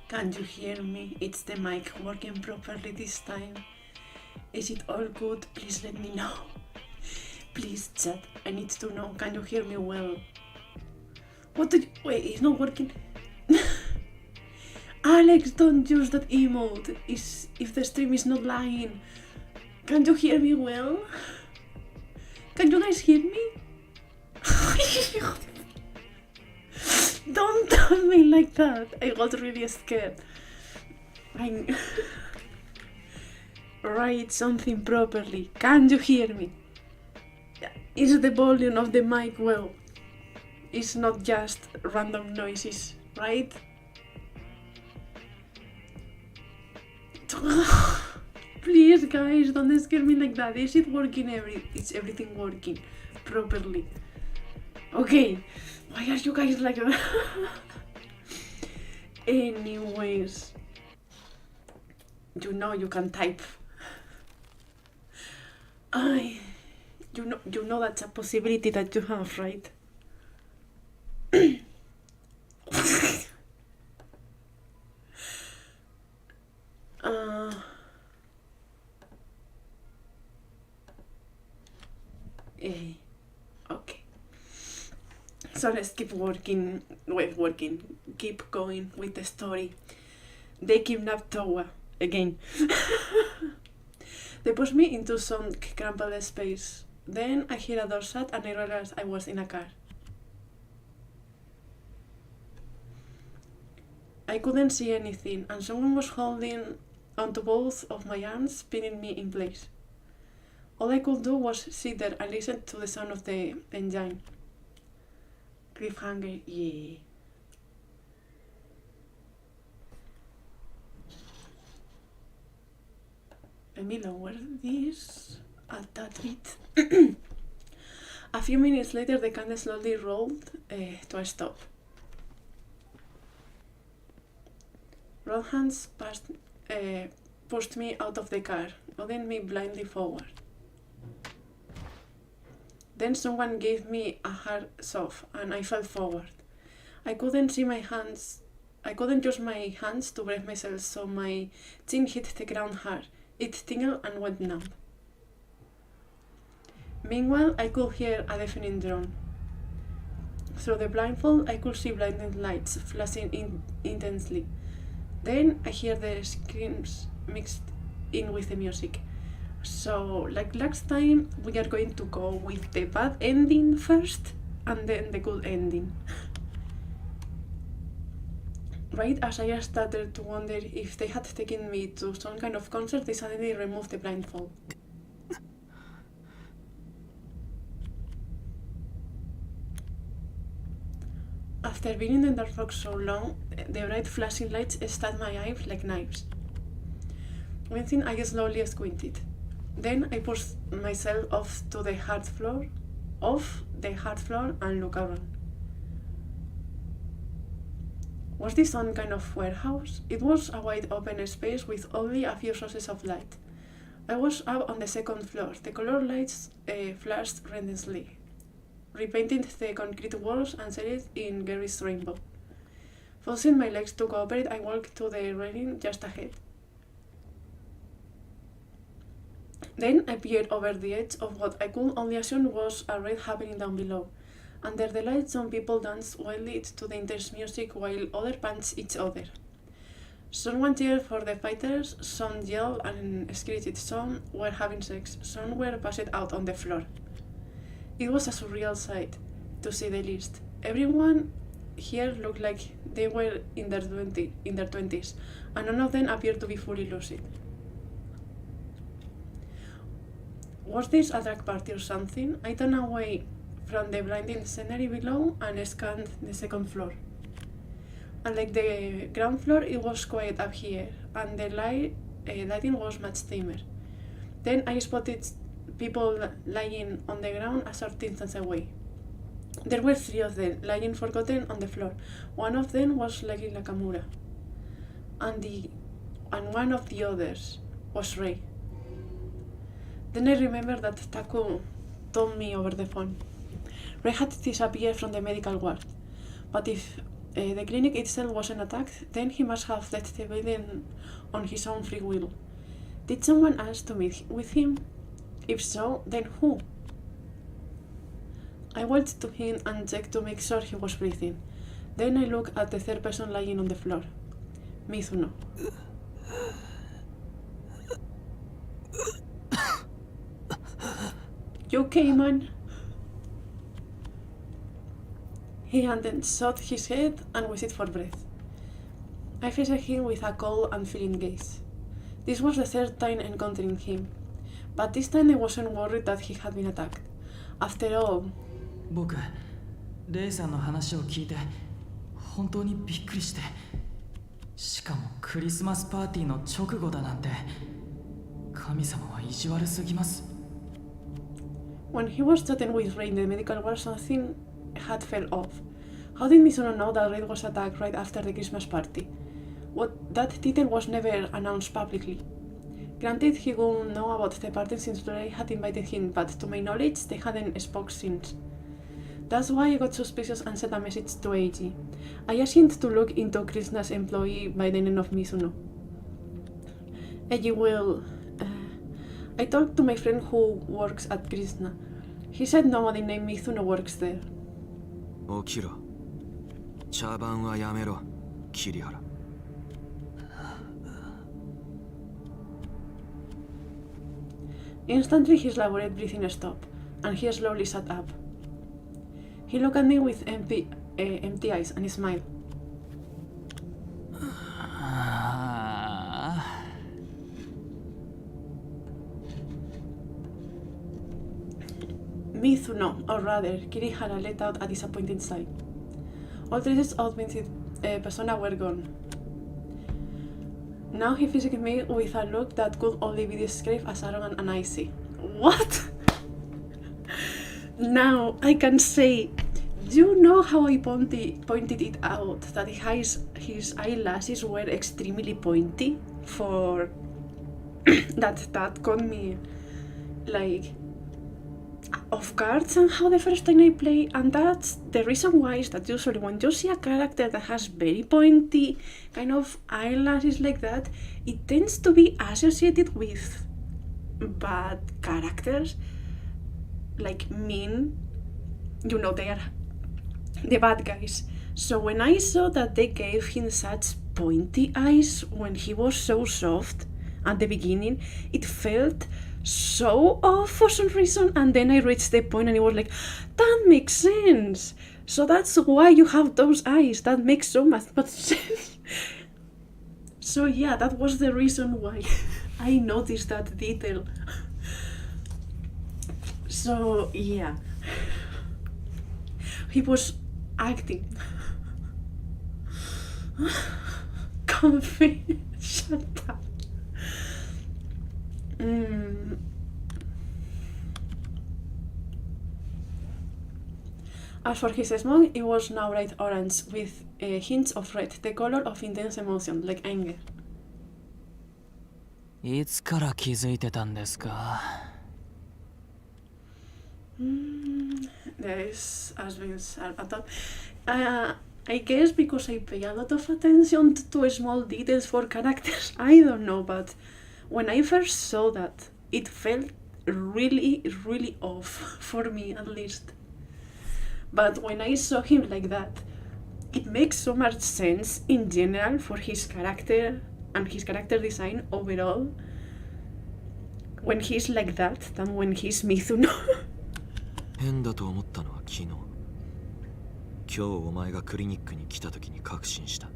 Can you hear me? It's the mic working properly this time. Is it all good? Please let me know. Please chat, I need to know. Can you hear me well? What did you... Wait, it's not working. Alex, don't use that emote. If the stream is not lying. Can you hear me well? Can you guys hear me? Don't tell me like that. I got really scared. Write something properly. Can you hear me? Is the volume of the mic well? It's not just random noises, right? Please guys, don't scare me like that. Is it working? Is everything working properly? Okay, why are you guys like that? Anyways, you know you can type. You know that's a possibility that you have, right? Okay. So let's keep keep going with the story. They kidnapped Towa again. They pushed me into some crumpled space. Then I heard a door shut and I realized I was in a car. I couldn't see anything and someone was holding onto both of my arms, pinning me in place. All I could do was sit there and listen to the sound of the engine. Cliffhanger, yeah. Let me lower this a tad bit. A few minutes later, the car slowly rolled to a stop. Roll hands pushed me out of the car, holding me blindly forward. Then someone gave me a hard shove and I fell forward. I couldn't use my hands to brace myself, so my chin hit the ground hard. It tingled and went numb. Meanwhile, I could hear a deafening drone. Through the blindfold, I could see blinding lights flashing intensely. Then I hear the screams mixed in with the music. So, like last time, we are going to go with the bad ending first, and then the good ending. Right as I started to wonder if they had taken me to some kind of concert, they suddenly removed the blindfold. After being in the dark for so long, the bright flashing lights stabbed my eyes like knives. Wincing, I slowly squinted. Then I pushed myself off the hard floor, and looked around. Was this some kind of warehouse? It was a wide open space with only a few sources of light. I was up on the second floor. The colored lights flashed relentlessly, repainting the concrete walls and set it in Gary's rainbow. Forcing my legs to cooperate, I walked to the railing just ahead. Then I peered over the edge of what I could only assume was a raid happening down below. Under the lights, some people danced wildly to the intense music while others punched each other. Someone cheered for the fighters, some yelled and screeched, some were having sex, some were passed out on the floor. It was a surreal sight, to say the least. Everyone here looked like they were in their 20s, and none of them appeared to be fully lucid. Was this a drag party or something? I turned away from the blinding scenery below and scanned the second floor. Unlike the ground floor, it was quiet up here, and the lighting was much dimmer. Then I spotted people lying on the ground a short distance away. There were 3 of them, lying forgotten on the floor. One of them was likely Nakamura, and one of the others was Ray. Then I remembered that Taku told me over the phone. Ray had disappeared from the medical ward, but if the clinic itself wasn't attacked, then he must have left the building on his own free will. Did someone ask to meet with him? If so, then who? I went to him and checked to make sure he was breathing. Then I looked at the third person lying on the floor. Mizuno. You okay, man? He hadn't shot his head and waited for breath. I faced him with a cold and feeling gaze. This was the third time encountering him, but this time I wasn't worried that he had been attacked. After all, 僕、レイさんの話を聞いて本当にびっくりして、しかもクリスマスパーティーの直後だなんて、神様は意地悪すぎます。when he was chatting with Ray in the medical ward, something had fell off. How did Mizuno know that Ray was attacked right after the Christmas party? That detail was never announced publicly. Granted, he would know about the party since Ray had invited him, but to my knowledge, they hadn't spoken since. That's why I got suspicious and sent a message to AG. I asked him to look into Krishna's employee by the name of Mizuno. AG will... I talked to my friend who works at Krishna. He said nobody named Mizuno works there. 起きろ。茶番はやめろ、桐原。Instantly his labored breathing stopped, and he slowly sat up. He looked at me with empty eyes and smiled. Mizuno, or rather, Kirihara let out a disappointed sigh. All traces of Vincent's persona were gone. Now he faced me with a look that could only be described as arrogant and icy. What? Now I can say, you know how I pointed it out that his eyelashes were extremely pointy? For that caught me like off guard somehow the first time I play, and that's the reason why is that usually when you see a character that has very pointy kind of eyelashes like that, it tends to be associated with bad characters, like mean, you know, they are the bad guys. So when I saw that they gave him such pointy eyes when he was so soft at the beginning, it felt so off for some reason, and then I reached the point and it was like, that makes sense. So that's why you have those eyes. That makes so much sense. So yeah, that was the reason why I noticed that detail. So yeah, he was acting comfy. Shut up. As for his smoke, it was now bright orange with hints of red, the color of intense emotion, like anger. いつから気づいてたんですか? This has been a thought. I guess because I pay a lot of attention to small details for characters. I don't know, but when I first saw that, it felt really off, for me at least. But when I saw him like that, it makes so much sense in general for his character and his character design overall when he's like that than when he's Mizuno. 変だと思ったのは昨日。今日お前がクリニックに来た時に確信した。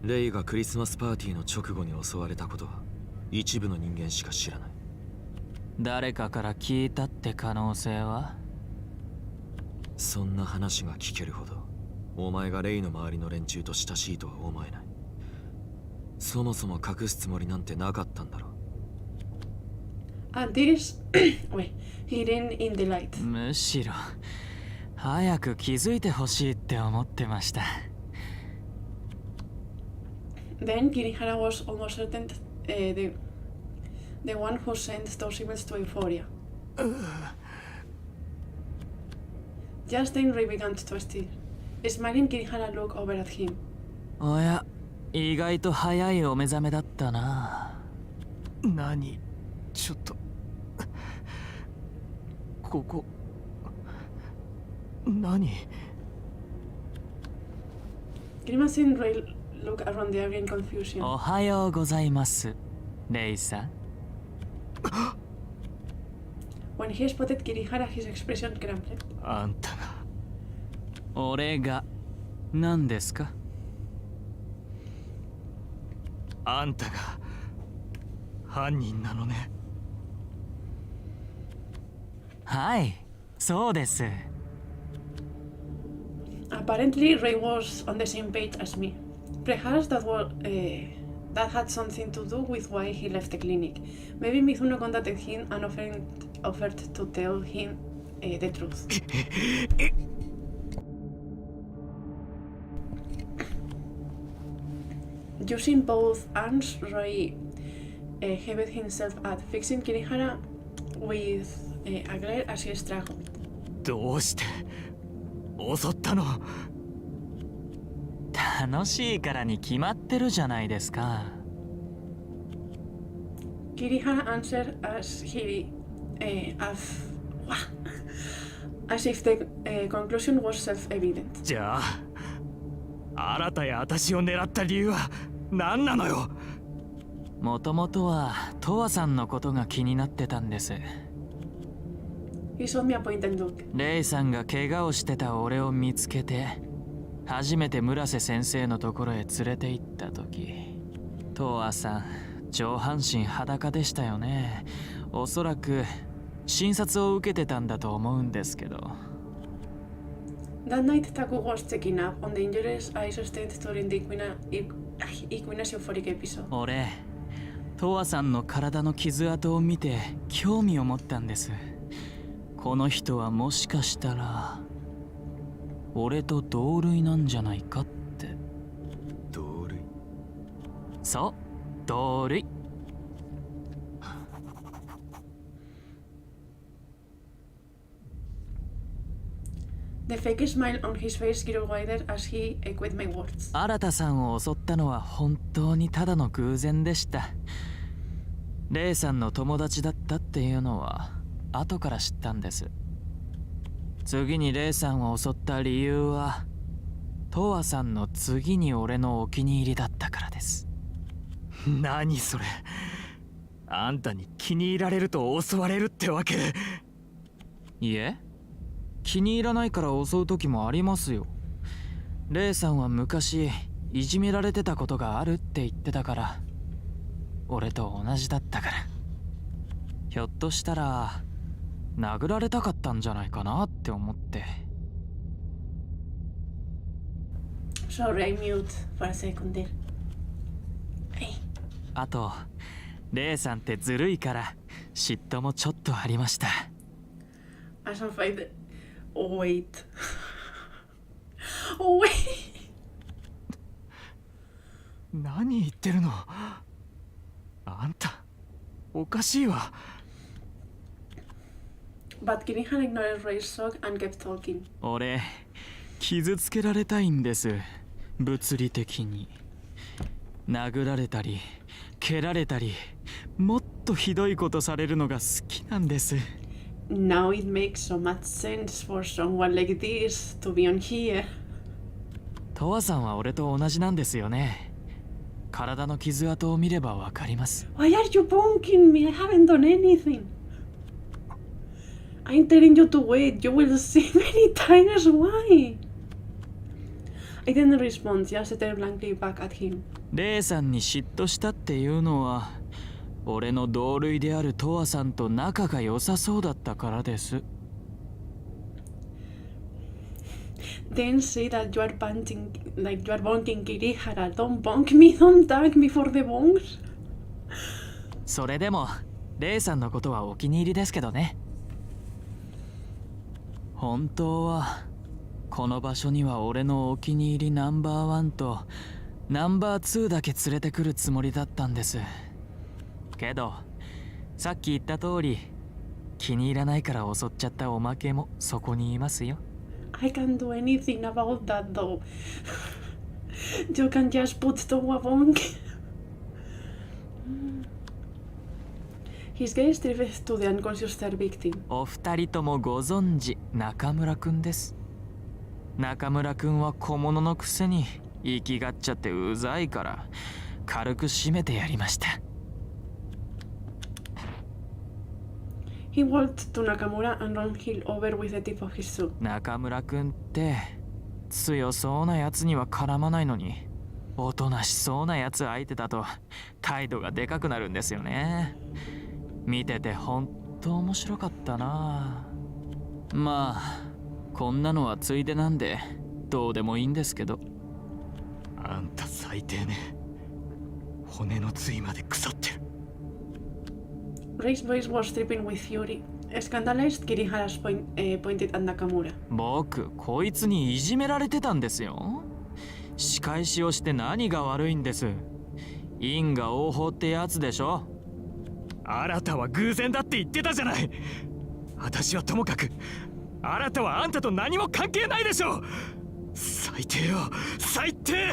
レイがクリスマスパーティーの直後に襲われたことは一部の人間しか知らない。誰かから聞いたって可能性は？そんな話が聞けるほどお前がレイの周りの連中と親しいとは思えない。そもそも隠すつもりなんてなかったんだろう。And this hidden in the light. むしろ早く気づいてほしいって思ってました。Then Kirihara was almost certain the one who sent those emails to Euphoria. Just then Ray began to stir. Smiling, Kirihara looked over at him. おや、意外と早いお目覚めだったな。何？ちょっとここ何？ Grimace and Ray looked around the area in confusion. おはようございます、レイさん。When he spotted Kirihara, his expression crumbled. あんたが俺が何ですか？あんたが犯人なのね。はい、そうです。Apparently, Ray was on the same page as me. Perhaps that had something to do with why he left the clinic. Maybe Mizuno contacted him and offered to tell him the truth. Using both arms, Ray heaved himself at, fixing Kirihara with a glare as he struggled. どうして襲ったの？楽しいからに決まってるじゃないですか。Kirihara answered as if the conclusion was self-evident. じゃあ、あなたや私を狙った理由は何なのよ？もともとはトワさんのことが気になってたんです。He showed me a pointed look. レイさんが怪我をしてた俺を見つけて、初めて村瀬先生のところへ連れて行った時、トワさん上半身裸でしたよね。おそらく診察を受けてたんだと思うんですけど。That night, Taku was checking up on the injuries I sustained during the Equina's euphoric episode. 俺、トワさんの体の傷跡を見て興味を持ったんです。この人はもしかしたら俺と同類なんじゃないかって。同類？そう、同類。The fake smile on his face grew wider as he echoed my words. 新さんを襲ったのは本当にただの偶然でした。レイさんの友達だったっていうのは後から知ったんです。次にレイさんを襲った理由はトワさんの次に俺のお気に入りだったからです。何それ？あんたに気に入られると襲われるってわけ？いえ、気に入らないから襲う時もありますよ。レイさんは昔いじめられてたことがあるって言ってたから、俺と同じだったから。ひょっとしたら殴られたかったんじゃないかなって思って。 Sorry, I mute for a second there. あとレイさんってずるいから嫉妬もちょっとありました。 As of I... Oh, wait. Oh, wait. 何言ってるの？あんたおかしいわ。But Kirihara ignored Ray's shock and kept talking. 俺傷つけられたいんです、物理的に。殴られたり蹴られたり、もっとひどいことされるのが好きなんです。 Now it makes so much sense for someone like this to be on here. トワさんは俺と同じなんですよね。体の傷跡を見ればわかります。 Why are you bonking me? I haven't done anything. I'm telling you to wait. You will see many times why. I didn't respond, just stared blankly back at him. レイさんに嫉妬したっていうのは俺の同類であるトワさんと仲が良さそうだったからです。 Then say that you are punching, like you are bonking Kirihara. Don't bonk me, don't tag me for the bonks. それでもレイさんのことはお気に入りですけどね。本当はこの場所には俺のお気に入りナンバーワンとナンバー2だけ連れてくるつもりだったんです。けどさっき言った通り気に入らないから襲っちゃったおまけもそこにいますよ。I can't do anything about that though. You can just put to a bonk. His gaze drifts to the unconscious third victim. お二人ともご存知中村くんです。中村くんは小物のくせに生きがっちゃってうざいから軽く締めてやりました。He walked to Nakamura and ran him over with the tip of his shoe. 中村くんって強そうなやつには絡まないのにおとなしそうなやつ相手だと態度がでかくなるんですよね。見ててほんと面白かったな。まあこんなのはついでなんでどうでもいいんですけど。あんた最低ね。骨の髄まで腐ってる。Ray's voice was dripping with fury. Scandalized, Kirihara pointed at Nakamura. 僕こいつにいじめられてたんですよ。仕返しをして何が悪いんです。因果応報ってやつでしょ。新は偶然だって言ってたじゃない。私はともかく新はあんたと何も関係ないでしょ。最低よ、最低。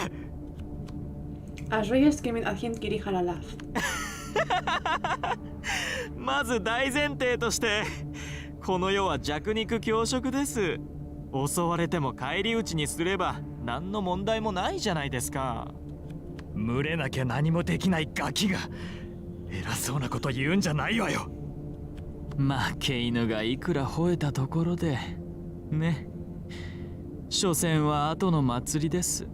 As Ray screamed at him, Kirihara laughed. まず大前提としてこの世は弱肉強食です。襲われても返り討ちにすれば何の問題もないじゃないですか。群れなきゃ何もできないガキが偉そうなこと言うんじゃないわよ。負け犬がいくら吠えたところでね。所詮は後の祭りです。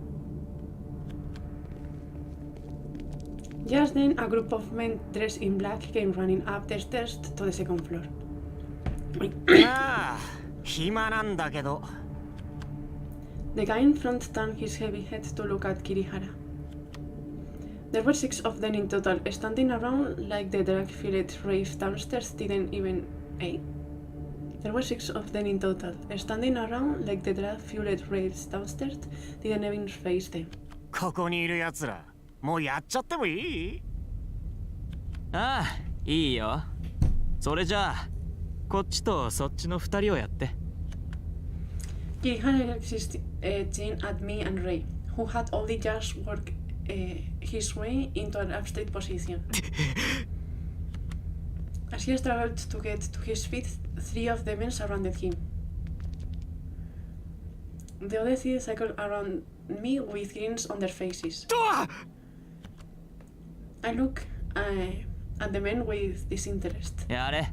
Just then, a group of men dressed in black came running up the stairs to the second floor. ああ、暇なんだけど。The guy in front turned his heavy head to look at Kirihara. There were 6 of them in total, standing around like the drug-filled rave downstairs didn't even... There were 6 of them in total, standing around like the drug-fueled raves downstairs didn't even face them. ここにいる奴ら、もうやっちゃってもいい？ああ、いいよ。それじゃあこっちとそっちの2人をやって。Kirihara gazed at me and Ray, who had only just worked his way into an abstract position. As he struggled to get to his feet, 3 of the men surrounded him. The other 3 circled around me with grins on their faces. I looked at the men with disinterest. やれ。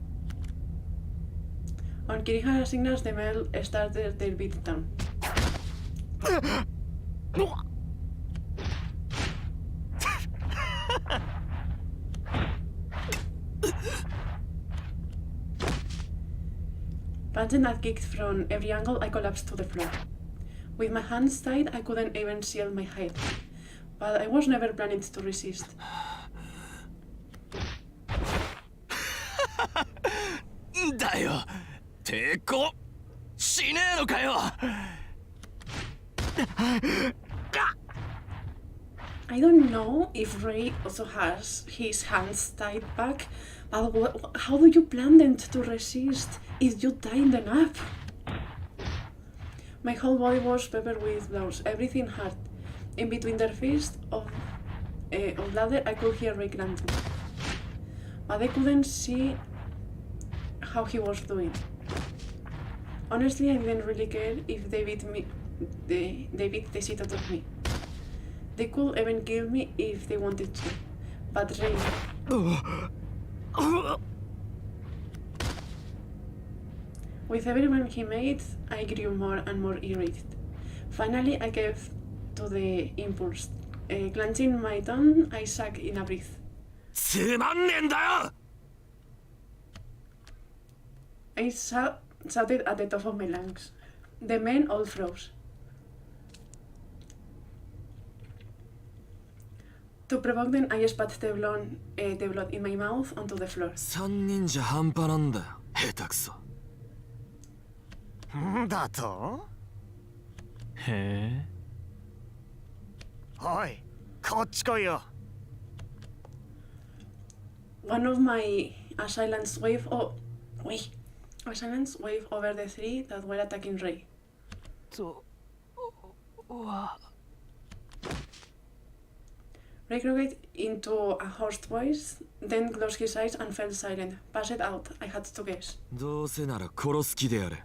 On Kirihara's signals, the men started their beatdown. Punching and kicked from every angle, I collapsed to the floor. With my hands tied, I couldn't even shield my head, but I was never planning to resist. だよ、抵抗しねえのかよ。I don't know if Ray also has his hands tied back, but how do you plan them to resist if you tie them up? My whole body was peppered with blows, everything hurt. In between their fists of ladder, I could hear Ray grunting, but I couldn't see how he was doing. Honestly, I didn't really care if they beat the shit out of me. They could even kill me if they wanted to, but Ray... With every move he made, I grew more and more irritated. Finally, I gave to the impulse. Clenching my tongue, I sank in a breath. つまんねえんだよ。 I shouted at the top of my lungs. The men all froze. To provoke them, I spat the blood in my mouth onto the floor. 3人じゃ半端なんだよ、下手くそ。んだと？へえ。おい、こっち来いよ。One of my assailants waved over the 3 that were attacking Ray. とは Ray got into a hoarse voice, then closed his eyes and fell silent. Passed out, I had to guess. どうせなら殺す気でやれ。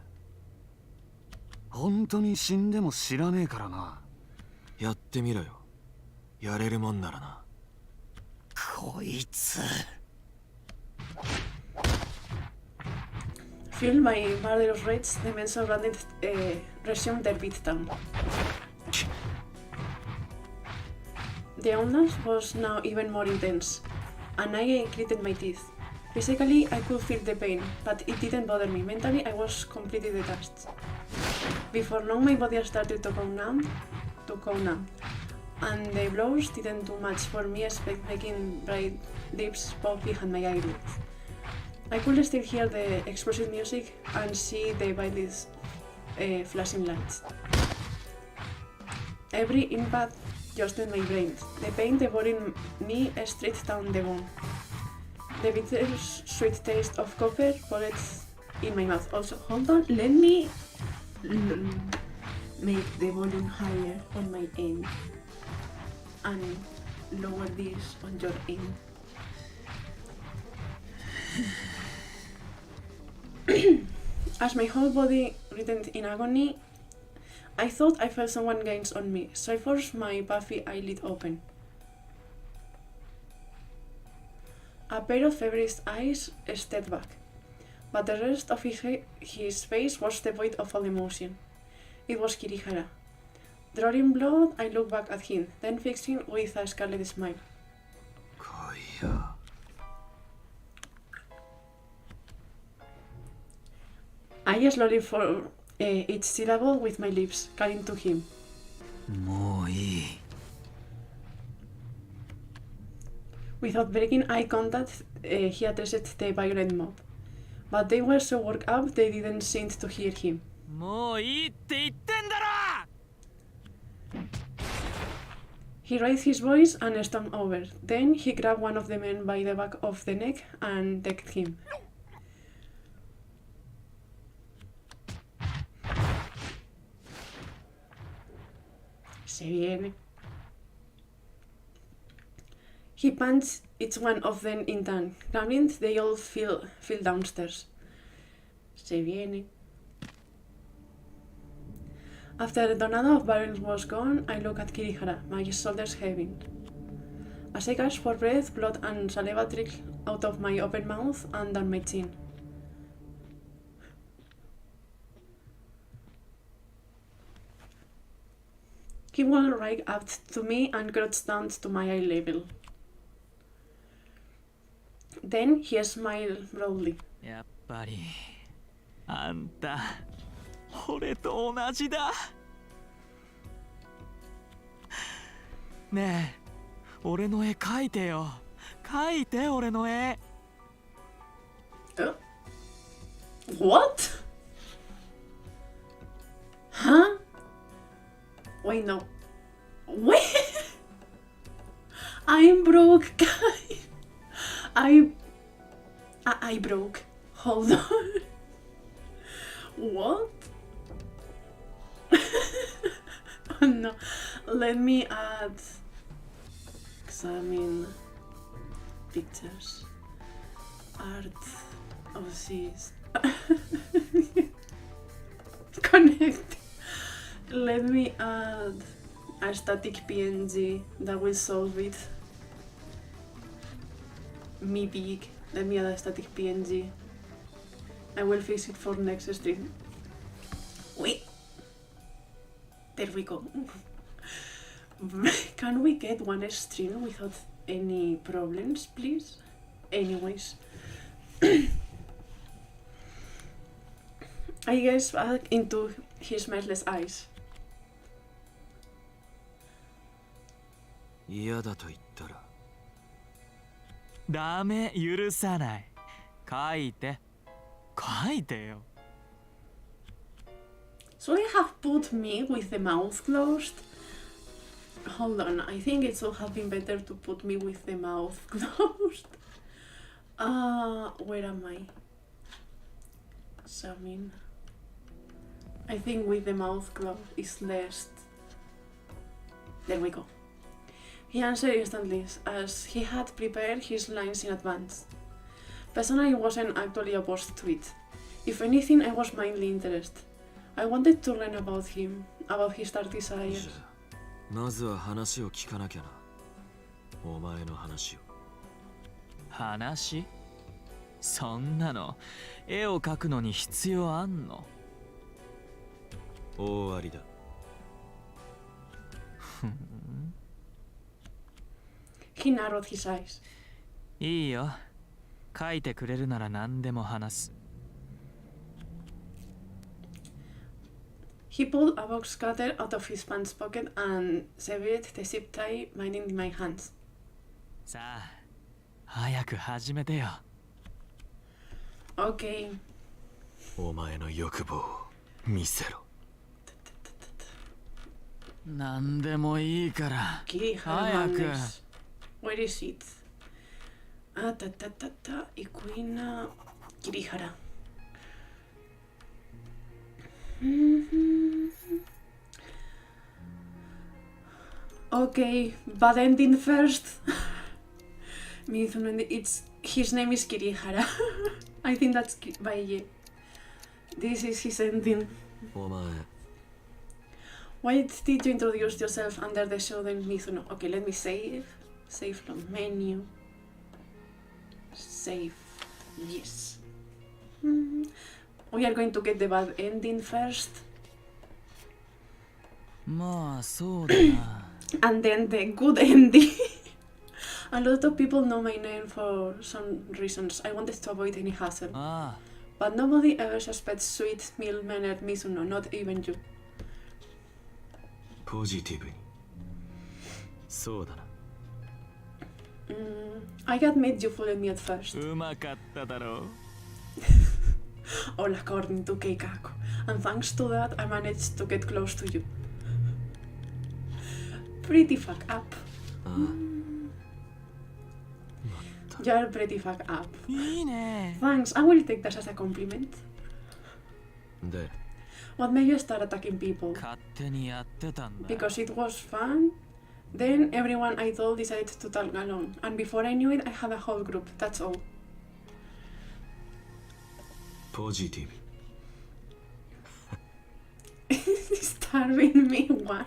本当に死んでも知らねえからな。やってみろよ。やれるもんならな。こいつ。Fueled by murderous rage, the men surrounded resumed their beatdown. The onslaught was now even more intense, and I gritted my teeth. Physically, I could feel the pain, but it didn't bother me. Mentally, I was completely detached. Before long, my body started to go numb, and the blows didn't do much for me except making bright lips pop behind my eyelids. I could still hear the explosive music and see the violent flashing lights. Every impact jostled my brain, the pain devouring me straight down the bone. The bitter-sweet taste of copper bullets in my mouth. Also, hold on, let me make the volume higher on my end and lower this on your end. As my whole body writhed in agony, I thought I felt someone gaze on me, so I forced my puffy eyelid open. A pair of feverish eyes stared back, but the rest of his face was devoid of all emotion. It was Kirihara. Drawing blood, I looked back at him, then fixed him with a scarlet smile. Kaya. I slowly formed each syllable with my lips, calling to him. もういい。 Without breaking eye contact, he addressed the violent mob. But they were so worked up they didn't seem to hear him. もういいって言ってんだろ He raised his voice and stomped over. Then he grabbed one of the men by the back of the neck and decked him. Se viene. He punched each one of them in turn. Grumbling, they all fell downstairs. Se viene. After the tornado of barrels was gone, I looked at Kirihara, my shoulders heaving. As I gasped for breath, blood and saliva trickled out of my open mouth and down my chin. He walked right up to me and crouched down to my eye level. Then he smiled broadly. やっぱりあんた俺と同じだねえ俺の絵描いてよ描いて俺の絵 What? Huh? Wait, no. Wait! I'm broke, guys. I broke. Hold on. What? Oh no. Let me add. Examine pictures. Art of this. Connect. Let me add a static PNG that will solve it. Me big. Let me add a static PNG. I will fix it for next stream. Wait. There we go. Can we get one stream without any problems, please? Anyways. I guess back into his merciless eyes. 嫌だと言ったら。ダメ許さない描いて描いてよ So they have put me with the mouth closed. Hold on, I think it would have been better to put me with the mouth closed. Where am I? Examine. I think with the mouth closed is less. There we go. He answered instantly, as he had prepared his lines in advance. Personally, I wasn't actually opposed to it. If anything, I was mildly interested. I wanted to learn about him, about his dark desires. まずは話を聞かなきゃな。お前の話を。話？そんなの絵を描くのに必要あんの？大ありだ。He narrowed his eyes. いいよ。描いてくれるなら何でも話す。He pulled a box cutter out of his pants pocket and severed the zip tie binding my hands. さあ、早く始めてよ。Okay. お前の欲望を見せろ。何でもいいから。Kirihara 早く。 madness. Where is it? Ah, Ikuina Kirihara. Okay, bad ending first. His name is Kirihara. I think that's Baye. This is his ending. お前、 Why did you introduce yourself under the pseudonym Mizuno? Okay, let me save. Save from menu. Save. Yes. We are going to get the bad ending first. まあそうだな。 And then the good ending. A lot of people know my name for some reasons. I wanted to avoid any hassle. ああ、 But nobody ever suspects sweet, mild-mannered Mizuno, not even you. ポジティブに。そうだな。I admit you fooled me at first. うまかっただろう。 All according to Keikako. And thanks to that, I managed to get close to you. Pretty fuck up. ああ。 You're pretty fuck up. いいね。 Thanks, I will take that as a compliment. で、 What made you start attacking people? 勝手にやってたんだ。 Because it was fun? Then everyone I told decided to tag along, and before I knew it, I had a whole group, that's all. ポジティブ。 Starving me? Why?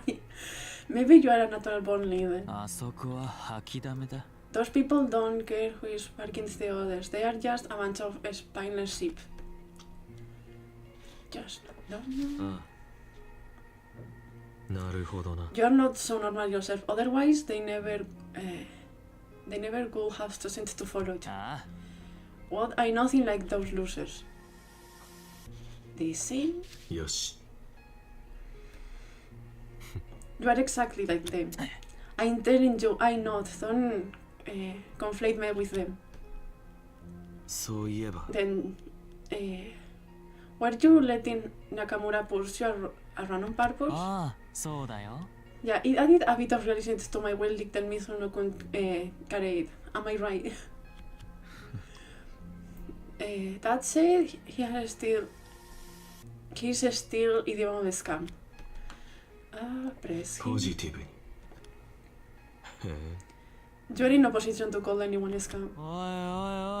Maybe you are a natural born leader. あそこは吐きだめだ。 Those people don't care who is against the others. They are just a bunch of spineless sheep. Just don't know. ああ。なるほどな。 You're not so normal yourself. Otherwise, they never could have chosen to follow you. ああ、 What? I nothing like those losers. The same? よし。 You are exactly like them. I'm telling you, I not. Don't conflate me with them. そういえば、 Then, were you letting Nakamura pursue a run on purpose? ああ、そうだよ。 Yeah, it added a bit of realism to my well-lit Mizuno charade. Am I right? That said, he's still idiom of the scam. Press ポ him. ジティブに。へえ。 You're in no position to call anyone a scam. おい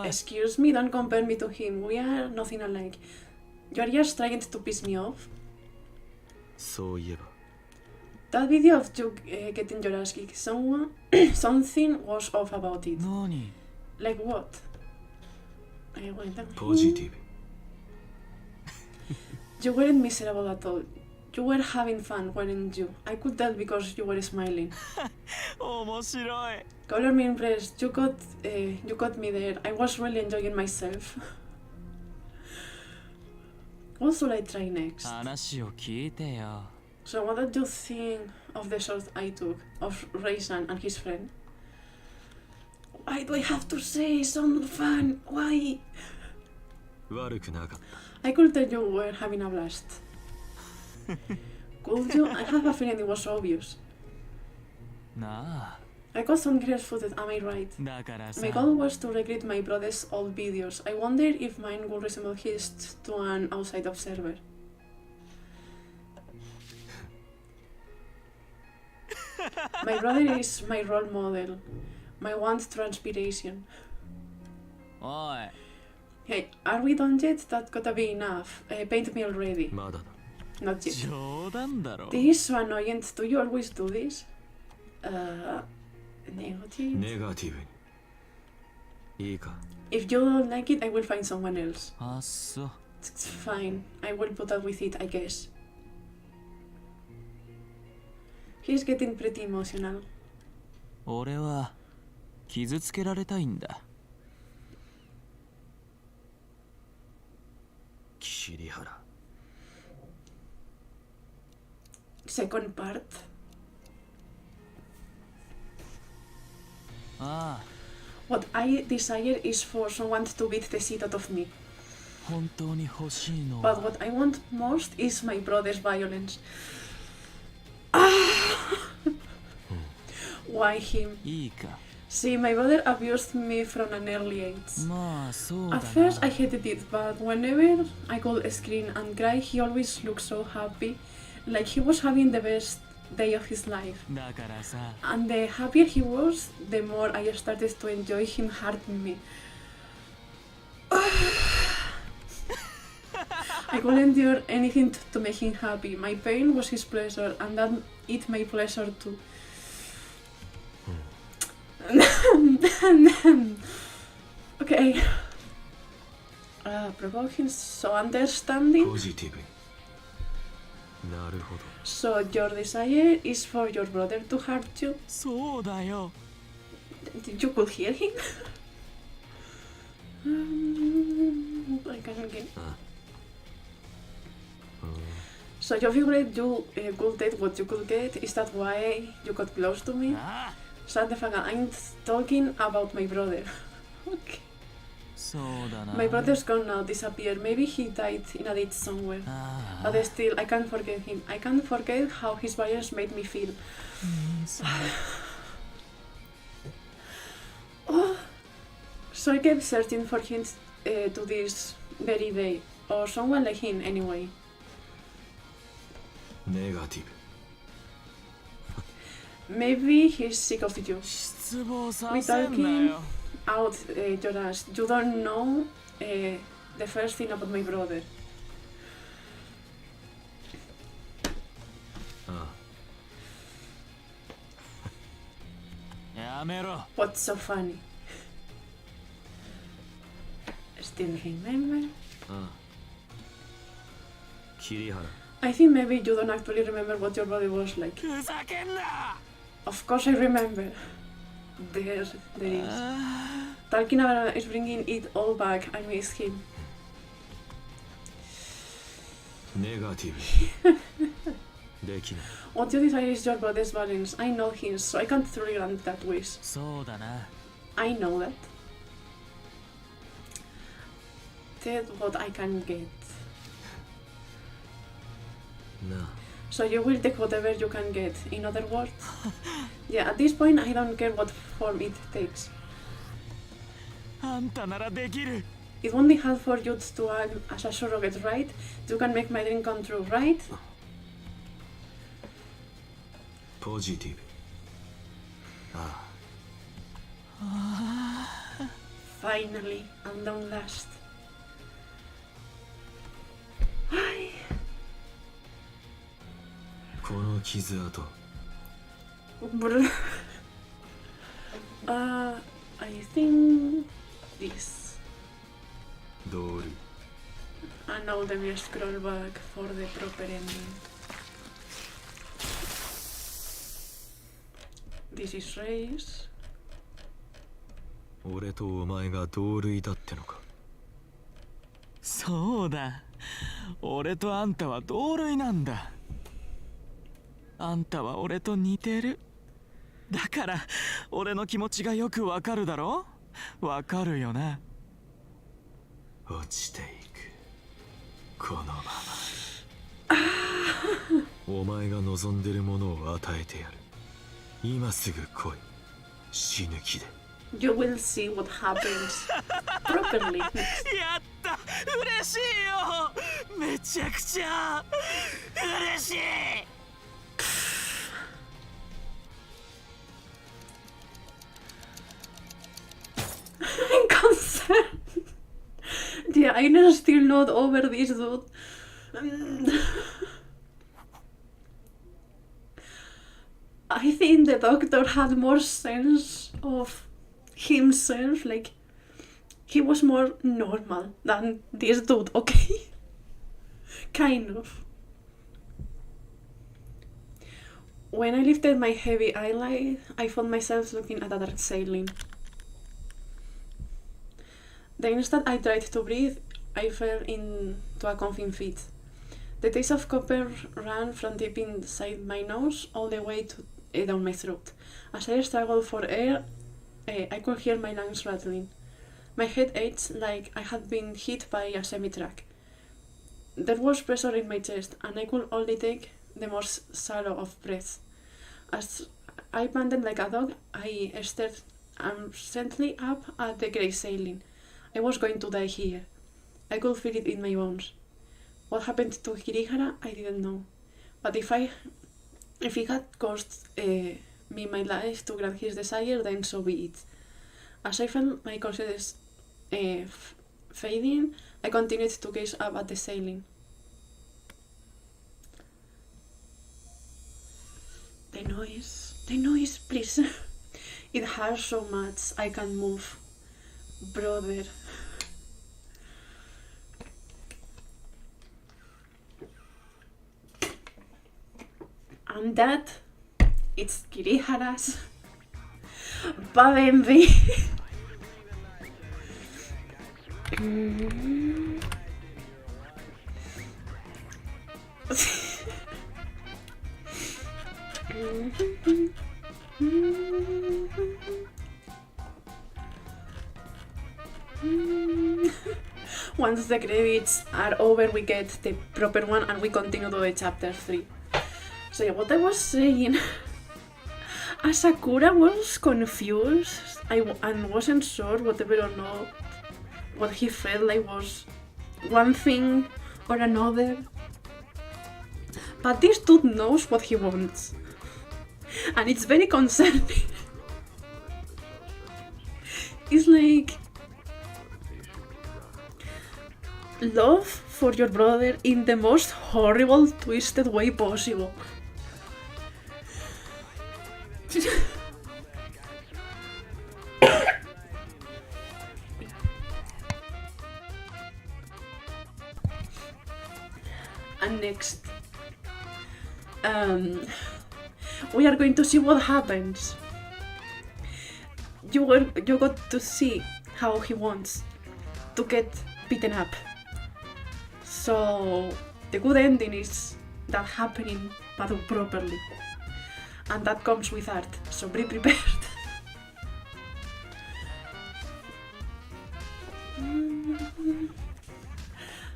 おいおい。 Excuse me, don't compare me to him. We are nothing alike. You're just trying to piss me off. そういえば、 That video of you getting your ass kicked, something was off about it. 何？ Like what? Wait a ポジ minute. ティブ。 You weren't miserable at all. You were having fun, weren't you? I could tell because you were smiling. 面白い。 Color me impressed. You got me there. I was really enjoying myself. What should I try next? 話を聞いてよ。 So what did you think of the shot I took of Raisan and his friend? Why do I have to say some fun? Why? 悪くなかった。 I could tell you were having a blast. Could you? I have a feeling it was obvious. なあ。 I got some great footage, am I right? だからさ。 My goal was to recreate my brother's old videos. I wondered if mine would resemble his to an outside observer. My brother is my role model. My one transpiration. おい Hey, are we done yet? That gotta be enough. Paint me already. まだだ Not yet. 冗談だろ This is so annoying. Do you always do this? Negative. ネガティブにいいか If you don't like it, I will find someone else. あっそう It's fine. I will put up with it, I guess. He's getting pretty emotional. 俺は傷つけられたいんだ 桐原 Second part. ああ What I desire is for someone to beat the shit out of me. 本当に欲しいの But は what I want most is my brother's violence. Why him? いいか See, my brother abused me from an early age. まあそうだ At な first I hated it, but whenever I could scream and cry, he always looked so happy, like he was having the best day of his life. だからさ And the happier he was, the more I started to enjoy him hurting me. I could endure anything to make him happy. My pain was his pleasure, and that it my pleasure too. Okay. Provoking, so understanding. ポジティブになるほど So your desire is for your brother to hurt you? そうだよ You could hear him? I can't get. So you figured you could get what you could get? Is that why you got close to me? ああ Shut the fuck up. I'm talking about my brother. Okay. そうだな My brother's gone now, disappeared. Maybe he died in a ditch somewhere. ああ But still, I can't forget him. I can't forget how his violence made me feel. そう Oh. So I kept searching for him to this very day. Or someone like him, anyway. ネガティブ Maybe he's sick of you. 失望さ We せんな talking よ out your ass. You don't know the first thing about my brother. あやめろ What's so funny? Still remember? あ桐原 I think maybe you don't actually remember what your brother was like. ふざけんな Of course I remember. There is. あ Talking about is bringing it all back. I miss him. ネガティブできない What you desire is your brother's balance. I know him, so I can't truly grant that wish. そうだな I know that. That's what I can get. なあ So you will take whatever you can get. In other words, yeah. At this point, I don't care what form it takes. あんたならできる It won't be hard for you to act as a surrogate, right? You can make my dream come true, right? ポジティブあ Finally, and long last. Ay. この傷跡 Brr. I think this. ドール And now let me scroll back for the proper ending. This is race. 俺とお前が同類だってのかそうだ俺とあんたは同類なんだあんたは俺と似てるだから俺の気持ちがよくわかるだろわかるよな落ちていくこのままお前が望んでるものを与えてやる今すぐ来い死ぬ気で You will see what happens properly. やった嬉しいよめちゃくちゃ嬉しい I'm still not over this dude. I think the doctor had more sense of himself, like he was more normal than this dude, okay? Kind of. When I lifted my heavy eyelid, I found myself looking at a dark ceiling. The instant I tried to breathe, I fell into a coughing fit. The taste of copper ran from deep inside my nose all the way down my throat. As I struggled for air, I could hear my lungs rattling. My head ached like I had been hit by a semi-truck. There was pressure in my chest, and I could only take the most shallow of breaths. As I panted like a dog, I stared absently up at the grey ceiling. I was going to die here. I could feel it in my bones. What happened to Kirihara, I didn't know. But if it had cost me my life to grant his desire, then so be it. As I felt my consciousness fading, I continued to gaze up at the ceiling. The noise, please. It hurts so much, I can't move. Brother. And that, it's Kirihara's bad envy. Once the credits are over, we get the proper one and we continue to the chapter 3. So yeah, what I was saying, Asakura was confused and wasn't sure whether or not what he felt like was one thing or another. But this dude knows what he wants. And it's very concerning. It's like love for your brother in the most horrible, twisted way possible. And next, we are going to see what happens. You got to see how he wants to get beaten up. So the good ending is that happening, but properly. And that comes with art, so be prepared.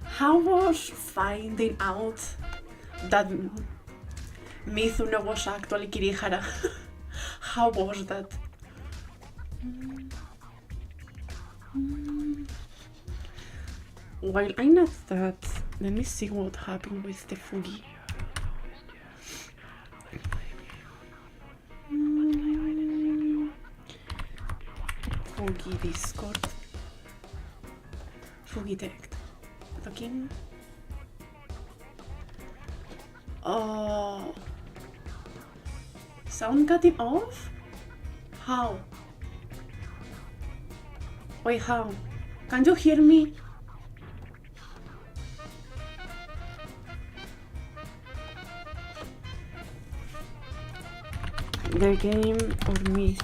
How was finding out that Mizuno was actually Kirihara? How was that? While I'm at that, let me see what happened with the Fugi. Fugi Discord. Fugi Direct. Looking. Oh. Sound cutting off? How? Wait, how? Can you hear me? The game or me?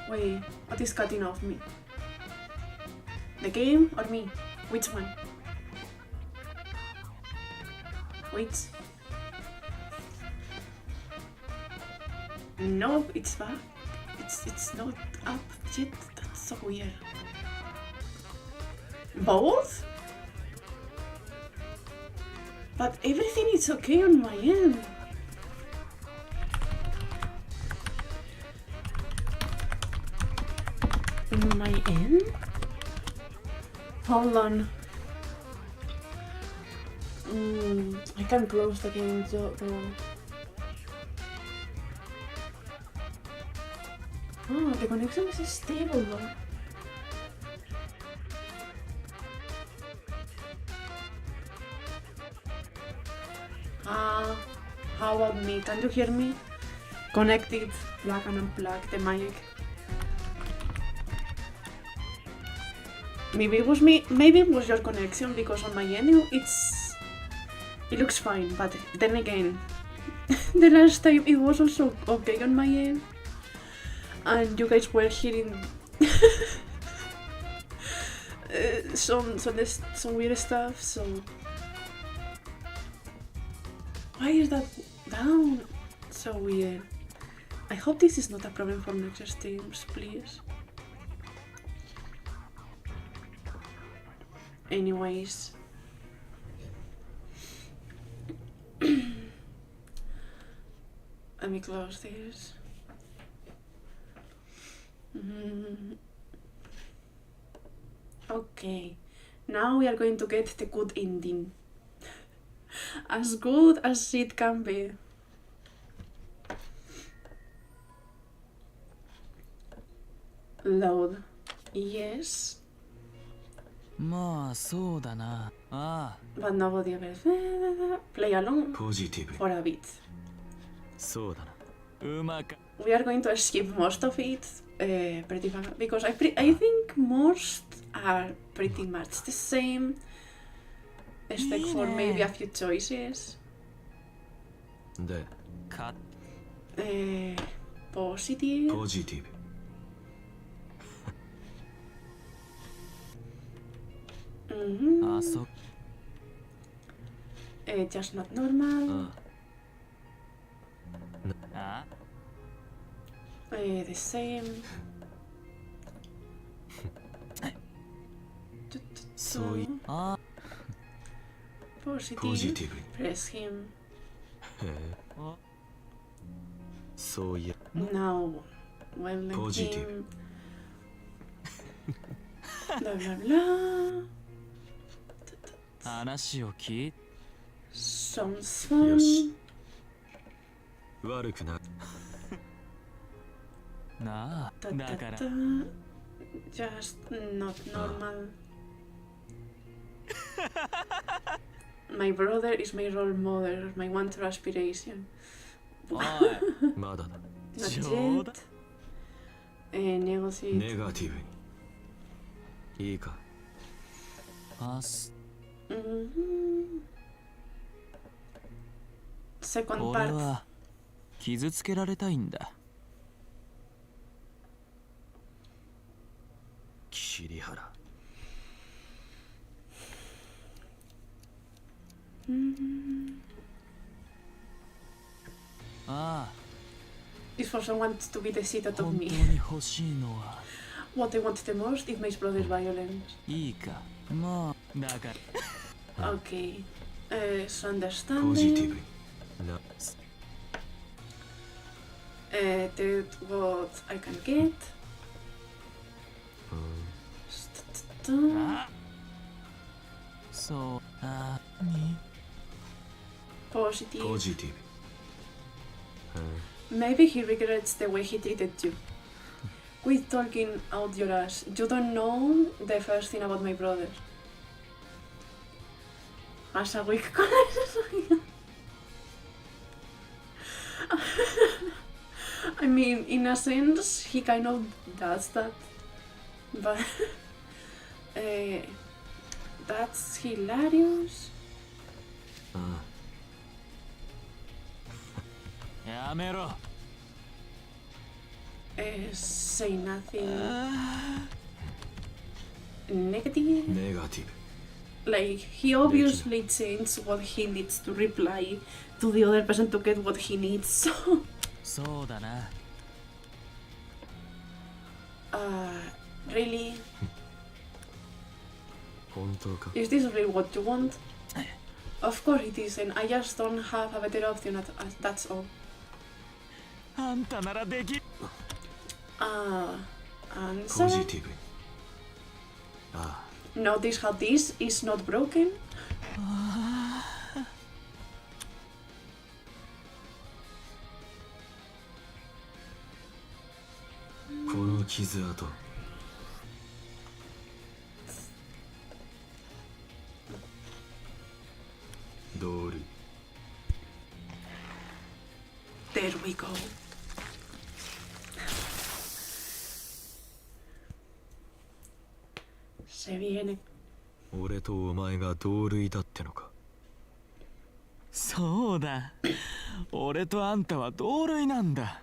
Wait, what is cutting off me? The game or me? Which one? Wait. No, it's back. It's not up yet. That's so weird. Both? But everything is okay on my end. On my end? Hold on. I can close the game though. Oh, the connection is stable though. How about me? Can you hear me? Connected, plug and unplug the mic. Maybe it was me, maybe it was your connection, because on my end it looks fine, but then again, the last time it was also okay on my end, and you guys were hearing some weird stuff, so why is that down? So weird. I hope this is not a problem for next streams, please. Anyways, let me close this. Okay, now we are going to get the good ending. As good as it can be. Load. Yes. まあそうだな。ああ But nobody ever play along ポジティブ for a bit. そうだな。うまか We are going to skip most of it, pretty fun, because I think most are pretty much the same, except for maybe a few choices. で か Positive. ポジティブ あそ Just not normal. あ The same. そうい あ Positive. ポジティブ Press him. へえそういや Now, well, let Positive. him. Blah blah blah. 話を聞い Sounds fun. よし悪くななあ Da, だ da, から da. Just not normal. My brother is my role model, my one true aspiration. おいまだだ Not 冗談 yet. Negotiate. ネガティブにいいかあす Mhm. Second 俺 part. は傷つけられたいんだ桐原 ああ If for someone to be the seat out of 本当 me. に欲しいのは What I want the most is my brother's violence. いいかまあだから Okay. So ポジティ understanding. ブにな Did what I can get. うん Ta-ta-ta. あそうあに Positive. ポジティブ Maybe he regrets the way he treated you. Quit talking out your ass. You don't know the first thing about my brother. As a weak I mean, in a sense, he kind of does that. But that's hilarious. うんやめろ Say nothing negative. ネガティブ Like, he obviously changed what he needs to reply to the other person to get what he needs. So, そうだな really? 本当か Is this really what you want? Of course it isn't. I just don't have a better option. That's all. あんたならでき ポジ Answer. ティブにあ Notice how this is not broken. あこの傷跡道理 There we go. Se viene. 俺とお前が同類だってのか。そうだ。俺とあんたは同類なんだ。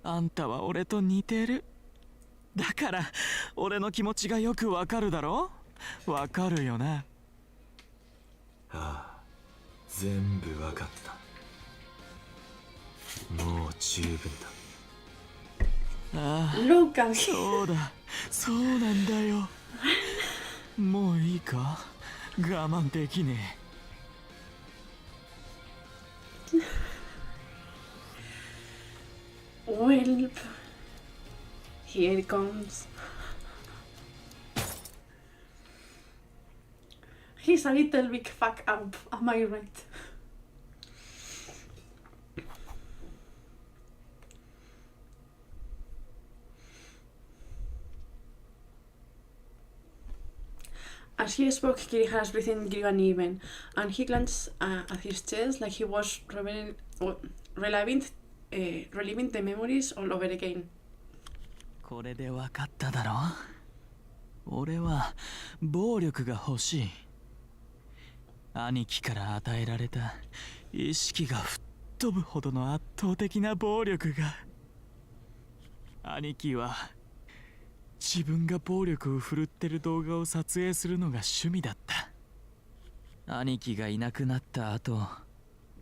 あんたは俺と似てる。だから俺の気持ちがよくわかるだろ？わかるよな。ああ、全部わかった。もう十分だ。ああ、 Look at him. そうだ、そうなんだよ。もういいか？我慢できねえ。Well, here it comes. He's a little bit fucked up, am I right? As he spoke, Kirihara's breathing grew uneven, and he glanced at his chest like he was reliving the memories all over again. これで分かっただろ？俺は暴力が欲しい。兄貴から与えられた意識が吹っ飛ぶほどの圧倒的な暴力が。兄貴は自分が暴力を振るってる動画を撮影するのが趣味だった。兄貴がいなくなった後、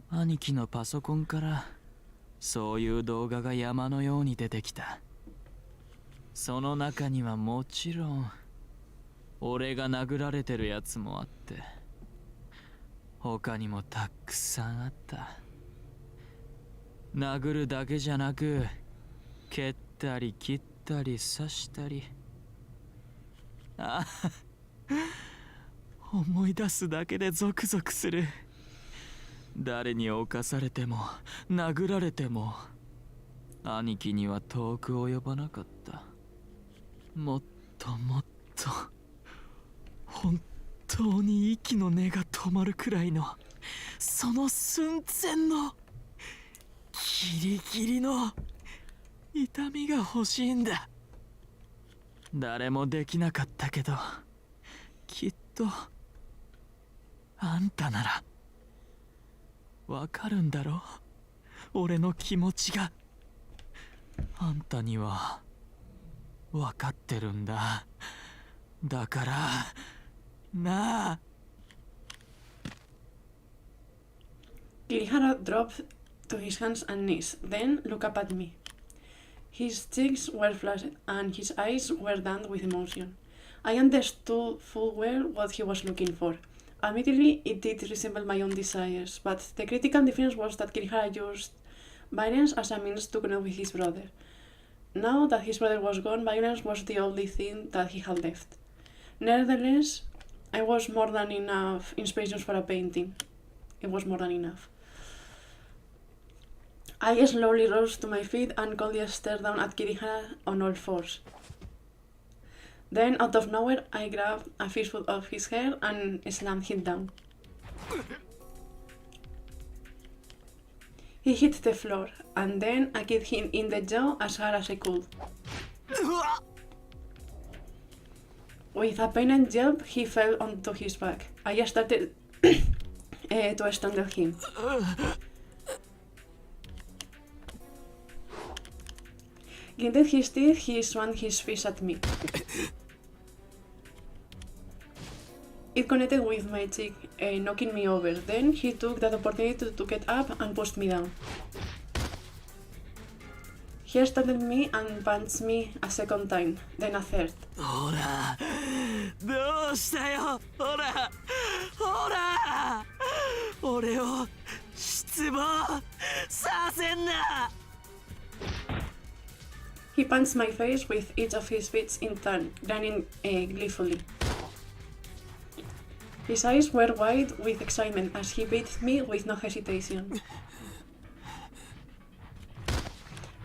兄貴のパソコンからそういう動画が山のように出てきた。その中にはもちろん俺が殴られてるやつもあって、他にもたくさんあった。殴るだけじゃなく、蹴ったり切ったり刺したり。ああ、思い出すだけでゾクゾクする。誰に侵されても殴られても兄貴には遠く及ばなかった。もっともっと本当に息の根が止まるくらいの、その寸前のギリギリの痛みが欲しいんだ。誰もできなかったけど、きっとあんたならわかるんだろ？俺の気持ちが。あんたにはわかってるんだ。だからなあ。 Kirihara dropped to his hands and knees, then looked up at me. His cheeks were flushed and his eyes were damp with emotion. I understood full well what he was looking for. Admittedly, it did resemble my own desires, but the critical difference was that Kirihara used violence as a means to connect with his brother. Now that his brother was gone, violence was the only thing that he had left. Nevertheless, I was more than enough inspirations for a painting. It was more than enough. I slowly rose to my feet and coldly stared down at Kirihara on all fours. Then, out of nowhere, I grabbed a fistful of his hair and slammed him down. He hit the floor, and then I kicked him in the jaw as hard as I could. With a pained yelp, he fell onto his back. I started to strangle him. Gritted his teeth, he swung his fist at me. It connected with my cheek, knocking me over. Then he took that opportunity to get up and pushed me down. He started me and punched me a second time, then a third. ほら、どうしたよ、ほら、ほら、俺を失望させんな。 He punched my face with each of his fists in turn, grinning gleefully. His eyes were wide with excitement as he beat me with no hesitation.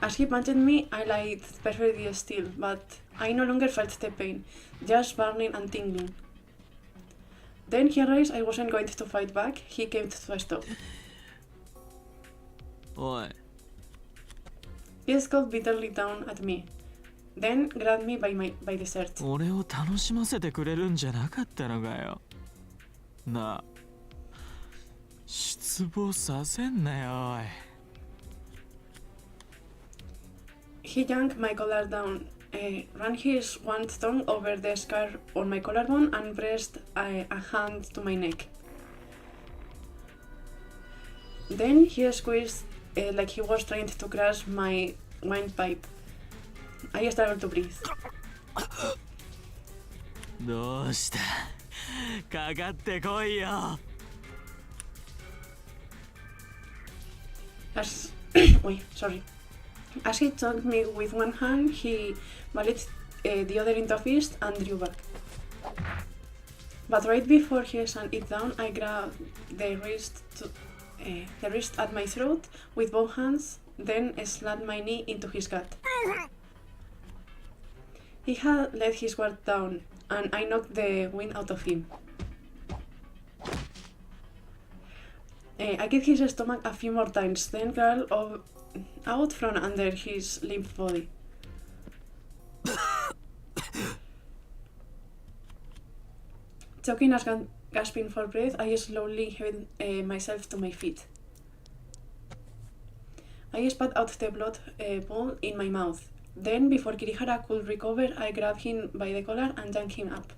As he punched me, I lay perfectly still, but I no longer felt the pain, just burning and tingling. Then he realized I wasn't going to fight back. He came to a stop. おい He scowled bitterly down at me, then grabbed me by the shirt. 俺を楽しませてくれるんじゃなかったのかよ。なあ、失望させんなよ、おい。He yanked my collar down, ran his one tongue over the scar on my collarbone, and pressed a hand to my neck. Then he squeezed like he was trying to crush my windpipe. I struggled to breathe. どうした？かかってこいよ。As sorry. As he took me with one hand, he balled the other into a fist and drew back. But right before he sat it down, I grabbed the wrist at my throat with both hands, then slapped my knee into his gut. He had let his guard down, and I knocked the wind out of him. I kicked his stomach a few more times, then crawled out from under his limp body. Choking and gasping for breath, I slowly heaved myself to my feet. I spat out the blood pool in my mouth. Then, before Kirihara could recover, I grabbed him by the collar and yanked him up.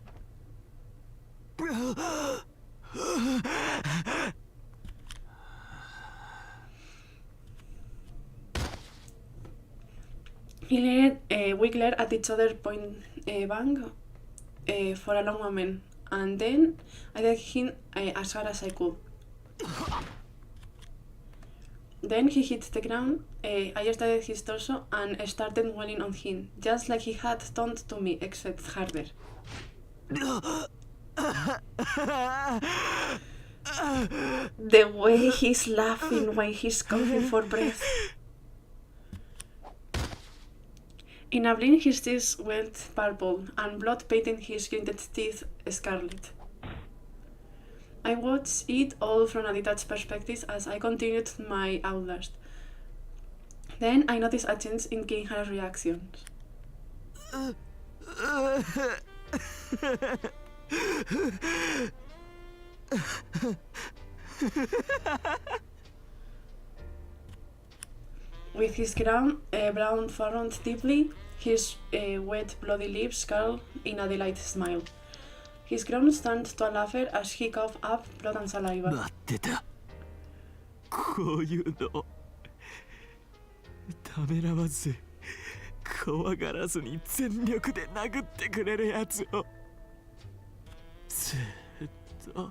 We glared at each other point blank for a long moment, and then I did him as hard as I could. Then he hit the ground, I studied his torso and started wailing on him, just like he had done to me, except harder. The way he's laughing while he's coughing for breath. In a blink, his teeth went purple, and blood painted his gritted teeth scarlet. I watched it all from a detached perspective as I continued my outlast. Then I noticed a change in Kirihara's reactions. With his brown furrowed deeply, his wet, bloody lips curled in a delighted smile. His groans turned to a laughter as he coughed up blood and saliva. 待ってた。こういうのためらわず怖がらずに全力で殴ってくれるやつをずっと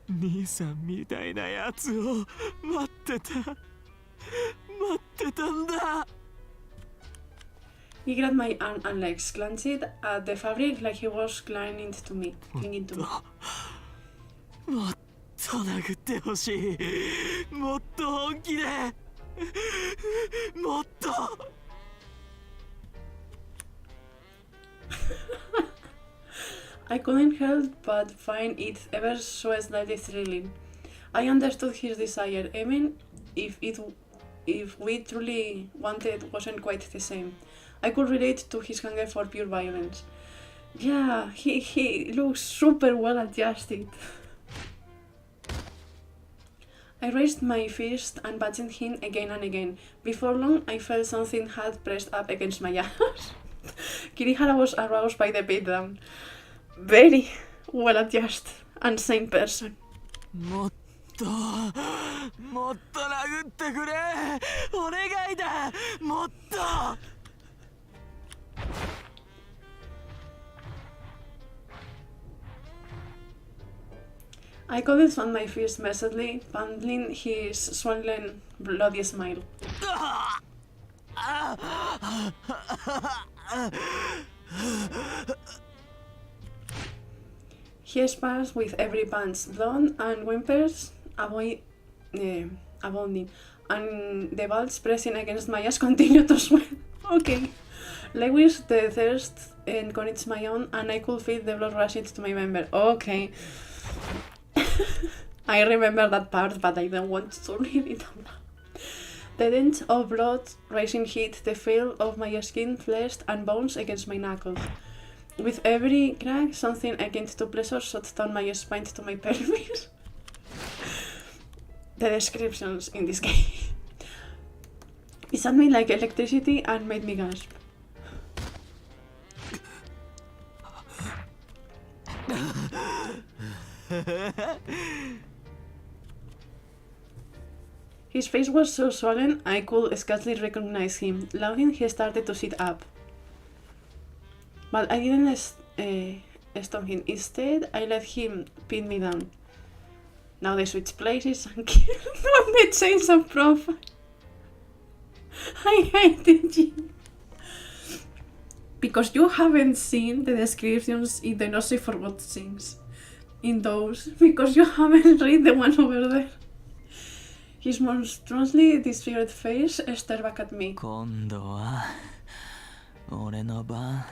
兄さんみたいなやつを待ってたんだ。He grabbed my arm and legs, clenched at the fabric like he was clinging to me. もっと殴ってほしい。もっと本気で。もっと。I couldn't help but find it ever so slightly thrilling. I understood his desire, even if we truly wanted wasn't quite the same. I could relate to his hunger for pure violence. Yeah, he looks super well adjusted. I raised my fist and batted him again and again. Before long, I felt something had pressed up against my ass. Kirihara was aroused by the beatdown. Very well adjusted and sane person. もっと殴ってくれ。お願いだ。もっと。I couldn't find my fist mercilessly, fondling his swollen, bloody smile. He spat with every punch, blood and whimpers abounding, and the balls pressing against my ass continued to swell. Okay. Lewis, the thirst encouraged my own, and I could feel the blood rushing to my member. Okay. I remember that part, but I don't want to read it out loud. The dent of blood rising hit the feel of my skin, flesh, and bones against my knuckles. With every crack, something akin to pleasure shot down my spine to my pelvis. The descriptions in this game. It shot me like electricity and made me gasp. His face was so swollen I could scarcely recognize him. Laughing, he started to sit up. But I didn't stop him. Instead, I let him pin me down. Now they switch places and killed on the change of profile. I hated you. Because you haven't seen the descriptions in the No Safe for What things. In those. Because you haven't read the one over there. His monstrously disfigured face stared back at me. 今度は俺の番。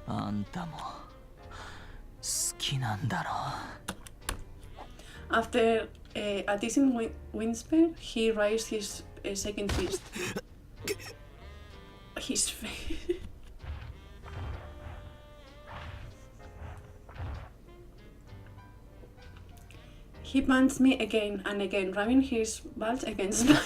あんたも好きなんだろう。 After a decent whisper, he raised his second fist. His face. He punched me again and again, ramming his butt against mine.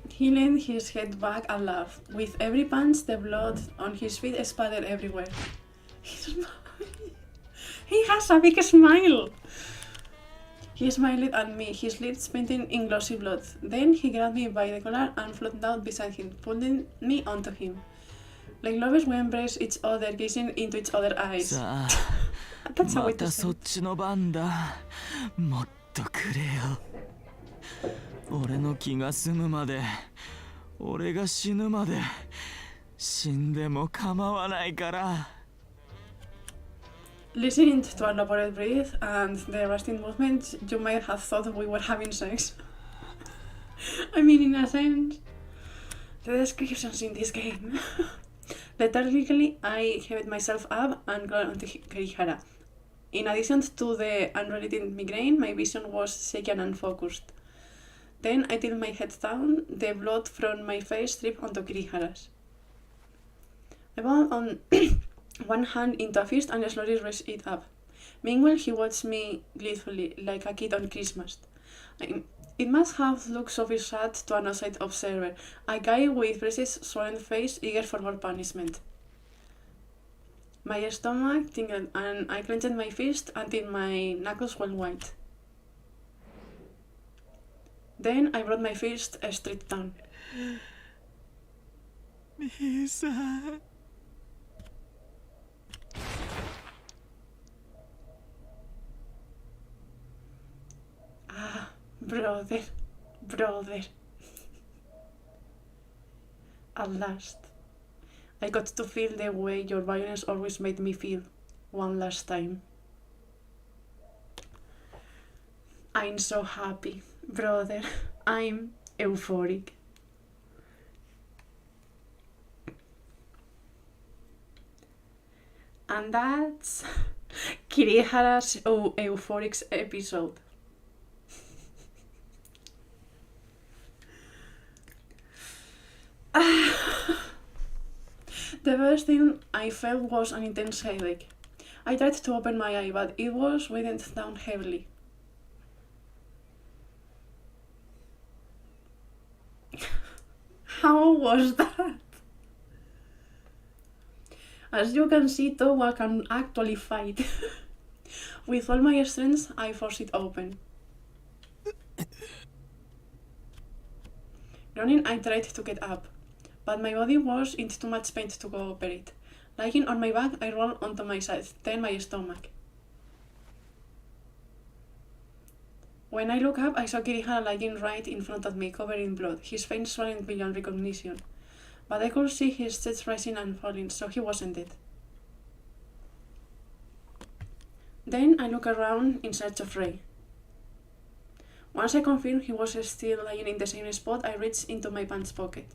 He leaned his head back and laughed. With every punch, the blood on his feet spattered everywhere. He has a big smile. He smiled at me, his lips painted in glossy blood. Then he grabbed me by the collar and flopped down beside him, pulling me onto him. Like lovers, we embraced each other, gazing into each other's eyes. That's a way ま to た say そっ it. ちの番だ。もっとくれよ。俺の気が済むまで、俺が死ぬまで、死んでも構わないから。 Listening to our elaborate breath and the rusting movements, you might have thought we were having sex. I mean, in a sense. The descriptions in this game. Lethargically, I heaved myself up and got onto Kirihara. In addition to the unrelated migraine, my vision was shaky and unfocused. Then I tilted my head down, the blood from my face dripped onto Kirihara's. I bound on one hand into a fist and slowly raised it up. Meanwhile, he watched me gleefully, like a kid on Christmas. It must have looked so sad to an outside observer, a guy with braces, swollen face, eager for more punishment. My stomach tingled and I clenched my fist until my knuckles went white. Then I brought my fist straight down. 兄さん。 Brother. At last, I got to feel the way your violence always made me feel, one last time. I'm so happy, brother. I'm euphoric. And that's Kirihara's Euphorics episode. The first thing I felt was an intense headache. I tried to open my eye, but it was weighted down heavily. How was that? As you can see, Towa can actually fight. With all my strength, I forced it open. Running, I tried to get up, but my body was in too much pain to cooperate. Lying on my back, I rolled onto my side, then my stomach. When I looked up, I saw Kirihara lying right in front of me, covered in blood, his face swollen beyond recognition. But I could see his chest rising and falling, so he wasn't dead. Then I looked around in search of Rei. Once I confirmed he was still lying in the same spot, I reached into my pants pocket.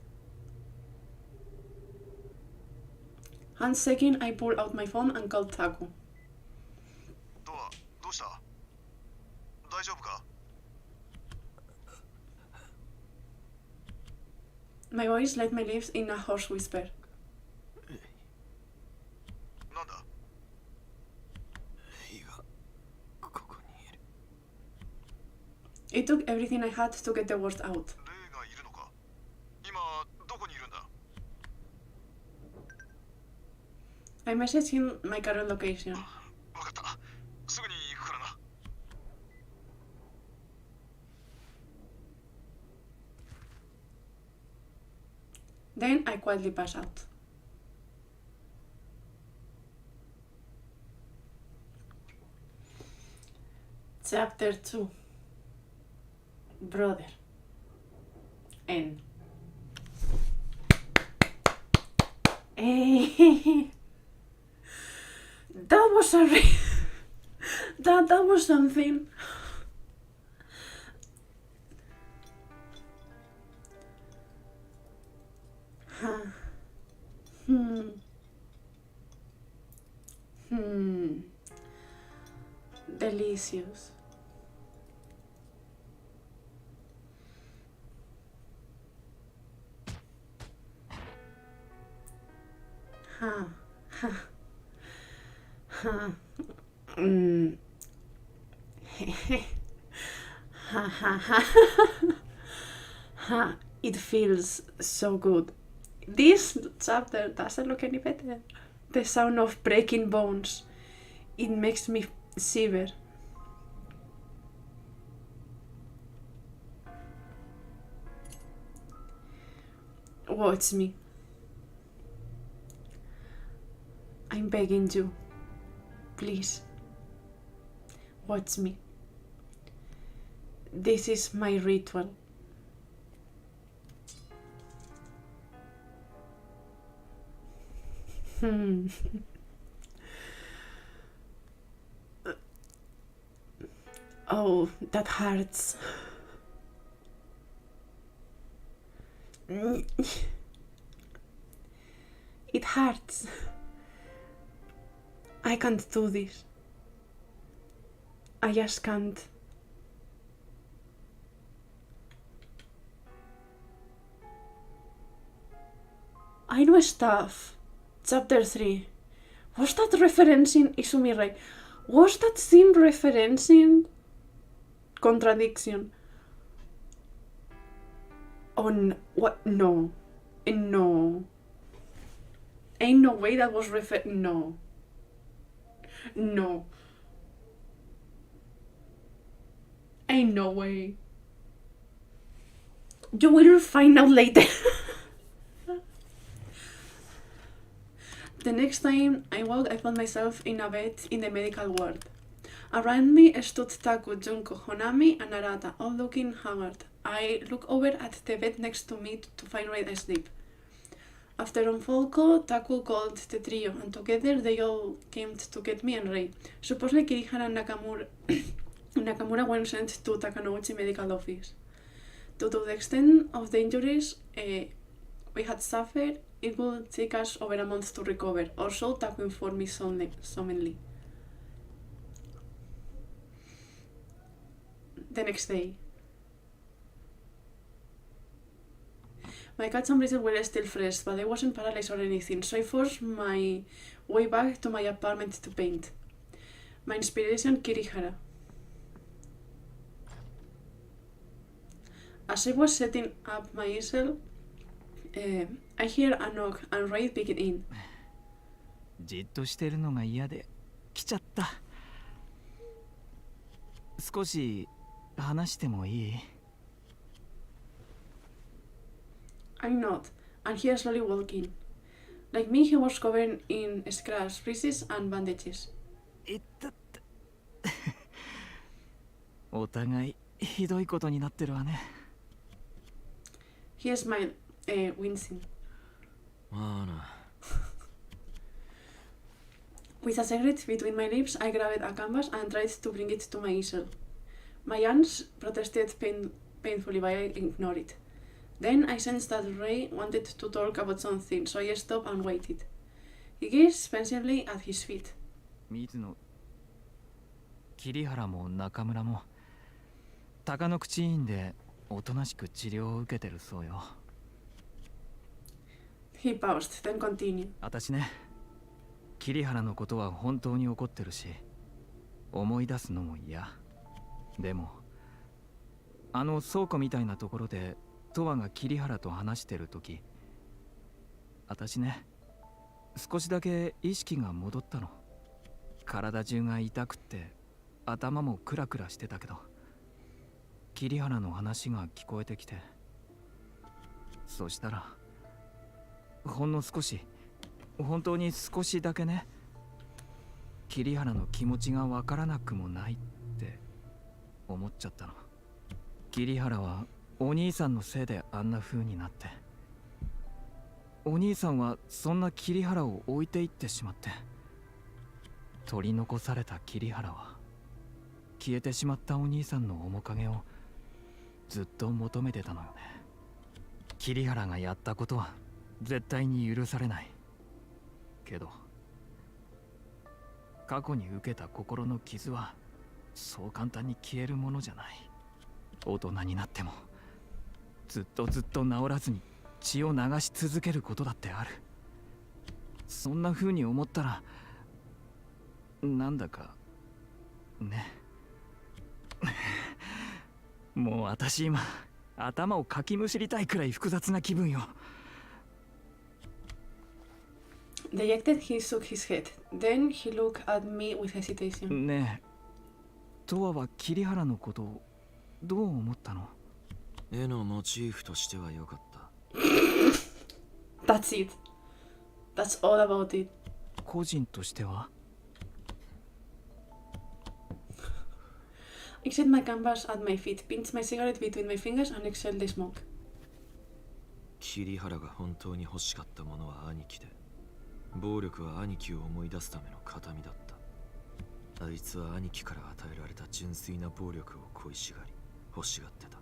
Hands shaking, I pulled out my phone and called Taku. どうした大丈夫か My voice left my lips in a hoarse whisper. なんだレイがここにいる。 It took everything I had to get the words out. レイがいるのか今どこにいるんだ I messaged him my current location. 分かったすぐに行くからな Then I quietly passed out. Chapter 2. Brother. N. Hey. That was a that was something. Huh. Delicious. Huh. Huh. Huh. Ha ha ha. Ha. It feels so good. This chapter doesn't look any better. The sound of breaking bones. It makes me shiver. Watch me. I'm begging you. Please. Watch me. This is my ritual. Oh, that hurts. It hurts. I can't do this. I just can't. I know stuff. Chapter 3. Was that referencing Izumi Rei? Was that scene referencing contradiction? Oh no, what? No. No. Ain't no way that was no. No. Ain't no way. You will find out later. The next time I woke, I found myself in a bed in the medical ward. Around me stood Taku, Junko, Honami, and Arata, all looking haggard. I looked over at the bed next to me to find Ray asleep. After on phone call, Taku called the trio, and together they all came to get me and Ray. Supposedly Kirihara and Nakamura were sent to Takanouchi medical office. Due to the extent of the injuries we had suffered, it would take us over a month to recover, or so Taku informed me suddenly. The next day. My cuts and bruises were still fresh, but I wasn't paralyzed or anything, so I forced my way back to my apartment to paint. My inspiration, Kirihara. As I was setting up my easel, I hear a knock and Ray peeked in. じっとしてるのが嫌で来ちゃった。少し話してもいい？ I nod, and he slowly walked in. Like me, he was covered in scratches, bruises, and bandages. いったった。お互いひどいことになってるわね。He smiled, wincing. まあな。With a cigarette between my lips, I grabbed a canvas and tried to bring it to my easel. My aunts protested painfully, but I ignored it. Then I sensed that Ray wanted to talk about something, so I stopped and waited. He gazed pensively at his feet. 水野桐原も中村も鷹の口医院でおとなしく治療を受けてるそうよ。 He paused, then continued. 私ね、桐原のことは本当に怒ってるし、思い出すのも嫌。でもあの倉庫みたいなところでトワが桐原と話してる時、私ね、少しだけ意識が戻ったの。体中が痛くって頭もクラクラしてたけど、桐原の話が聞こえてきて、そしたらほんの少し、本当に少しだけね、桐原の気持ちがわからなくもないって思っちゃったの。桐原はお兄さんのせいであんな風になって、お兄さんはそんな桐原を置いていってしまって、取り残された桐原は消えてしまったお兄さんの面影をずっと求めてたのよね。桐原がやったことは絶対に許されないけど、過去に受けた心の傷はそう簡単に消えるものじゃない。大人になってもずっとずっと治らずに血を流し続けることだってある。そんな風に思ったらなんだかね。もう私今頭をかきむしりたいくらい複雑な気分よ。Dejected, he shook his head. Then he looked at me with hesitation. ねえ、トワは桐原のことをどう思ったの？絵のモチーフとしては良かった。That's it. That's all about it. 個人としては？ I set my canvas at my feet, pinched my cigarette between my fingers and exhaled the smoke. 桐原が本当に欲しかったものは兄貴で、暴力は兄貴を思い出すための形見だった。あいつは兄貴から与えられた純粋な暴力を恋しがり欲しがってた。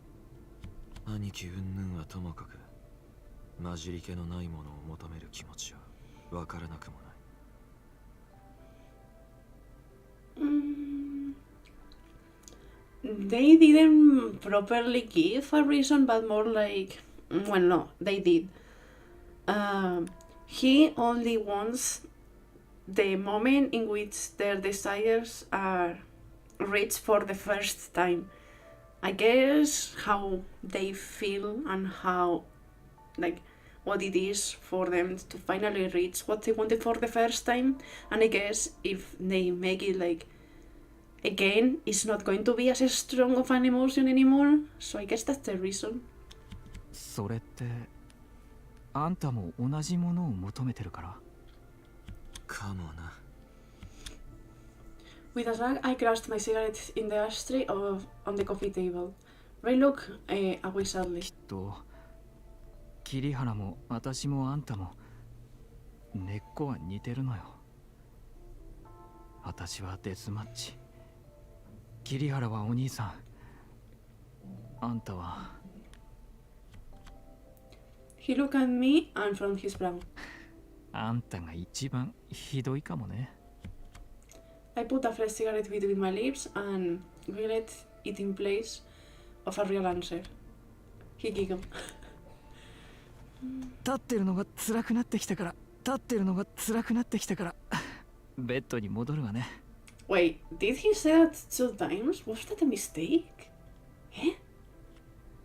兄貴云々はともかく、混じり気のないものを求める気持ちは分からなくもない。They didn't properly give a reason, but more like, well, no, they did. He only wants the moment in which their desires are reached for the first time. I guess how they feel and how, like, what it is for them to finally reach what they wanted for the first time. And I guess if they make it like again, it's not going to be as strong of an emotion anymore. So I guess that's the reason. それってあんたも同じものを求めてるから？かもな。With a shrug, I crushed my cigarette in the ashtray on the coffee table. Ray looked away sadly. きっと桐原も私もあんたも根っこは似てるのよ。私はデスマッチ、桐原はお兄さん、あんたは。 He looked at me and frowned his brow. あんたが一番ひどいかもね。 I put a fresh cigarette between my lips and wiggled it in place of a real answer. He giggled. 立ってるのが辛くなってきたから、立ってるのが辛くなってきたから、ベッドに戻るわね。Wait, did he say that 2 times? Was that a mistake? Eh?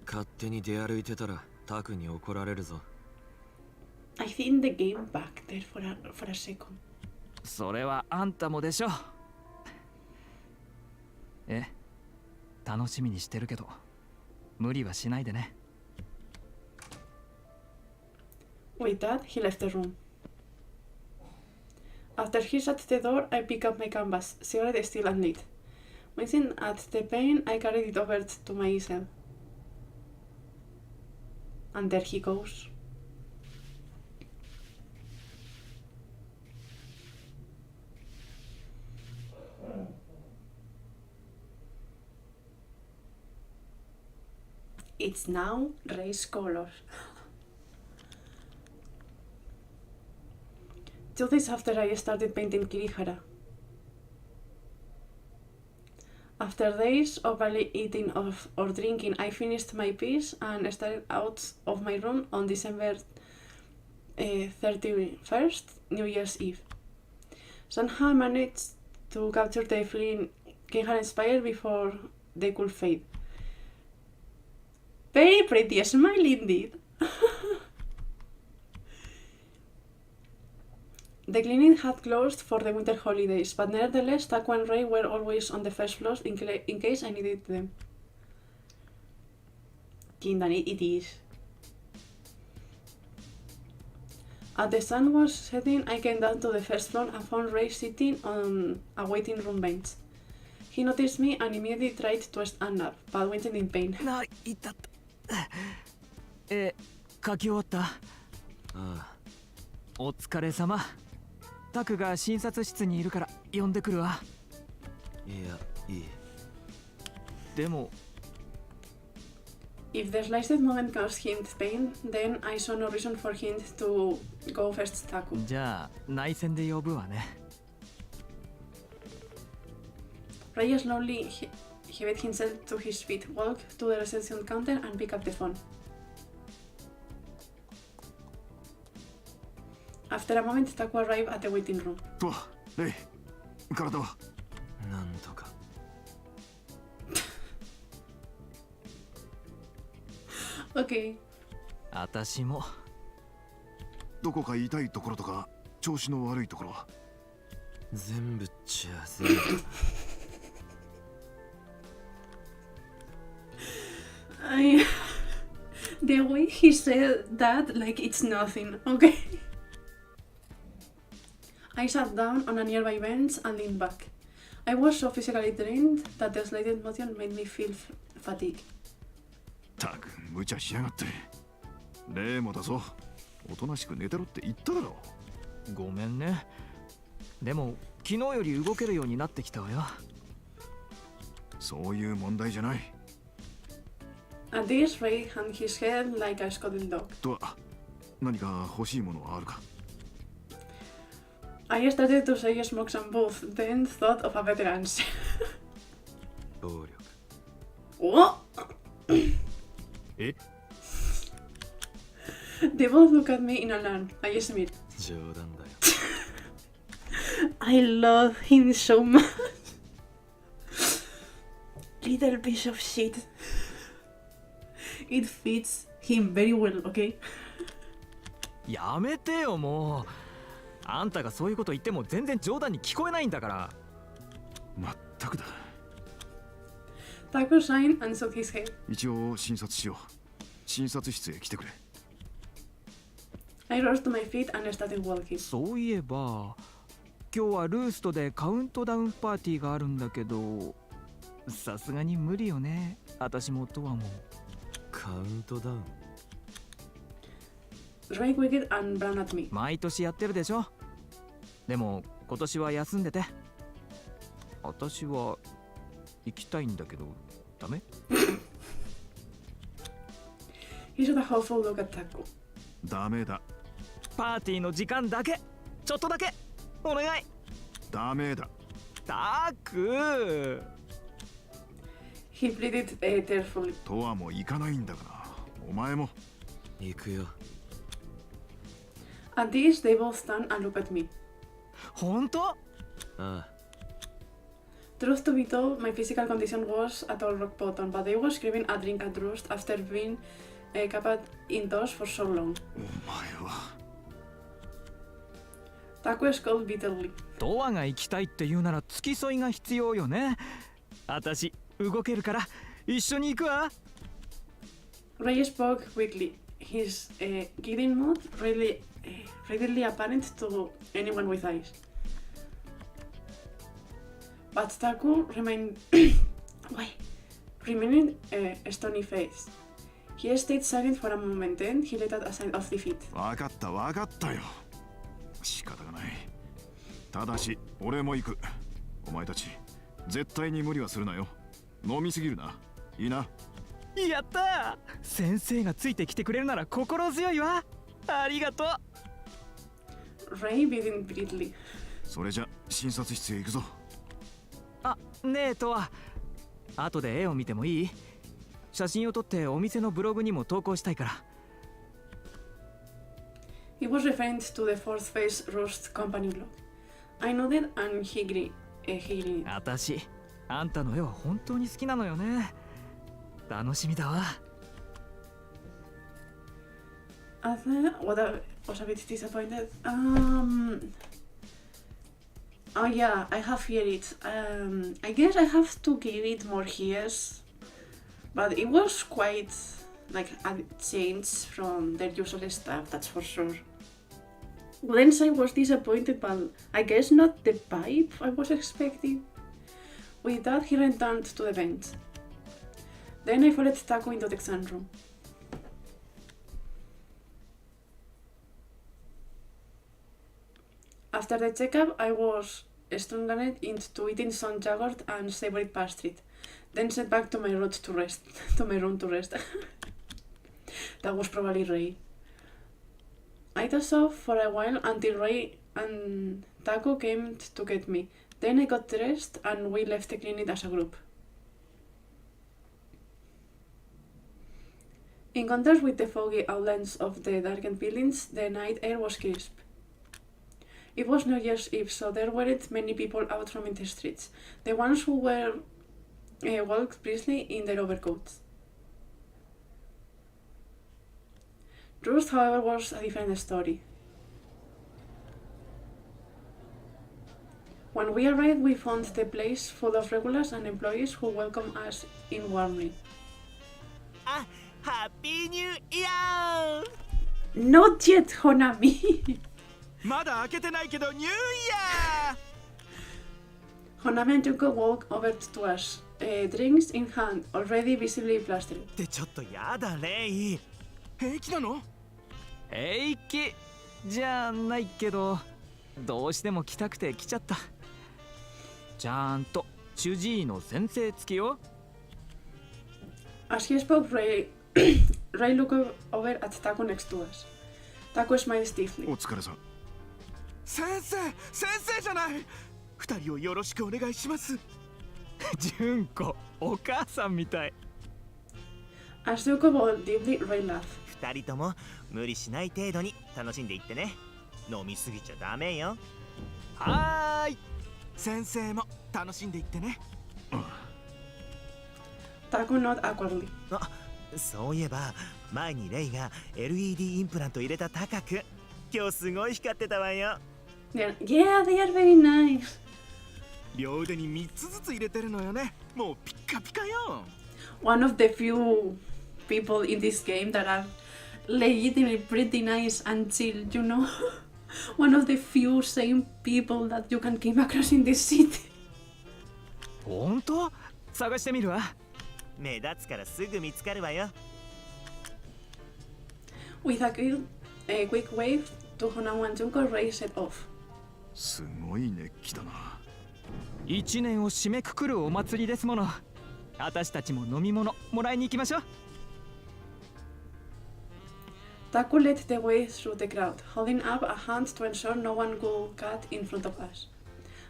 勝手に出歩いてたらタクに怒られるぞ。I think the game back there for a second. それはあんたもでしょ。楽しみにしてるけど無理はしないでね。 With that, he left the room. After he shut the door, I picked up my canvas, cigarette still unlit. Wincing at the pain, I carried it over to my easel. And there he goes. It's now race colors. 2 days after I started painting Kirihara. After days of barely eating or drinking, I finished my piece and started out of my room on December 31st, New Year's Eve. Somehow I managed to capture the feeling Kirihara inspired before they could fade. Very pretty smile indeed. The clinic had closed for the winter holidays, but nevertheless, Taco and Ray were always on the first floor in case I needed them. Kinda it is. As the sun was setting, I came down to the first floor and found Ray sitting on a waiting room bench. He noticed me and immediately tried to stand up, but went in pain. いたった書き終わった。ああ、お疲れ様。タクが診察室にいるから呼んでくるわ。いや、いい。でも If the slightest moment caused him pain, then I saw no reason for him to go first Taku. じゃあ内線で呼ぶわね。Ray slowly heaved himself to his feet, walked to the reception counter and picked up the phone. After a moment, Taku arrived at the waiting room. とわ、レイ、体はなんとか。Okay. 私も。どこか痛いところとか調子の悪いところは。全部っちゃ全部。The way he said that, like it's nothing, okay? I sat down on a nearby bench and leaned back. I was so physically drained that the slightest motion made me feel fatigue. たく無茶しやがって。レイもだぞ。おとなしく寝てろって言っただろ。ごめんね。でも昨日より動けるようになってきたわよ。そういう問題じゃない。At this, Ray hung his head like a scolded dog. とは、何か欲しいものはあるか。I started to say smoke some both, then thought of a better answer. 暴力。 What? え They both looked at me in alarm. I smiled. 冗談だよ。I love him so much. Little piece of shit. It fits him very well, okay? やめてよもう。あんたがそういうこと言っても全然冗談に聞こえないんだから。まったくだ。 Taco signed and shook his head. 一応診察しよう。診察室へ来てくれ。I rose to my feet and started walking. そういえば今日はルーストでカウントダウンパーティーがあるんだけど、さすがに無理よね。私もとはもう。カウントダウン。 Ray wigged and ran at me. 毎年やってるでしょ。でも今年は休んでて。私は行きたいんだけどダメ？ He shot a hopeful look at Taco. ダメだ。パーティーの時間だけちょっとだけお願い。ダメだ。タク。 He pleaded tearfully. とはもう行かないんだから。お前も。行くよ。 At this, they both turned and looked at me. 本当？ああ。 Truth to be told, my physical condition was at all rock bottom, but I was craving a drink at Roost after being kept indoors for so long. お前は。 Taco scolded bitterly. ドアが行きたいって言うなら付き添いが必要よね。私動けるから一緒に行くわ。 Ray spoke quickly, his giggling mood readily apparent to anyone with eyes. But Taku remained stony faced. He stayed silent for a moment, then he let out a sign of defeat. わかったわかったよ。仕方がない。ただし俺も行く。お前たち絶対に無理はするなよ。飲みすぎるな。いいな。やったー。先生がついてきてくれるなら心強いわ。ありがとう。 Ray beamed greedily. それじゃ診察室へ行くぞ。あ、ねえとは後で絵を見てもいい？写真を撮ってお店のブログにも投稿したいから。 He was referring to the fourth phase Rust company blog. I nodded and he grinned. 私あんたの絵は本当に好きなのよね。楽しみだわ。 Was a bit disappointed. Oh yeah, I have here it. I guess I have to give it more years, but it was quite like a change from their usual stuff, that's for sure. Once I was disappointed, but I guess not the pipe I was expecting. With that, he returned to the bench. Then I followed Taco into the exam room. After the checkup, I was strengthened into eating some yogurt and savory pastry, then sent back to my room to rest. That was probably Ray. I dozed off for a while until Ray and Taco came to get me. Then I got dressed and we left the clinic as a group. In contrast with the foggy outlines of the darkened buildings, the night air was crisp. It was New Year's Eve, so there weren't many people out roaming the streets. The ones who were walked briskly in their overcoats. Rust, however, was a different story. When we arrived, we found the place full of regulars and employees who welcomed us in warmly. Ah, Happy New Year! Not yet, Honami! まだ開けてないけどニューイヤー Honami and Junko walked over to us, drinks in hand, already visibly plastered. ってちょっとやだレイ。平気なの？平気じゃないけど、どうしても来たくて来ちゃった。ちゃんと主治医の先生付きよ。 As he spoke, Ray looked over at Taco next to us. Taco smiled stiffly. お疲れさん。先生じゃない。二人をよろしくお願いします。純子、お母さんみたい。 As Junko bowed deeply, Ray laughed. 二人とも無理しない程度に楽しんでいってね。飲みすぎちゃダメよ。はーい。先生も楽しんでいってね。Taco nodded awkwardly. あ、そういえば前にレイが LED インプラント入れた高く、今日すごい光ってたわよ。Yeah, they are very nice. 両腕に3つずつ入れてるのよね。もうピッカピカよ。One of the few people in this game that are legitimately pretty nice and chill, you know? One of the few same people that you can come across in this city. 本当？探してみるわ。目立つからすぐ見つかるわよ。With a quick wave to Honami and Junko, Ray set off. すごい熱気だな。一年を締めくくるお祭りですもの。私たちも飲み物もらいに行きましょう。 Taco led the way through the crowd, holding up a hand to ensure no one could cut in front of us.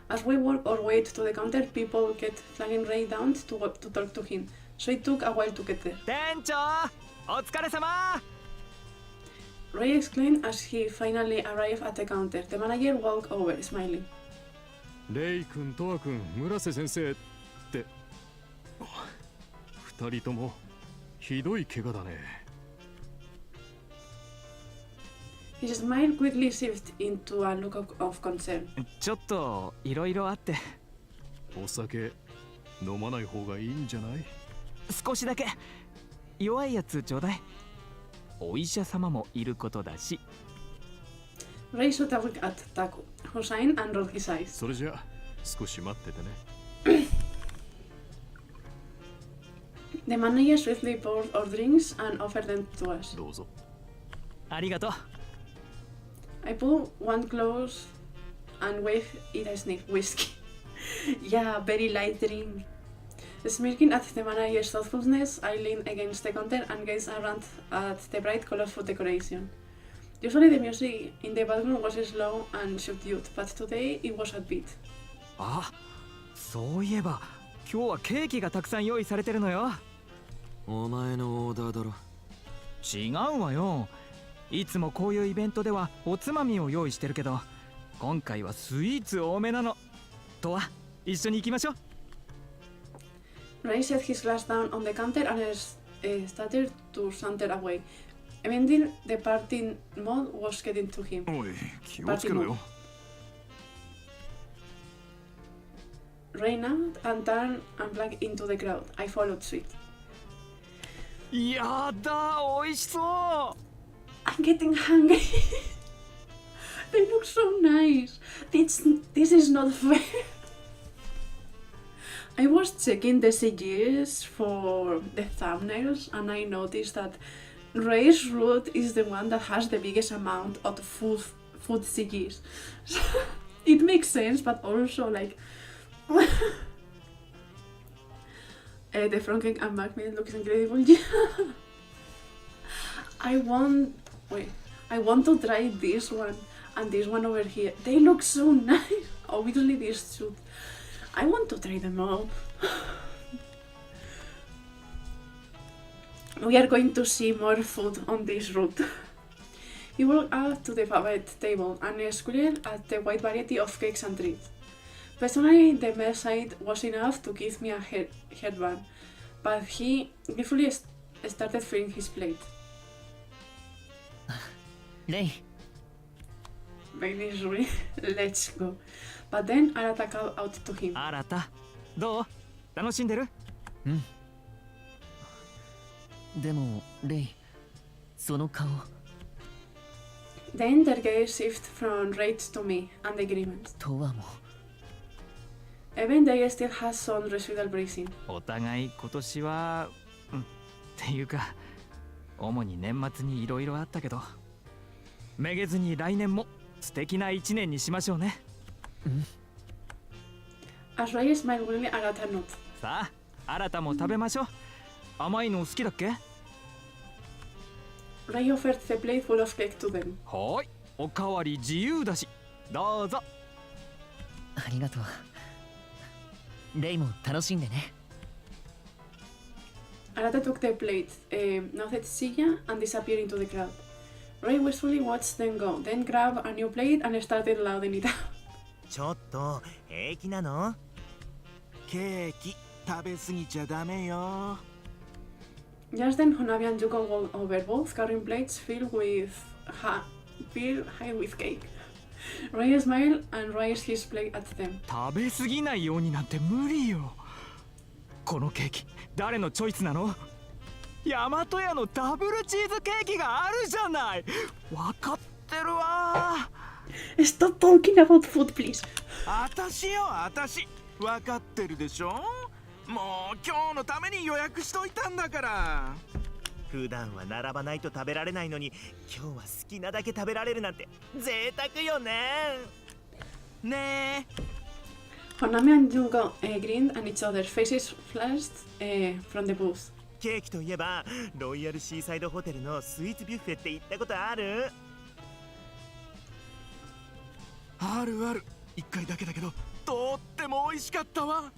As we worked our way to the counter, people kept flagging Ray down to talk to him, so it took a while to get there. 店長、お疲れ様。 Ray exclaimed as he finally arrived at the counter. The manager walked over, smiling. レイ君、トワ君、村瀬先生って、二人ともひどい怪我だね。His smile quickly shifted into a look of concern. ちょっといろいろあって。お酒飲まない方がいいんじゃない？少しだけ弱いやつちょうだい。お医者様もいることだし。 Ray shot a look at Taco, who signed and rolled his eyes. それじゃあ少し待っててね。The manager swiftly poured our drinks and offered them to us. どうぞ。ありがとう。 I pulled one close and waved it a sniff. Whiskey. Yeah, very light drink. Smirking at the manager's thoughtfulness, I leaned against the counter and gazed around at the bright, colorful decoration. Usually the music in the background was slow and subdued, but today it was upbeat. あ、そういえば今日はケーキがたくさん用意されてるのよ。お前のオーダーだろ。違うわよ。いつもこういうイベントではおつまみを用意してるけど、今回はスイーツ多めなの。とは一緒に行きましょう。Ray set his glass down on the counter and started to saunter away. Evidently, the party mode was getting to him. おい、気をつけろよ。Ray nodded and turned and back into the crowd. I followed suit. やだ、美味しそう。I'm getting hungry. They look so nice. This is not fair. I was checking the CGs for the thumbnails and I noticed that Ray's root is the one that has the biggest amount of food CGs. It makes sense, but also like the front cake and back meal looks incredible. I want to try this one and this one over here. They look so nice. Obviously this should. I want to try them all. We are going to see more food on this route. We walked out to the favorite table and squealed at the wide variety of cakes and treats. Personally, the male side was enough to give me a headband, but he gleefully started filling his plate. レイ、 Baby Rui, let's go. But then Arata called out to him. あらた、どう？楽しんでる？でもレイ、その顔。Then their gaze shifted from Rage to me and the grimace. とはも。Even they still has some residual bruising. お互い今年は、っていうか、主に年末にいろいろあったけど、めげずに来年も素敵な一年にしましょうね。As Ray smiled willingly, Arata nodded. さあ、新たも食べましょう。甘いの好きだっけ？ Ray offered the plate full of cake to them. はい、おかわり自由だし、どうぞ。ありがとう。レイも楽しんでね。Arata took the plate, nodded Silla, and disappeared into the crowd. Ray wistfully watched them go, then grabbed a new plate and started loading it up. ちょっと平気なの？ケーキ食べ過ぎちゃダメよ。Just then, Honabi and Yuko walked over, both carrying plates filled high with cake. Ray smiled and raised his plate at them. 食べ過ぎないようになんて無理よ。このケーキ、誰のチョイスなの？大和屋のダブルチーズケーキがあるじゃない。わかってるわ。Stop talking about food, please. あたしよ、あたし。わかってるでしょ？もう今日のために予約しといたんだから。普段は並ばないと食べられないのに、今日は好きなだけ食べられるなんて贅沢よね。ねえ。Honami and Yuko grinned and each other's faces flashed from the booth. ケーキといえば、ロイヤルシーサイドホテルのスイーツビュッフェって行ったことある？あるある。一回だけだけど、とっても美味しかったわ。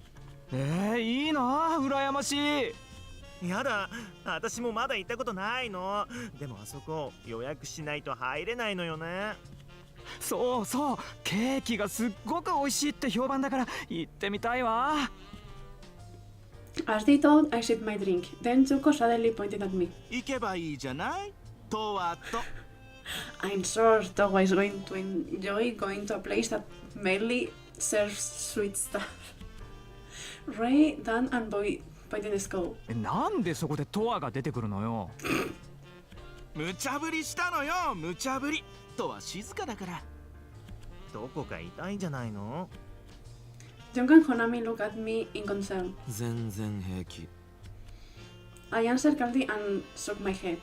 いいな、羨ましい。やだ、私もまだ行ったことないの。でもあそこ予約しないと入れないのよね。そうそう、ケーキがすっごく美味しいって評判だから行ってみたいわ。As they talked, I sipped my drink. Then Yuko suddenly pointed at me. 行けばいいじゃない？とわと。I'm sure Towa is going to enjoy going to a place that merely serves sweet stuff. Ray, Dan, and Boy pointed the skull. なんでそこでトアが出てくるのよ。無茶ぶりしたのよ、無茶ぶり。とは静かだから。どこか痛いんじゃないの？ Junko and Honami looked at me in concern. 全然平気。I answered calmly and shook my head.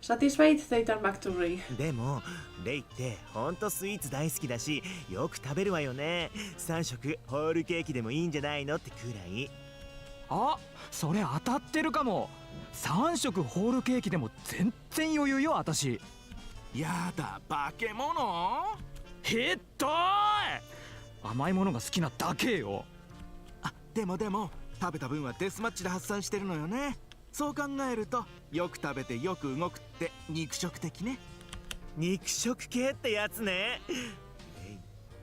Satisfied, they turned back to Ray. でも、レイってほんとスイーツ大好きだし、よく食べるわよね。3食ホールケーキでもいいんじゃないのってくらい。あ、それ当たってるかも。3食ホールケーキでも全然余裕よ私。やだ、化け物。ひっどい。甘いものが好きなだけよ。あ、でも食べた分はデスマッチで発散してるのよね。そう考えるとよく食べてよく動くって肉食的ね。肉食系ってやつね。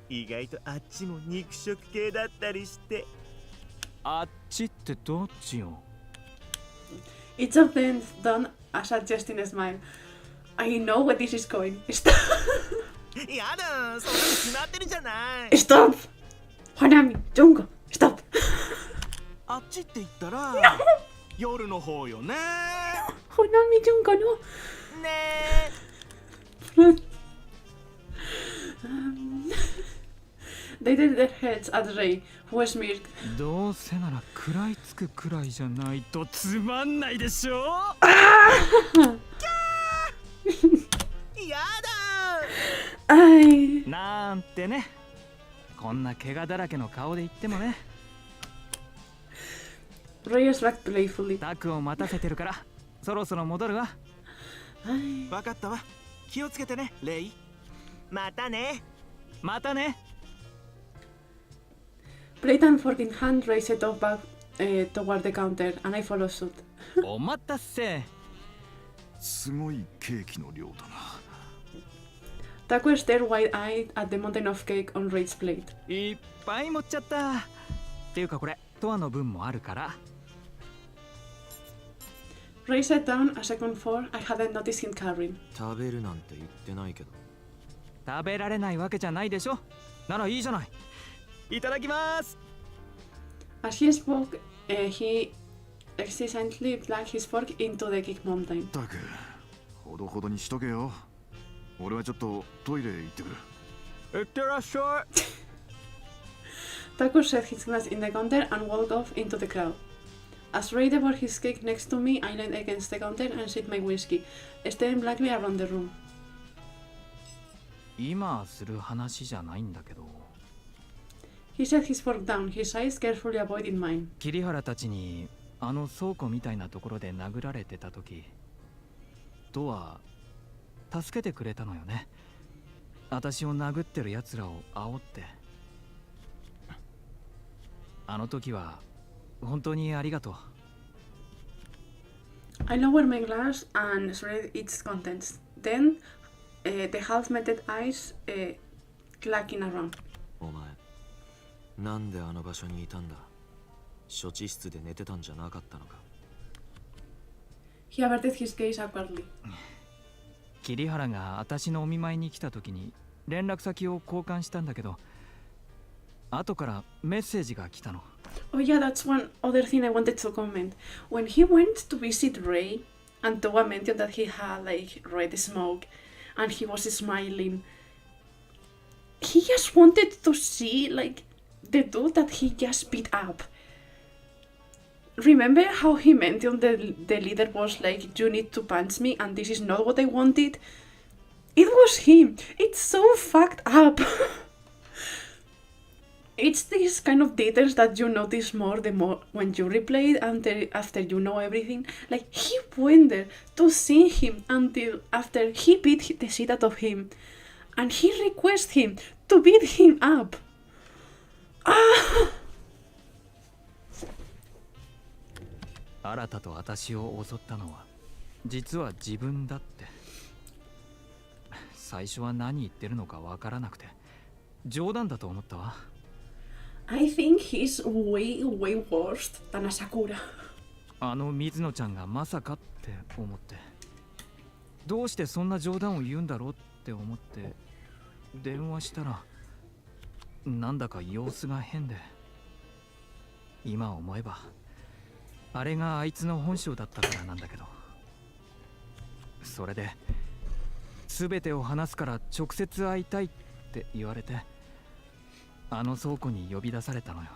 意外とあっちも肉食系だったりして。あっちってどっちよ。 Each of them done a suggesting smile. I know where this is going. Stop! やだ、そんなに決まってるじゃない。Stop! Hanami, Junko, stop! あっちって言ったら、夜の方よね。Hanami, Junko, no! ね They did their heads at Ray, who smirked. どうせなら食らいつくくらいじゃないとつまんないでしょ。やだ。Ay. なんてね。こんな怪我だらけの顔で言ってもね。Ray slacked playfully. タクを待たせてるからそろそろ戻るわ。わかったわ。気をつけてね、レイ。またね。またね。Plate and fork in hand, Ray set off back toward the counter, and I followed suit. お待たせ。すごいケーキの量だな。Taku stared wide-eyed at the mountain of cake on Ray's plate. いっぱい持っちゃった。っていうかこれトアの分もあるから。Ray sat down a second for I hadn't noticed him carrying. 食べるなんて言ってないけど。食べられないわけじゃないでしょ。ならいいじゃない。いただきます。 As he spoke, he excitedly plugged his fork into the cake mountain. たく、ほどほどにしとけよ。俺はちょっとトイレ行ってくる。いってらっしゃい。Taku set his glass in the counter and walked off into the crowd. As Ray devoured his cake next to me, I leaned against the counter and sipped my whiskey, staring blankly around the room. 今する話じゃないんだけど。He set his fork down, his eyes carefully avoiding mine. 桐原たちにあの倉庫みたいなところで殴られてた時、とは助けてくれたのよね。私を殴ってる奴らを煽って。あの時は本当にありがとう。I lowered my glass and read its contents. Then, the half-melted ice clacking around. お前、なんであの場所にいたんだ。処置室で寝てたんじゃなかったのか。He averted his gaze awkwardly. 桐原が私のお見舞いに来た時に連絡先を交換したんだけど、後からメッセージが来たの。Oh yeah, that's one other thing I wanted to comment. When he went to visit Ray, and Towa mentioned that he had like red smoke, and he was smiling, he just wanted to see like the dude that he just beat up. Remember how he mentioned the leader was like, you need to punch me and this is not what I wanted? It was him. It's so fucked up. It's these kind of details that you notice more the more when you replay it after you know everything. Like, he went there to see him until after he beat the shit out of him. And he requests him to beat him up. Ah! 新と私を襲ったのは実は自分だって。最初は何言ってるのかわからなくて冗談だと思ったわ。I think he's way worse than a Sakura. あの水野ちゃんがまさかって思って、どうしてそんな冗談を言うんだろうって思って電話したら、なんだか様子が変で。今思えばあれがあいつの本性だったからなんだけど。それで全てを話すから直接会いたいって言われて、あの倉庫に呼び出されたのよ。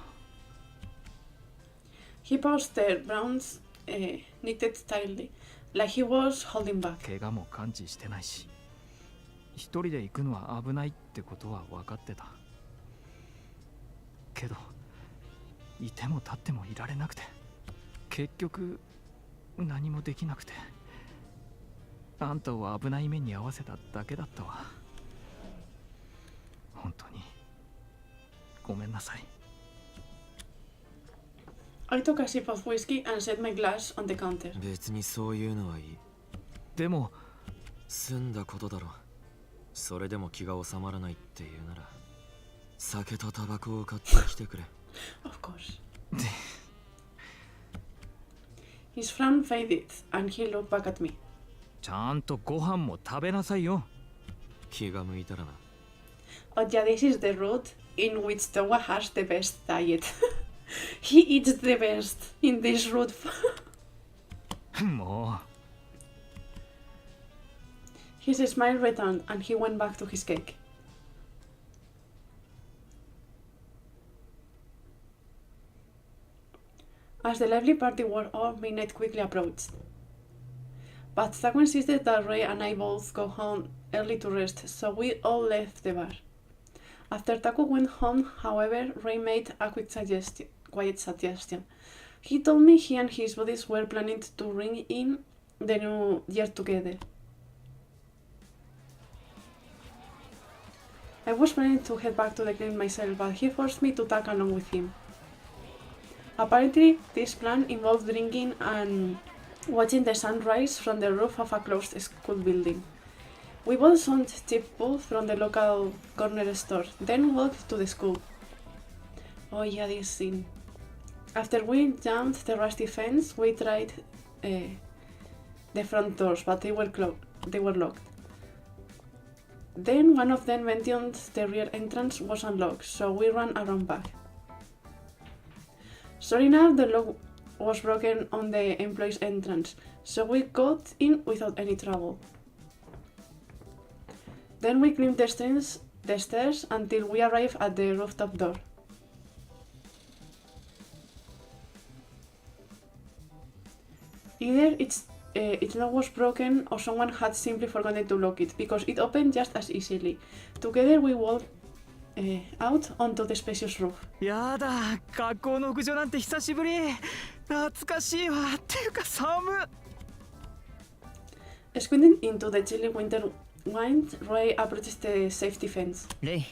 He paused there, brows knitted tightly, like he was holding back. 怪我も感知してないし、一人で行くのは危ないってことは分かってたけど、いても立ってもいられなくて。結局何もできなくて、あんたを危ない目に遭わせただけだったわ。本当にごめんなさい。 I took a sip of whiskey and set my glass on the counter. 別にそういうのはいい。でも済んだことだろ。それでも気が収まらないっていうなら酒とタバコを買ってきてくれ。 Of course. His frown faded and he looked back at me. ちゃんとご飯も食べなさいよ。気が向いたらな。 Oh yeah, this is the route in which Towa has the best diet. He eats the best in this route. も His smile returned and he went back to his cake. As the lively party wore off, midnight quickly approached. But Taco insisted that Ray and I both go home early to rest, so we all left the bar. After Taco went home, however, Ray made a quiet suggestion. He told me he and his buddies were planning to ring in the new year together. I was planning to head back to the clinic myself, but he forced me to tag along with him. Apparently, this plan involved drinking and watching the sunrise from the roof of a closed school building. We bought some cheap pool from the local corner store, then walked to the school. Oh yeah, this scene. After we jumped the rusty fence, we tried the front doors, but they were locked. Then one of them mentioned the rear entrance was unlocked, so we ran around back. Sure enough, the lock was broken on the employee's entrance, so we got in without any trouble. Then we climbed the stairs until we arrived at the rooftop door. Either its lock was broken or someone had simply forgotten to lock it, because it opened just as easily. Together we walked out onto the spacious roof. やだ、学校の屋上なんて久しぶり。懐かしいわ。っていうか寒。Squinting into the chilly winter wind, Ray approached the safety fence. レイ、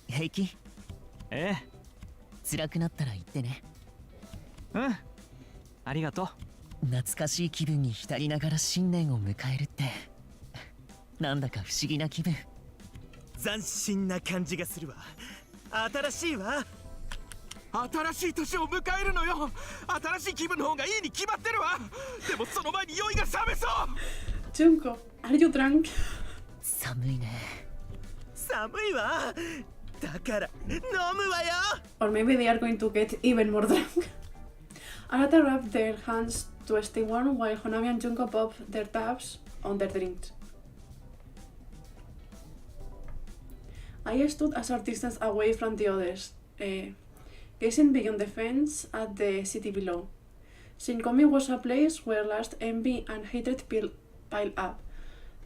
平気？ええ。辛くなったら言ってね。うん。ありがとう。懐かしい気分に浸りながら新年を迎えるってなんだか不思議な気分。斬新な感じがするわ。新しいわ。新しい年を迎えるのよ。新しい気分の方がいいに決まってるわ。でもその前に酔いが冷めそう。 Junko, are you drunk? 寒いね。寒いわ。だから飲むわよ。 Or maybe they are going to get even more drunk. Arata rubbed their hands to stay warm while Honami and Junko popped their tabs on their drinks. I stood a short distance away from the others, gazing beyond the fence at the city below. Shinkomi was a place where lust, envy, and hatred piled up,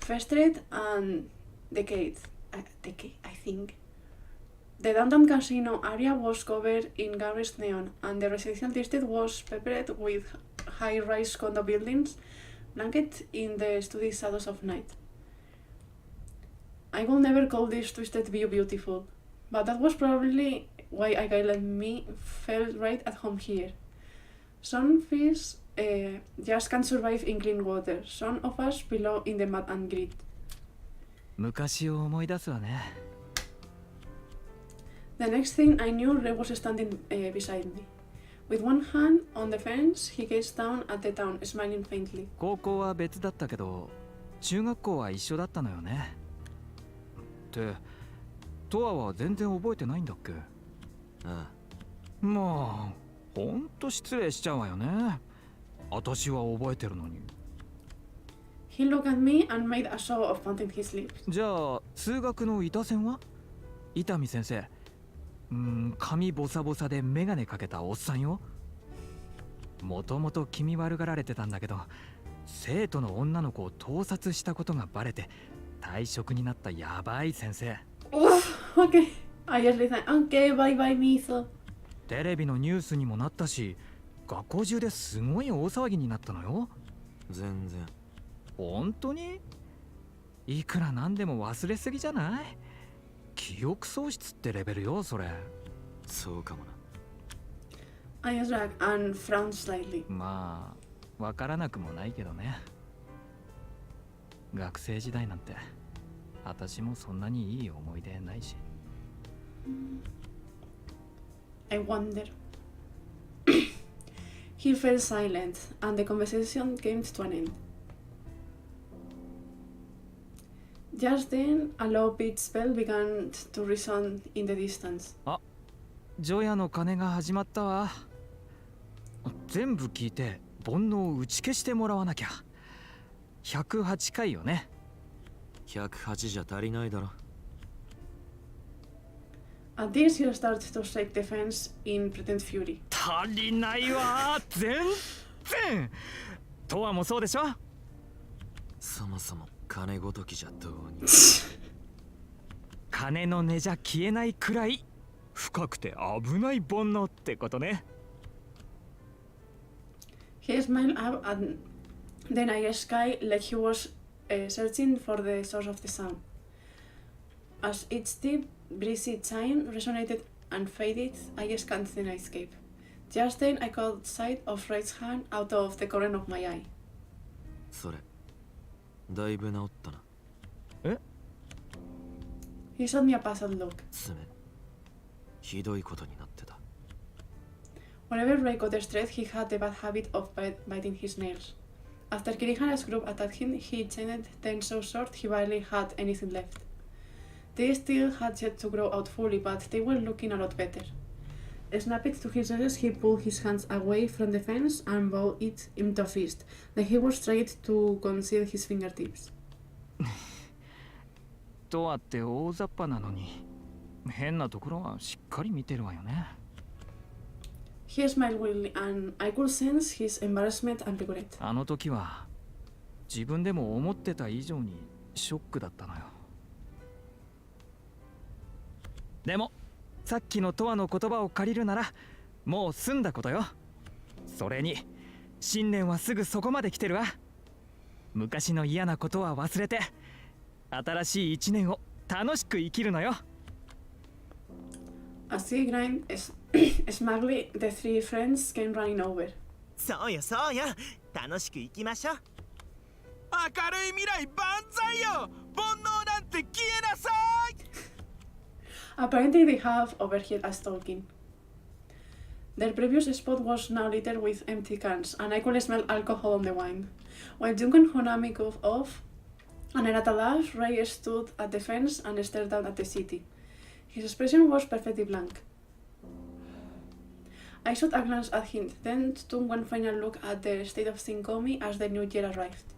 festered and decayed. I think. The downtown casino area was covered in garish neon, and the residential district was peppered with high-rise condo buildings, blanketed in the steady shadows of night. I will never call this twisted view beautiful, but that was probably why a guy like me felt right at home here. Some fish just can't survive in clean water. Some of us belong in the mud and grit. 昔を思い出すわね。The next thing I knew, Ray was standing beside me. With one hand on the fence, he gazed down at the town, smiling faintly. 高校は別だったけど、中学校は一緒だったのよね。ってトアは全然覚えてないんだっけ？ああ。まあほんと失礼しちゃうわよね。私は覚えてるのに。He looked at me and made a show of pointing his lips. じゃあ数学の板線は？伊丹先生。髪ボサボサでメガネかけたおっさんよ。もともと気味悪がられてたんだけど、生徒の女の子を盗撮したことがバレて退職になったやばい先生。Okay. I just listened. Okay, bye bye, Miso. テレビのニュースにもなったし、学校中ですごい大騒ぎになったのよ。全然。本当に？いくらなんでも忘れすぎじゃない？記憶喪失ってレベルよ、それ。そうかもな。I shrugged and frowned slightly. まあ、わからなくもないけどね。学生時代なんて、私もそんなにいい思い出ないし。I wonder. He fell silent, and the conversation came to an end. Just then, a low-pitched bell began to resound in the distance. あ、除夜の鐘が始まったわ。全部聞いて煩悩を打ち消してもらわなきゃ。108回よね。108じゃ足りないだろ。At this, he started to shake the fence in pretend fury. 足りないわ、全然。とわもそうでしょ。そもそも金ごときじゃどうに。金の根じゃ消えないくらい深くて危ない煩悩ってことね。He smiled up at the night sky like he was searching for the source of the sound. As its deep, breezy chime resonated and faded, I scanned the nightscape. Just then, I caught sight of Ray's hand out of the corner of my eye. それ、だいぶ治ったな。え？ He shot me a puzzled look. 爪、ひどいことになってた。Whenever Ray got stressed, he had the bad habit of biting his nails. After Kirihara's group attacked him, he changed them so short he barely had anything left. They still had yet to grow out fully, but they were looking a lot better. Snapped to his edges, he pulled his hands away from the fence and bowed it into a fist, like he was trying to conceal his fingertips. とわって大雑把なのに変なところはしっかり見てるわよね。He smiled weirdly, and I could sense his embarrassment and regret. あの時は自分でも思ってた以上にショックだったのよ。でもさっきのとわの言葉を借りるならもう済んだことよ。それに新年はすぐそこまで来てるわ。昔の嫌なことは忘れて新しい一年を楽しく生きるのよ。As he grinned smugly, the three friends came running over. そうよそうよ、楽しく行きましょう。明るい未来万歳よ。煩悩なんて消えなさい。Apparently, they have overheard us talking. Their previous spot was now littered with empty cans, and I could smell alcohol on the wine. While Jung and Honami got off, and at a laugh, Ray stood at the fence and stared down at the city. His expression was perfectly blank. I shot a glance at him, then took one final look at the state of Tsinkomi as the new year arrived.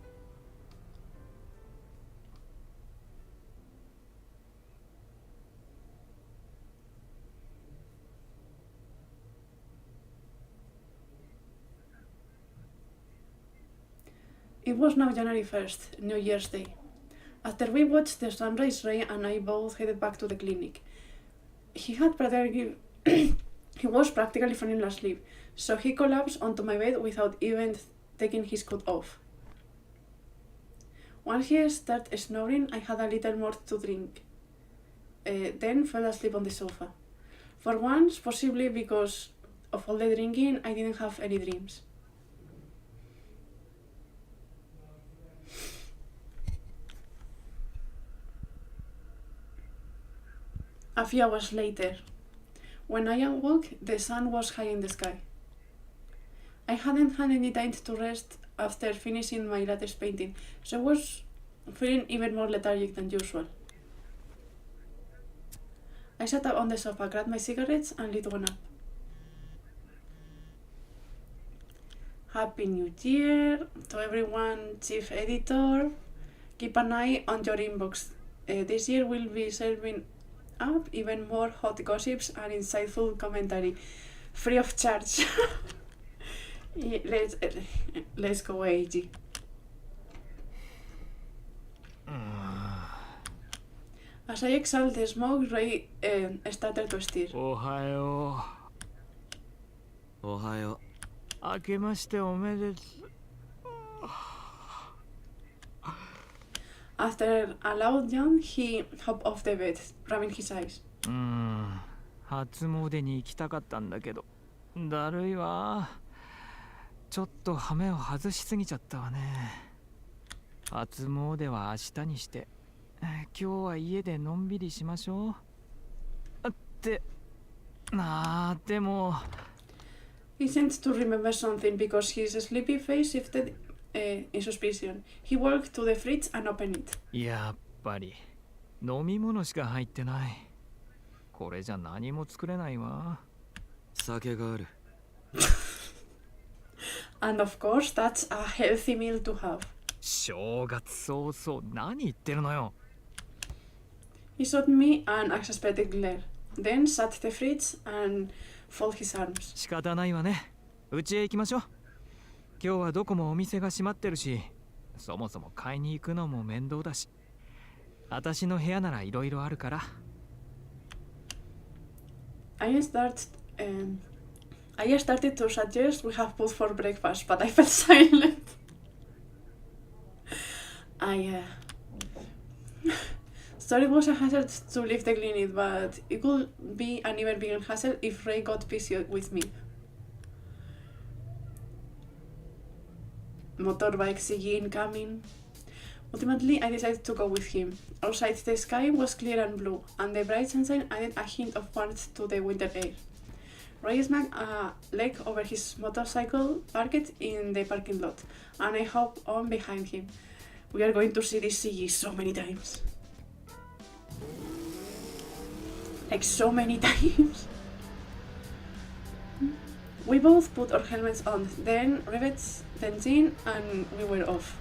It was now January 1st, New Year's Day. After we watched the sunrise, Ray and I both headed back to the clinic. He was practically falling asleep, so he collapsed onto my bed without even taking his coat off. Once he started snoring, I had a little more to drink, then fell asleep on the sofa. For once, possibly because of all the drinking, I didn't have any dreams. A few hours later, when I awoke, the sun was high in the sky. I hadn't had any time to rest after finishing my latest painting, so I was feeling even more lethargic than usual. I sat up on the sofa, grabbed my cigarettes, and lit one up. Happy New Year to everyone, Chief Editor. Keep an eye on your inbox. This year we'll be serving up even more hot gossips and insightful commentary, free of charge. Let's go, AG. As I exhaled the smoke, Ray started to stir. おはよおはよ明けましておめでとう。 After a loud yawn, he hopped off the bed, rubbing his eyes. 初詣に行きたかったんだけどだるいわ。ちょっと羽目を外しすぎちゃったわね。初詣は明日にして、今日は家でのんびりしましょう。ってでも He seemed to remember something because his sleepy face shifted in suspicion. He walked to the fridge and opened it. やっぱり飲み物しか入ってない。これじゃ何も作れないわ。酒がある。And of course, that's a healthy meal to have. 正月早々何言ってるのよ。 He shot me an exasperated glare, then shut the fridge and folded his arms. 仕方ないわね。うちへ行きましょう。今日はどこもお店が閉まってるし、そもそも買いに行くのも面倒だし、私の部屋ならいろいろあるから。I started to suggest we have food for breakfast, but I felt silent. Sorry, it was a hassle to leave the clinic, but it could be an even bigger hassle if Ray got busy with me. Motorbike singing, coming. Ultimately, I decided to go with him. Outside, the sky was clear and blue, and the bright sunshine added a hint of warmth to the winter air. Ray smacked a leg over his motorcycle parked in the parking lot, and I hopped on behind him. We are going to see this CG so many times. Like so many times. We both put our helmets on, then rivets, benzene, and we were off.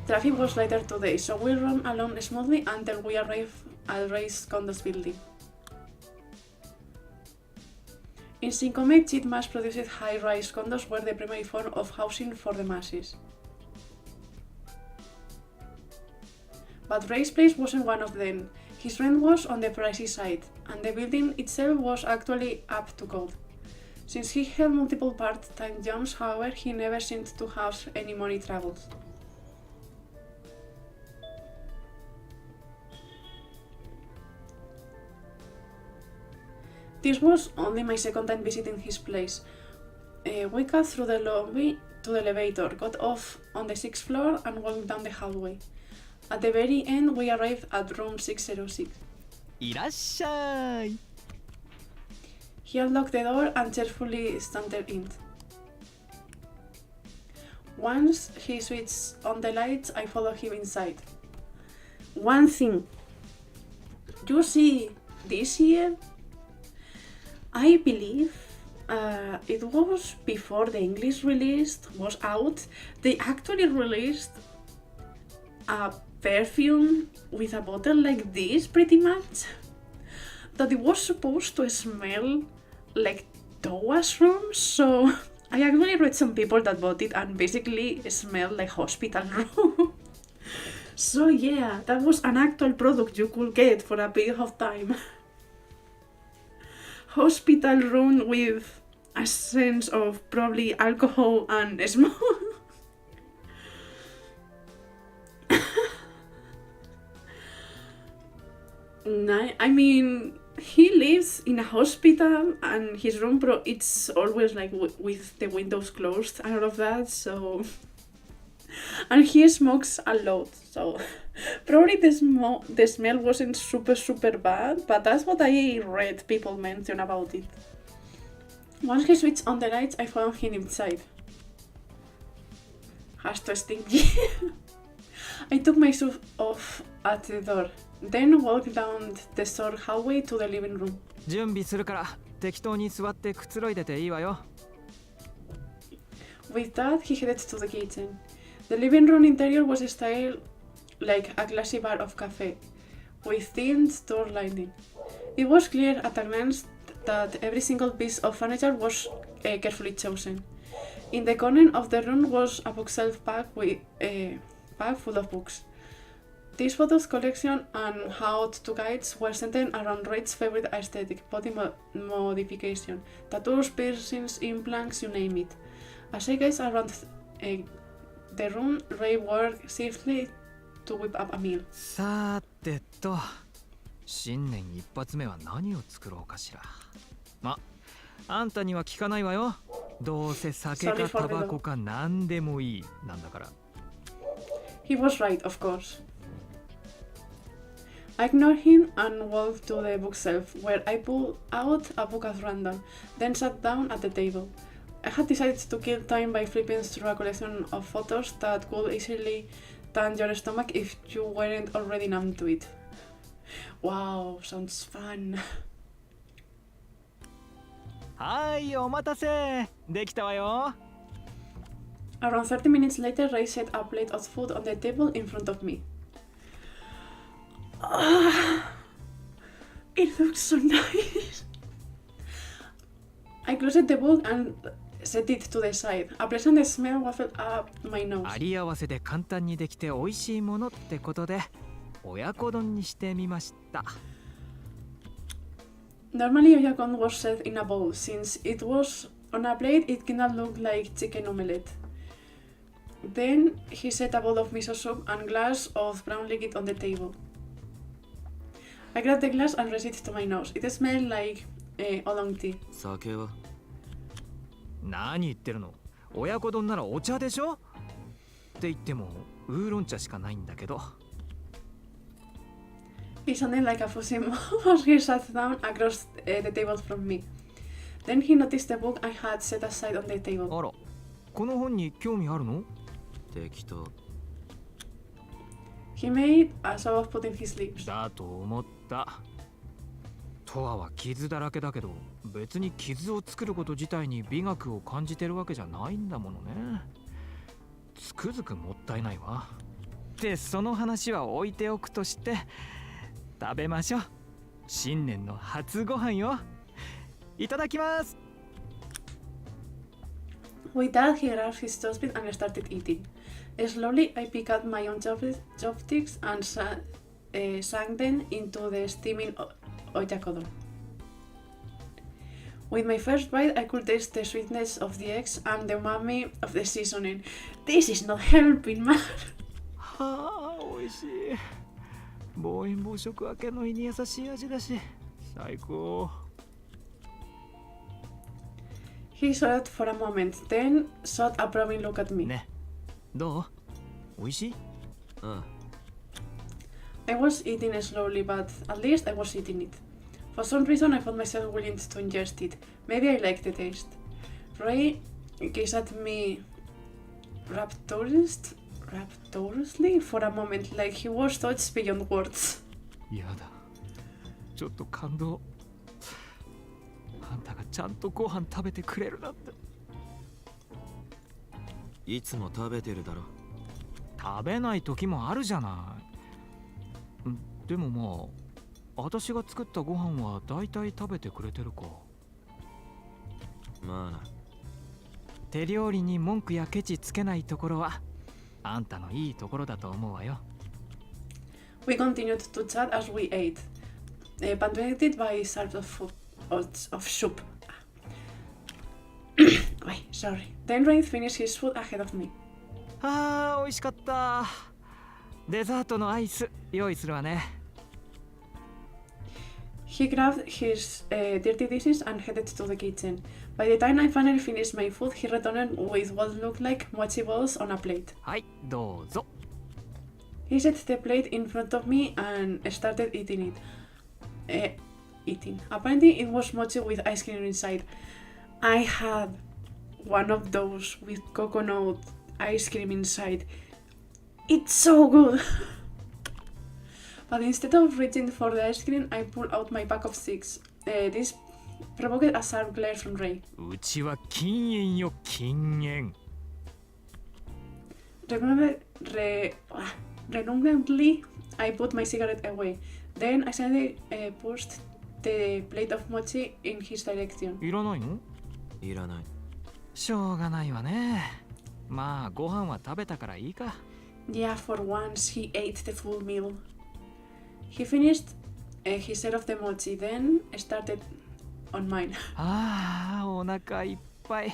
Traffic was lighter today, so we roamed along smoothly until we arrived at Ray's condos building. In Sincome, cheap mass-produced high-rise condos were the primary form of housing for the masses. But Ray's place wasn't one of them. His rent was on the pricey side, and the building itself was actually up to code. Since he held multiple part-time jobs, however, he never seemed to have any money troubles. This was only my second time visiting his place. We cut through the lobby to the elevator, got off on the 6th floor, and walked down the hallway. At the very end, we arrived at room 606. いらっしゃい。 He unlocked the door and cheerfully sauntered in. Once he switched on the lights, I followed him inside. One thing. You see this here? I believe it was before the English release was out. They actually released a perfume with a bottle like this, pretty much. That it was supposed to smell like Toa's room, so I actually read some people that bought it and basically smelled like hospital room. So yeah, that was an actual product you could get for a period of time. Hospital room with a sense of probably alcohol and smoke. I mean, he lives in a hospital and his room it's always like with the windows closed and all of that, so... And he smokes a lot, so probably the smell wasn't super bad, but that's what I read people mention about it. Once he switched on the lights, I found him inside. Has to stinky. I took my shoes off at the door, then walked down the short hallway to the living room. 準備するから適当に座ってくつろいでていいわよ。 With that, he headed to the kitchen. The living room interior was styled like a classy bar of cafe, with thin door lighting. It was clear at a glance that every single piece of furniture was carefully chosen. In the corner of the room was a bookshelf packed full of books. This photos collection and how-to guides were centered around Ray's favorite aesthetic, body modification, tattoos, piercings, implants, you name it. As she gazed around the room, Ray worked swiftly to whip up a meal. さてと新年一発目は何を作ろうかしら。あんたには聞かないわよ。どうせ酒かタバコか何でもいいなんだから。He was right, of course. I ignored him and walked to the bookshelf, where I pulled out a book at random, then sat down at the table. I had decided to kill time by flipping through a collection of photos that could easily turn your stomach if you weren't already numb to it. Wow, sounds fun. はい、お待たせ。できたわよ。Around 30 minutes later, Ray set a plate of food on the table in front of me. It looks so nice. I closed the book and set it to the side. A pleasant smell wafted up my nose. あり合わせで簡単にできて美味しいものってことで親子丼にしてみました。Normally, oyakon was set in a bowl. Since it was on a plate, it did not look like chicken omelette. Then he set a bowl of miso soup and glass of brown liquid on the table. I grabbed the glass and raised it to my nose. It smelled like oolong tea. 酒は何言ってるの。親子丼ならお茶でしょ。って言ってもウーロン茶しかないんだけど。He sounded like a fuzzy mouth as he sat down across the table from me. Then he noticed the book I had set aside on the table. あら、この本に興味あるの？適当。He made a show of putting his lips. だと思った。トアは傷だらけだけど、別に傷を作ること自体に美学を感じてるわけじゃないんだものね。つくづくもったいないわ。で、その話は置いておくとして、食べましょう。新年の初ご飯よ。いただきます。With that, he grabbed his toastbit and started eating. Slowly, I picked up my own chopsticks and sank them into the steaming oyakodon. With my first bite, I could taste the sweetness of the eggs and the umami of the seasoning. This is not helping, man. はあ、美味しい。暴飲暴食明けの胃に優しい味だし、最高。He shuddered for a moment, then shot a probing look at me. ね、どう？美味しい？ああ。I was eating slowly, but at least I was eating it. For some reason, I found myself willing to ingest it. Maybe I liked the taste. Ray gazed at me rapturously for a moment, like he was touched beyond words. やだ。ちょっと感動。あんたがちゃんとご飯食べてくれるなんて。いつも食べてるだろ。食べない時もあるじゃない。でもまあ、私が作ったご飯はだいたい食べてくれてるか。まあな。手料理に文句やケチつけないところはあんたのいいところだと思うわよ。We continued to chat as we ate, punctuated by slurps of soup. Wait, sorry. Then Ray finished his food ahead of me. あー、美味しかった。デザートのアイス用意するわね。He grabbed his dirty dishes and headed to the kitchen. By the time I finally finished my food, he returned with what looked like mochi balls on a plate. はい、どうぞ。He set the plate in front of me and started eating it. Apparently, it was mochi with ice cream inside. I had one of those with coconut ice cream inside. It's so good! But instead of reaching for the ice cream, I pulled out my pack of six. This provoked a sharp glare from Ray. うちは禁煙よ、禁煙。Reluctantly, I put my cigarette away. Then I suddenly pushed the plate of mochi in his direction. いらないの？いらない。しょうがないわね。まあ、ご飯は食べたからいいか。Yeah, for once he ate the full meal. He finished his share of the mochi, then started on mine. ああ、お腹いっぱい。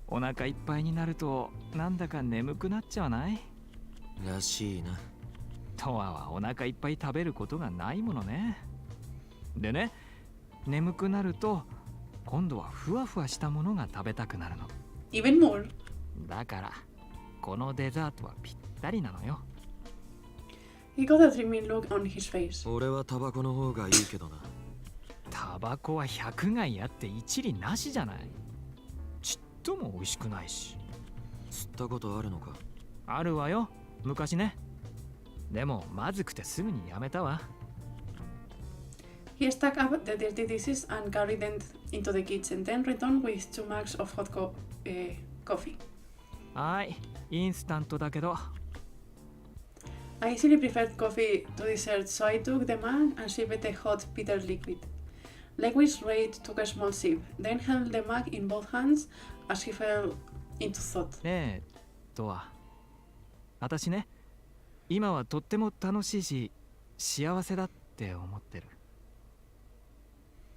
お腹いっぱいになるとなんだか眠くなっちゃわない？らしいな。トアはお腹いっぱい食べることがないものね。でね、眠くなると今度はふわふわしたものが食べたくなるの。Even more. だからこのデザートはぴったりなのよ。He got a dreamy look on his face. 俺はタバコの方がいいけどな。タバコは100害あって一理なしじゃない。ちっとも美味しくないし。吸ったことあるのか？あるわよ、昔ね。でもまずくてすぐにやめたわ。He stacked up the dirty dishes and carried them into the kitchen, then returned with 2 mugs of hot coffee. はい、インスタントだけど。I easily preferred coffee to dessert, so I took the mug and sipped the hot bitter liquid. Lewis Reid took a small sip, then held the mug in both hands as he fell into thought. ねえ、とは。私ね、今はとっても楽しいし、幸せだって思ってる。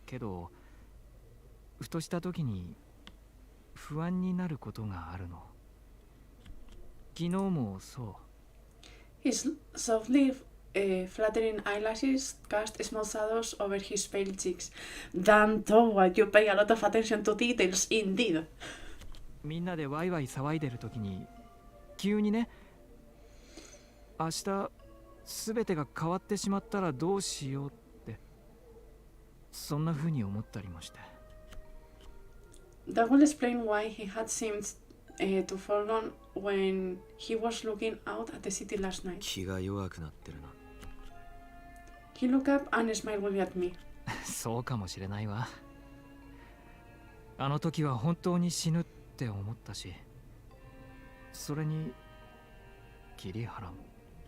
けど、ふとした時に不安になることがあるの。昨日もそう。His softly flattering eyelashes cast small shadows over his pale cheeks. Damn, Towa, you pay a lot of attention to details, indeed. みんなでワイワイ騒いでる時に急にね、明日すべてが変わってしまったらどうしようってそんな風に思ったりもして。 That will explain why he had seemed to fall on when he was looking out at the city last night. 気が弱くなってるな。 He looked up and smiled at me. そうかもしれないわ。あの時は本当に死ぬって思ったし、それに桐原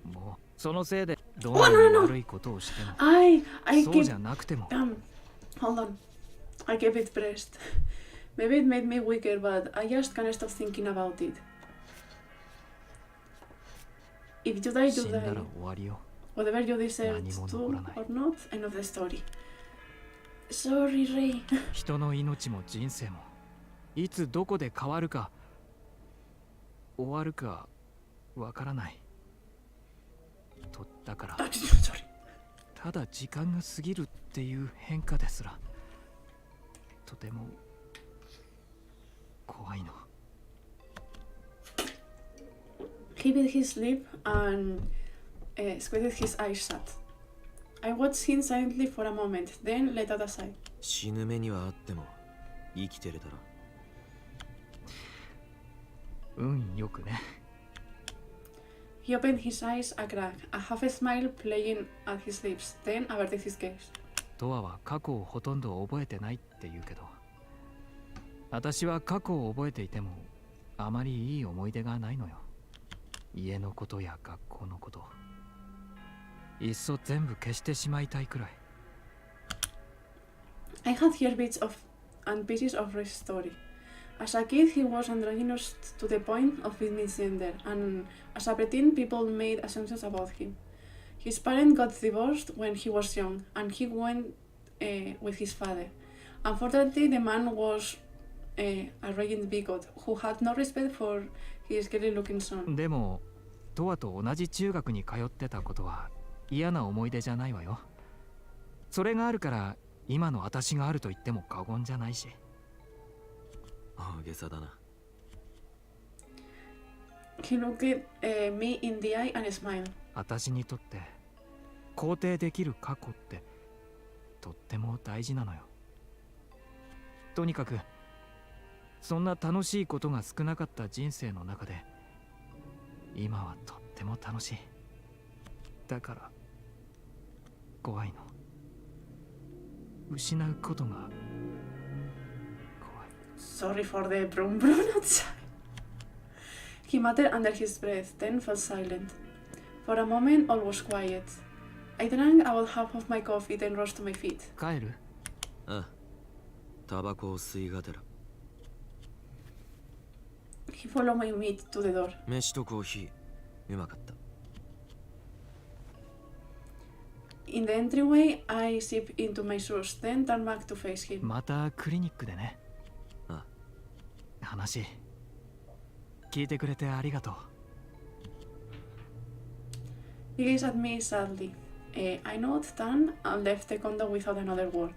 もそのせいでどんなに悪いことをしても、そうじゃなくても。Hold on. I kept it pressed. Maybe it made me weaker, but I just can't stop thinking about it. If you die, you 死んだ die. ら終わりよ。 Whatever you deserve 何も to 残らない。 or not, end of the story. Sorry, Ray. 人の命も人生もいつどこで変わるか終わるかわからないと。だから Sorry. ただ時間が過ぎるっていう変化ですらとても怖いの。 He bit his lip and squinted his eyes shut. I watched him silently for a moment, then let out a sigh. 死ぬ目にはあっても生きてるだろ。運よくね。 He opened his eyes a crack, a half smile playing at his lips, then averted his gaze. トアは過去をほとんど覚えてないって言うけど、私は過去を覚えていてもあまりいい思い出がないのよ。家のことや学校のこと、いっそ全部消してしまいたいくらい。 I had heard bits of and pieces of his story. As a kid, he was androgynous to the point of being misgender, and as a preteen, people made assumptions about him. His parents got divorced when he was young, and he went with his father. Unfortunately, the man was a raging bigot who had no respect for his scary-looking son. でもトアと同じ中学に通ってたことは嫌な思い出じゃないわよ。それがあるから今の私があると言っても過言じゃないし。大げさだな。 He looked me in the eye and smiled. 私にとって肯定できる過去ってとっても大事なのよ。とにかくそんな楽しいことが少なかった人生の中で今はとっても楽しい。だから怖いの。失うことが怖い。 Sorry for the brum brum outside. He muttered under his breath, then fell silent. For a moment, all was quiet. I drank about half of my coffee, then rose to my feet. 帰る？ああ、タバコを吸いがてら。 He followed my meat to the door. 飯とコーヒーうまかった。 In the entryway, I zip into my shoes, then turn back to face him. またクリニックでね。あ話聞いてくれてありがとう。 He gazed at me sadly. I nodded, turned, and left the condo without another word.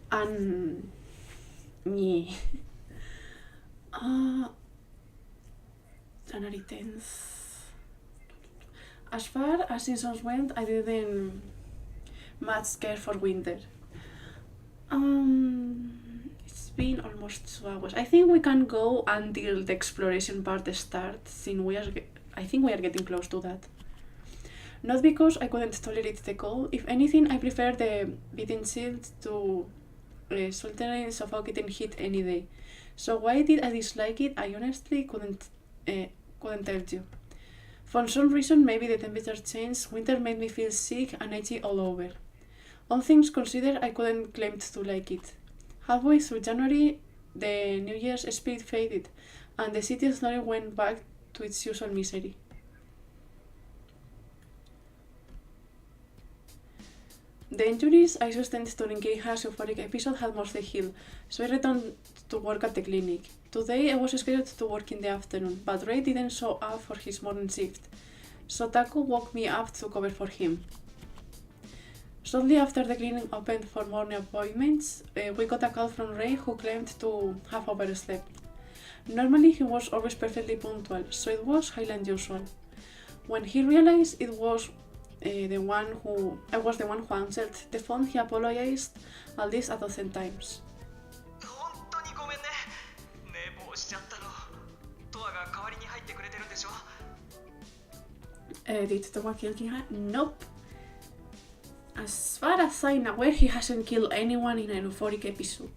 And me. January 10th. As far as seasons went, I didn't much care for winter. It's been almost 2 hours. I think we can go until the exploration part starts, since I think we are getting close to that. Not because I couldn't tolerate the cold. If anything, I prefer the beating shield to sweltering, suffocating heat any day. So why did I dislike it? I honestly couldn't tell you. For some reason, maybe the temperature change, winter made me feel sick and itchy all over. All things considered, I couldn't claim to like it. Halfway through January, the New Year's spirit faded, and the city slowly went back to its usual misery. The injuries I sustained during Keiha's euphoric episode had mostly healed, so I returned to work at the clinic. Today I was scheduled to work in the afternoon, but Ray didn't show up for his morning shift, so Taku woke me up to cover for him. Shortly after the clinic opened for morning appointments, we got a call from Ray, who claimed to have overslept. Normally he was always perfectly punctual, so it was highly unusual. When he realized I was the one who answered the phone, he apologized at least a dozen times. 本当にごめんね。寝坊しちゃったの。トアが代わりに入ってくれてるんでしょ。 Did Toa kill Keiha? Nope. As far as I'm aware, he hasn't killed anyone in an euphoric episode.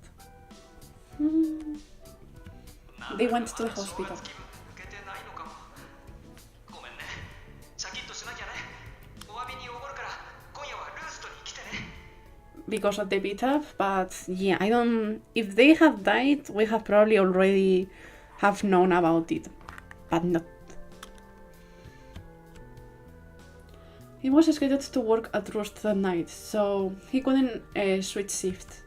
They went to the hospital. Because of the beat up, but yeah, I don't. If they have died, we have probably already have known about it, but not. He was scheduled to work at Roost that night, so he couldn't switch shift.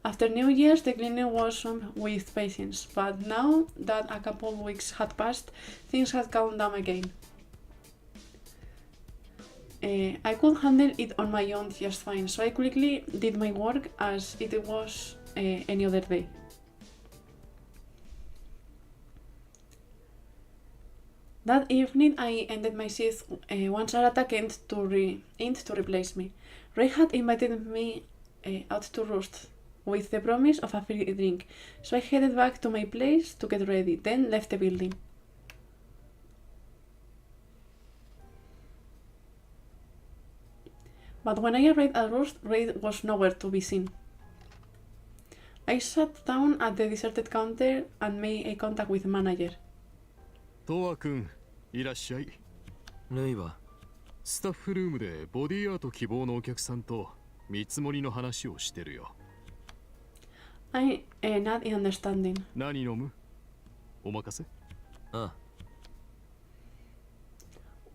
After New Year's, the clinic was swamped with patients, but now that a couple of weeks had passed, things had calmed down again. I could handle it on my own just fine, so I quickly did my work as it was any other day. That evening, I ended my shift once Arata came to replace me. Ray had invited me out to Roost with the promise of a free drink, so I headed back to my place to get ready, then left the building. But when I arrived at Roost, Ray was nowhere to be seen. I sat down at the deserted counter and made a contact with the manager. トア君、いらっしゃい。レイはスタッフルームでボディアート希望のお客さんと見積もりの話をしてるよ。I not in understanding. 何飲む？お任せ？ああ。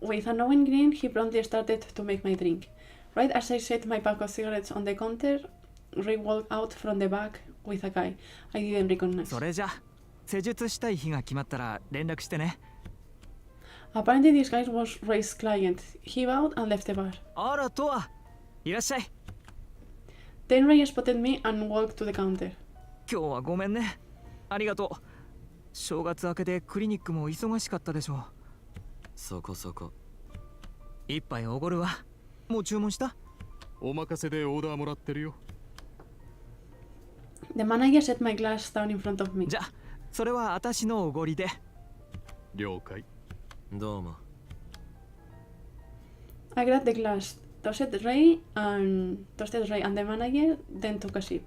With a knowing grin, he promptly started to make my drink. Right as I set my pack of cigarettes on the counter, Ray walked out from the back with a guy I didn't recognize. それじゃ、施術したい日が決まったら連絡してね。Apparently this guy was Ray's client. He bowed and left the bar. あら、トア、いらっしゃい。Then Ray spotted me and walked to the counter. 今日はごめんね。ありがとう。正月明けでクリニックも忙しかったでしょ。そこそこ。一杯おごるわ。もう注文した？お任せでオーダーもらってるよ。The manager set my glass down in front of me. じゃあ、それは私のおごりで。了解。どうも。I grabbed the glass, toasted Ray and the manager, then took a sip.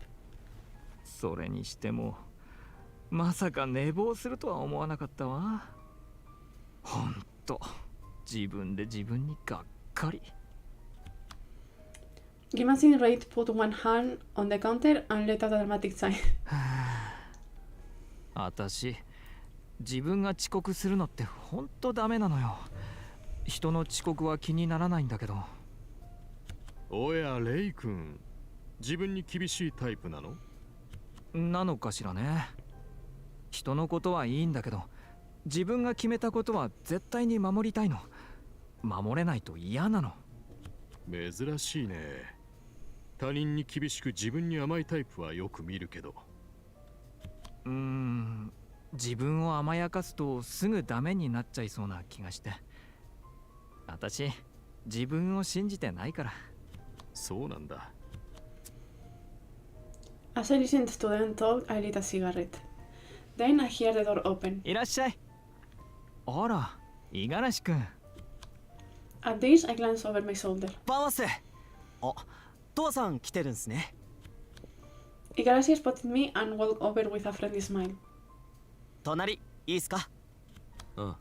それにしても、まさか寝坊するとは思わなかったわ。ほんと、自分で自分にがっかり。Grimacing, Ray put one hand on the counter and let out a dramatic sigh. 私自分が遅刻するのってほんとダメなのよ。人の遅刻は気にならないんだけど。おやレイ君、自分に厳しいタイプなの？なのかしらね。人のことはいいんだけど、自分が決めたことは絶対に守りたいの。守れないと嫌なの。珍しいね。他人に厳しく自分に甘いタイプはよく見るけど。自分を甘やかすとすぐダメになっちゃいそうな気がして。私自分を信じてないから。そうなんだ。As I listened to them talk, I lit a cigarette. Then I hear the door open. いらっしゃい。あら、五十嵐くん。At this, I glance over my shoulder. バワス。あ、トアさん来てるんすね。Igarashi spotted me and walked over with a friendly smile. 隣いいっすか？あ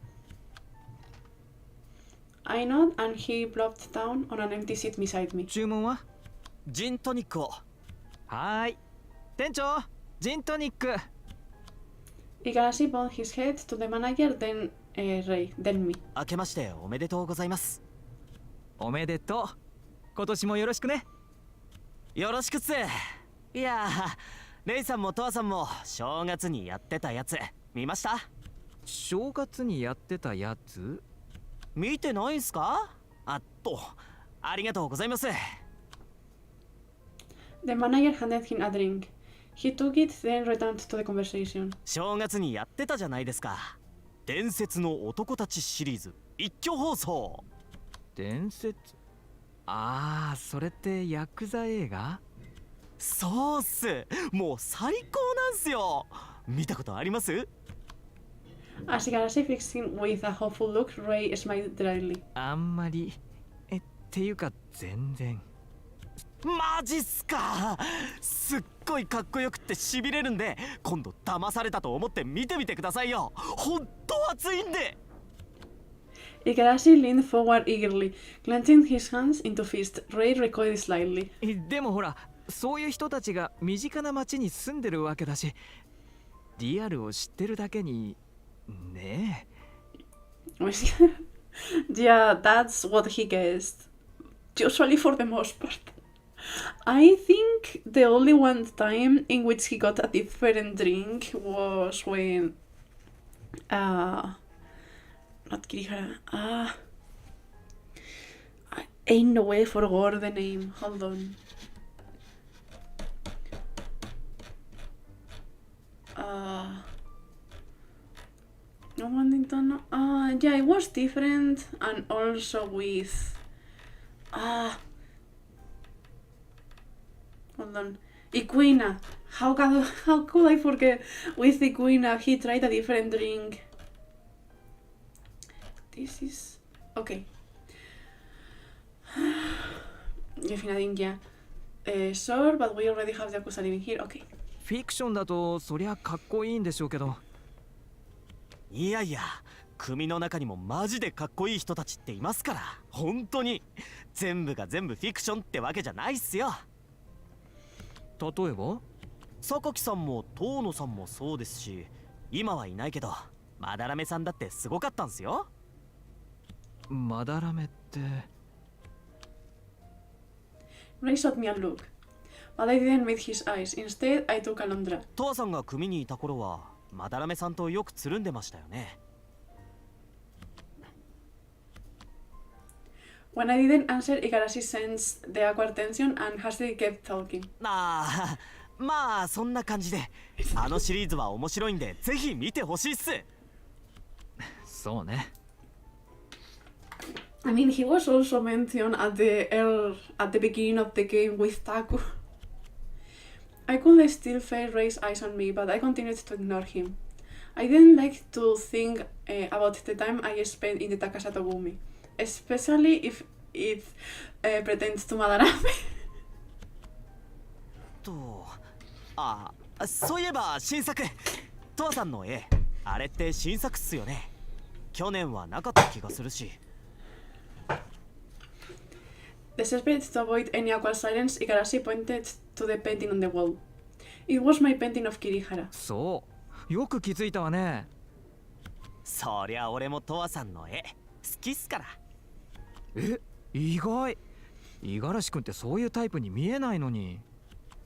I nod and he plopped down on an empty seat beside me. 注文は？ジントニックを。はーい。店長、ジントニック。Igarashi bowed his head to the manager, then Ray, then me. 明けましておめでとうございます。おめでとう。今年もよろしくね。よろしくっす。いやー、レイさんもトアさんも正月にやってたやつ見ました？正月にやってたやつ？見てないんすか？ありがとうございます。The manager handed him a drink. He took it, then returned to the conversation. 正月にやってたじゃないですか。伝説の男たちシリーズ一挙放送。伝説？ああ、それってヤクザ映画？そうっす。もう最高なんすよ。見たことあります？ As Igarashi fixed him with a hopeful look, Ray smiled dryly. あんまり。っていうか全然。マジっすか。すっごいかっこよくってしびれるんで、今度騙されたと思って見てみてくださいよ。ほんと熱いんで。Igarashi leaned forward eagerly, clenching his hands into fists. Ray recoiled slightly. でもほら、そういう人たちが身近な町に住んでるわけだし、リアルを知ってるだけにねえ。Yeah, that's what he guessed. Usually for the most part. I think the only one time in which he got a different drink was when not Kirihara. Ain't no way forgot the name. Hold on. No one didn't know. Yeah, it was different, and also with hold on. Iguina. How could I forget? With Iguina, he tried a different drink. This is okay. Definitely, yeah. Sure, but we already have Yakuza living here. Okay. フィクションだとそりゃかっこいいんでしょうけど。いやいや、組の中にもマジでかっこいい人たちっていますから。本当に全部が全部フィクションってわけじゃないっすよ。例えば？榊さんも遠野さんもそうですし、今はいないけどまだらめさんだってすごかったんすよ。まだらめって。Ray shot me a look, but I didn't meet his eyes. Instead, I took Alondra. トアさんが組にいた頃はまだらめさんとよくつるんでましたよね。When I didn't answer, Igarashi sensed the awkward tension and hastily kept talking. まあそんな感じで、あのシリーズは面白いんでぜひ見てほしいっす。そうね。I mean, he was also mentioned at the beginning of the game with Taku. I could still feel Ray's eyes on me, but I continued to ignore him. I didn't like to think about the time I spent in the Takasa Togumi, especially if it pretends to Madarame. そういえば新作、トアさんの絵、あれって新作っすよね。去年はなかった気がするし。Desperate to avoid any awkward silence, Igarashi pointed to the painting on the wall. It was my painting of Kirihara. そよく気づいたわね。そりゃ俺もトワさんの絵好きっすから。え、意外。五十嵐君ってそういうタイプに見えないのに。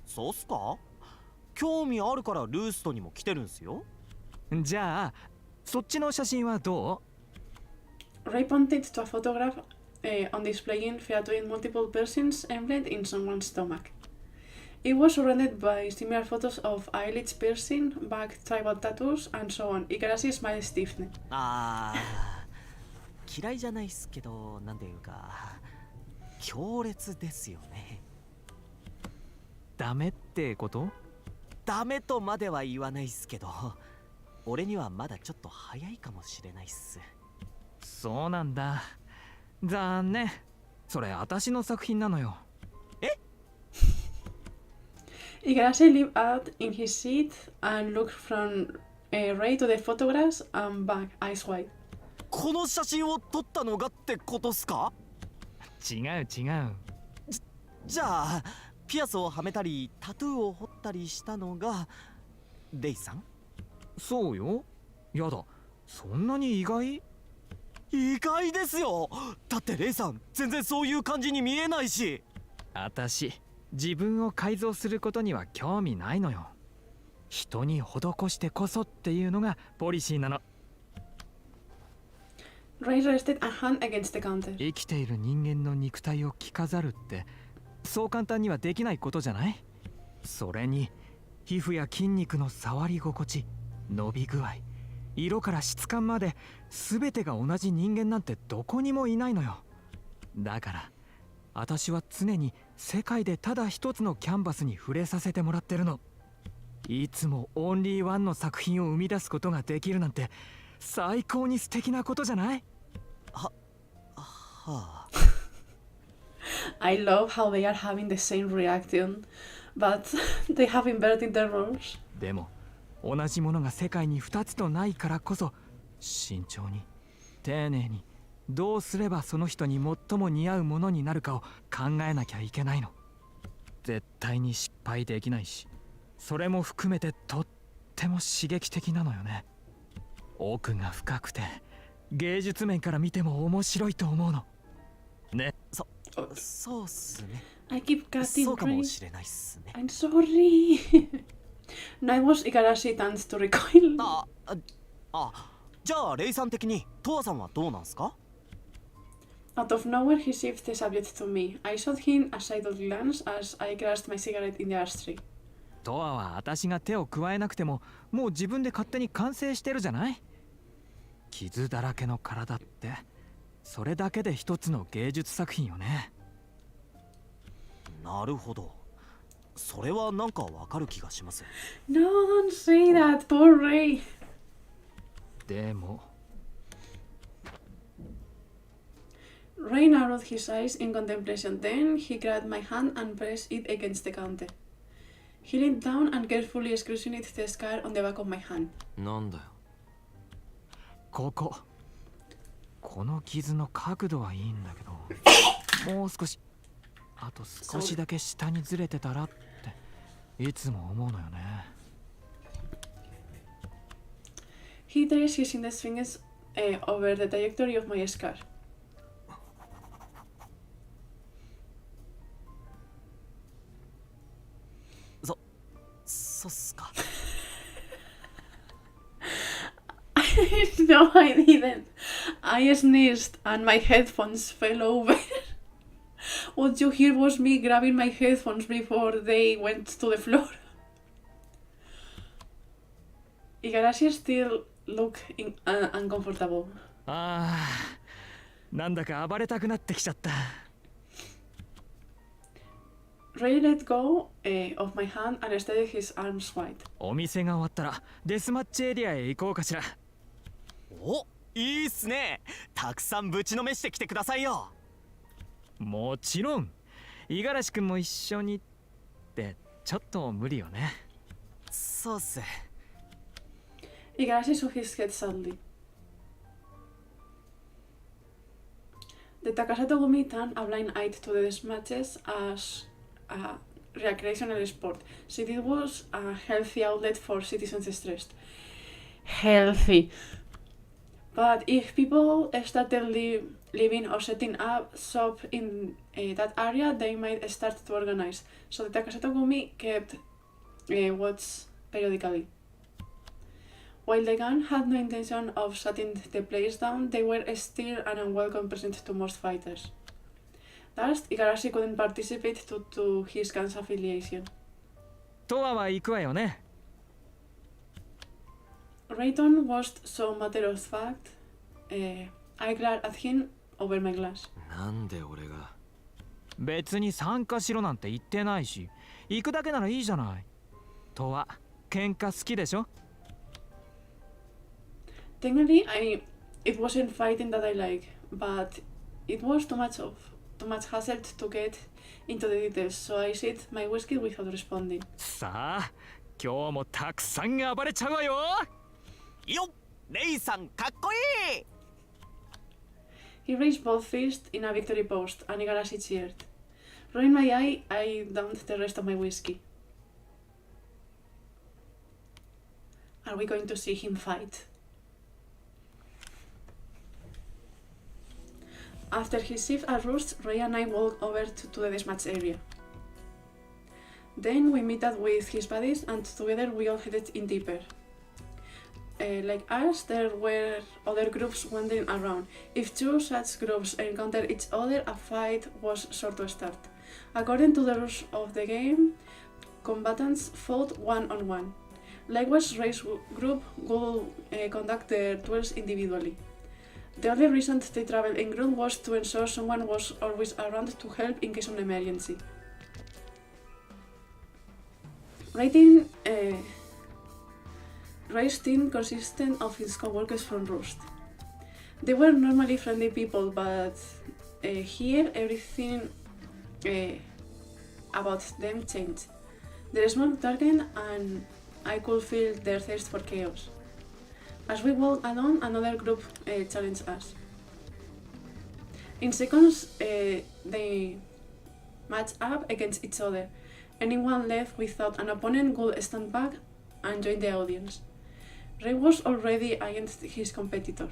そうっすか？興味あるからルーストにも来てるんすよ。じゃあそっちの写真はどう？ Ray pointed to a photograph on displaying featuring multiple piercings embedded in someone's stomach. It was surrounded by similar photos of eyelids piercing, back tribal tattoos, and so on. Igarashi smiled stiffly. 嫌いじゃないっすけど、なんていうか強烈ですよね。ダメってこと？ダメとまでは言わないっすけど、俺にはまだちょっと早いかもしれないっす。そうなんだ。残念。それ私の作品なのよ。Igarashi leaned out in his seat and looked from Ray to the photographs and back, eyes wide. この写真を撮ったのがってことっすか？違う違う。じゃあピアスをはめたりタトゥーを彫ったりしたのがレイさん？そうよ。やだ、そんなに意外？意外ですよ。だってレイさん全然そういう感じに見えないし。私、自分を改造することには興味ないのよ。人に施してこそっていうのがポリシーなの。Ray rested a hand against the counter. 生きている人間の肉体を着飾るってそう簡単にはできないことじゃない？それに皮膚や筋肉の触り心地、伸び具合、色から質感まで全てが同じ人間なんてどこにもいないのよ。だから私は常に世界でただ一つのキャンバスに触れさせてもらってるの。いつもオンリーワンの作品を生み出すことができるなんて最高に素敵なことじゃない？はあ。I love how they are having the same reaction, but they have inverted their roles. でも同じものが世界に2つとないからこそ慎重に丁寧にどうすればその人に最も似合うものになるかを考えなきゃいけないの。絶対に失敗できないし、それも含めてとっても刺激的なのよね。奥が深くて芸術面から見ても面白いと思うのね。そうっすね。 I keep cutting そうかも Ray. しれないっすね。 I'm sorry. Now was Igarashi turns to recoil. じゃあレイさん的にトワさんはどうなんすか？ Out of nowhere, he shifted the subject to me. I shot him a sidle glance as I crashed my cigarette in the ashtray. トアは私が手を加えなくてももう自分で勝手に完成してるじゃない？傷だらけの体ってそれだけで一つの芸術作品よね。なるほど。それはなんかわかる気がします。 No, don't say that, poor Ray. でも Ray narrowed his eyes in contemplation. Then he grabbed my hand and pressed it against the counter. He leaned down and carefully scrutinized the scar on the back of my hand. なんだよ。この傷の角度はいいんだけどもう少しあと少しだけ下にずれてたらっていつも思うのよね。He traced his index fingers over the trajectory of my scar. そうっすか。No, I didn't. I sneezed and my headphones fell over. What you hear was me grabbing my headphones before they went to the floor. Igarashi still looked uncomfortable. なんだか暴れたくなってきちゃった。Ray let go of my hand and extended his arms wide. お店が終わったらデスマッチエリアへ行こうかしら。お、いいっすね。たくさんぶちのめしてきてくださいよ。もちろん。五十嵐君も一緒にってちょっと無理よね。そうっす。 Igarashi shook his head sadly. The Takasato Gumi turned a blind eye to the mismatches recreational sport, so it was a healthy outlet for citizens stressed. Healthy. But if people started living or setting up shop in that area, they might start to organize. So the Takasato Gumi kept watch periodically. While the gang had no intention of shutting the place down, they were still an unwelcome present to most fighters. Thus, Igarashi couldn't participate due to his gang's affiliation. とわは行くわよね。 Rayton was so matter of fact. I glared at him over my glass. なんで俺が。別に参加しろなんて言ってないし、行くだけならいいじゃない。とわ、喧嘩好きでしょ？ Technically, it wasn't fighting that I like, but it was too much hassle to get into the details, so I sipped my whiskey without responding. さあ、今日もたくさん暴れちゃうわよ。よっ、レイさんかっこいい。 He raised both fists in a victory pose, and Igarashi cheered. Rolling my eye, I downed the rest of my whiskey. Are we going to see him fight? After his shift at Roost, Ray and I walked over to the deathmatch area. Then we met up with his buddies, and together we all headed in deeper. Like us, there were other groups wandering around. If two such groups encountered each other, a fight was sure to start. According to the rules of the game, combatants fought one-on-one. Likewise, Ray's group would conduct their duels individually. The only reason they traveled in group was to ensure someone was always around to help in case of an emergency. Ray's team consisted of his co-workers from Roost. They were normally friendly people, but here everything about them changed. Their smoke darkened and I could feel their thirst for chaos. As we walked along, another group challenged us. In seconds, they matched up against each other. Anyone left without an opponent would stand back and join the audience. Ray was already against his competitor.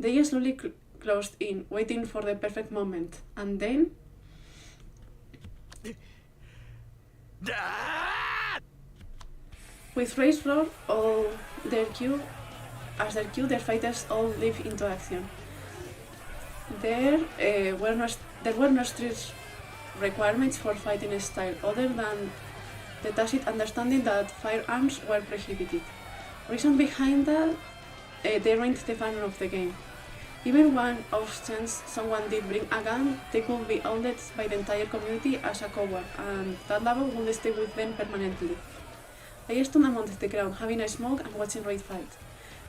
They slowly closed in, waiting for the perfect moment, and then... With Ray's roar, their fighters all leaped into action. There were no strict requirements for fighting style, other than the tacit understanding that firearms were prohibited. Reason behind that, they ranked the fun of the game. Even one off chance someone did bring a gun, they could be outed by the entire community as a coward, and that label would stay with them permanently. I stood amongst the crowd, having a smoke and watching Ray fight.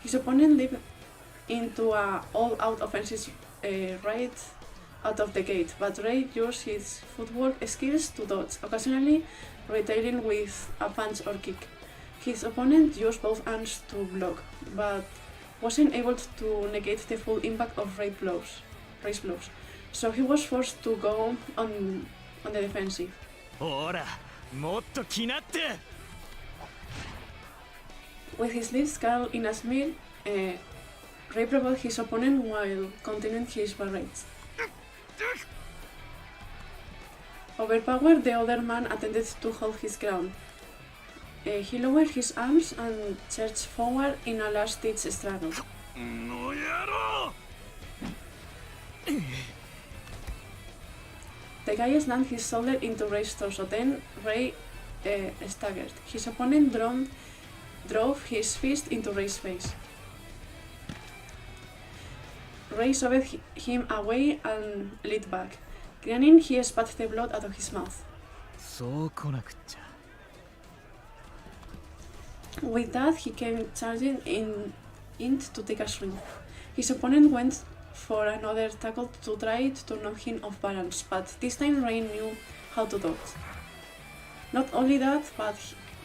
His opponent leaped into an all-out offensive right out of the gate, but Ray used his footwork skills to dodge, occasionally retailing with a punch or kick. His opponent used both arms to block, but wasn't able to negate the full impact of Ray's blows, so he was forced to go on the defensive. ほら、もっと気なって。 With his lips curled in a smear, Ray provoked his opponent while continuing his barrage. Overpowered, the other man attempted to hold his ground. He lowered his arms and charged forward in a last-ditch struggle. The guy slammed his shoulder into Ray's torso, then Ray staggered. His opponent drove his fist into Ray's face. Ray shoved him away and leaned back. Grinning, he spat the blood out of his mouth. そう来なくっちゃ。 With that, he came charging in to take a swing. His opponent went for another tackle to try to knock him off balance, but this time Ray knew how to dodge. Not only that, but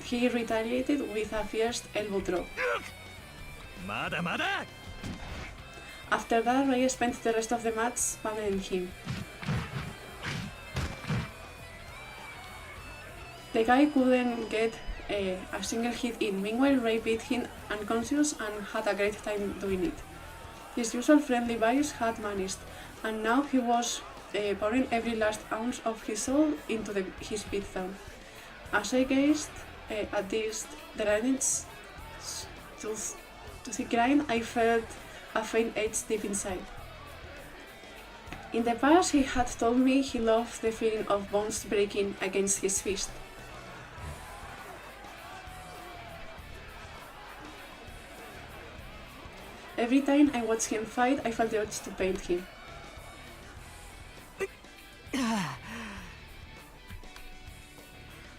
he retaliated with a fierce elbow drop. まだまだ。 After that, Ray spent the rest of the match pummeling him. The guy couldn't get a single hit in. Meanwhile, Ray beat him unconscious and had a great time doing it. His usual friendly vibes had vanished, and now he was pouring every last ounce of his soul into his beatdown. As I gazed at this relentless to the grind, I felt a faint edge deep inside. In the past, he had told me he loved the feeling of bones breaking against his fist. Every time I watched him fight, I felt the urge to paint him.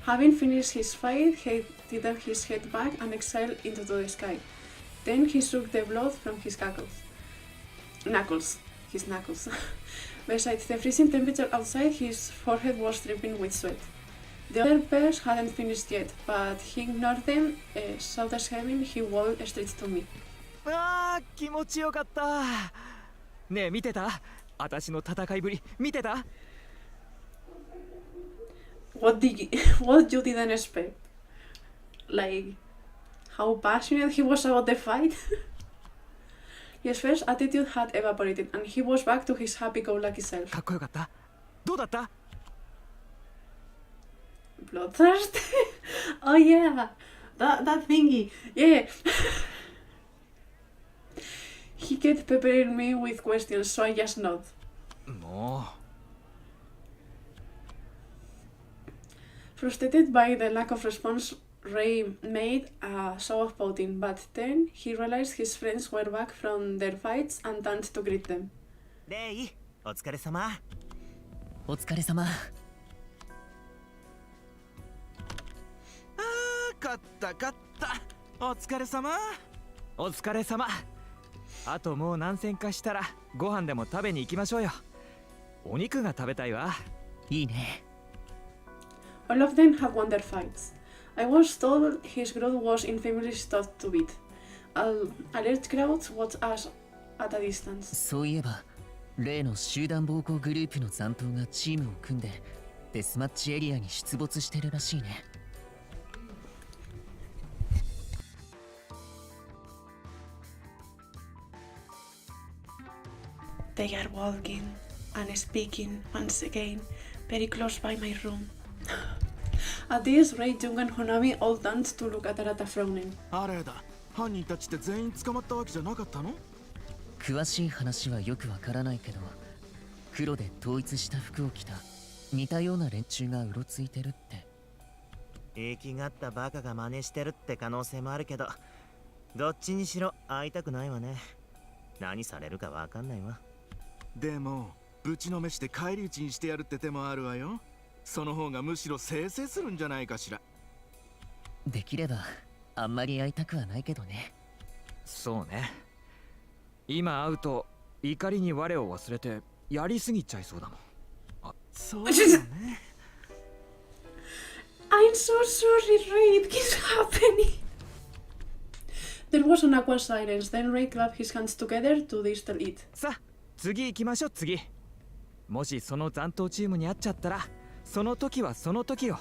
Having finished his fight, he tilted his head back and exhaled into the sky. Then he shook the blood from his knuckles. Besides the freezing temperature outside, his forehead was dripping with sweat. The other pairs hadn't finished yet, but he ignored them. Shoulders heaving, he walked straight to me. ああ気持ちよかったねえ見てた私の戦いぶり見てた What you didn't expect? Like, how passionate he was about the fight? His first attitude had evaporated, and he was back to his happy-go-lucky self. かっこよかったどうだった Bloodthirst? Oh yeah, that thingy. Yeah. He kept peppering me with questions, so I just nodded. も Frustrated by the lack of response, Ray made a show of pouting, but then he realized his friends were back from their fights and turned to greet them. レイ、お疲れ様。お疲れ様。勝った勝った。お疲れ様。お疲れ様あともう何戦かしたらご飯でも食べに行きましょうよお肉が食べたいわいいね。All of them had won their fights. I was told his growth was infamously tough to beat. A large crowd watched us at a distance. そういえば例の集団暴行グループの残党がチームを組んでデスマッチエリアに出没してるらしいね。They are walking and speaking once again, very close by my room. At this, Ray, Jung and Honami all turned to look at Arata frowning. あれだ、犯人たちって全員捕まったわけじゃなかったの？詳しい話はよくわからないけど、黒で統一した服を着た似たような連中がうろついてるって。生きがったバカが真似してるって可能性もあるけど、どっちにしろ会いたくないわね。何されるかわかんないわ。でもぶちのめして返り討ちにしてやるって手もあるわよ。その方がむしろせいせいするんじゃないかしら。できればあんまり会いたくはないけどね。そうね今会うと怒りに我を忘れてやりすぎちゃいそうだもんあそうだねI'm so sorry, Ray, it keeps happening. There was an awkward silence, then Ray clapped his hands together to distill it. さあ次行きましょう次もしその残党チームに会っちゃったらその時はその時よ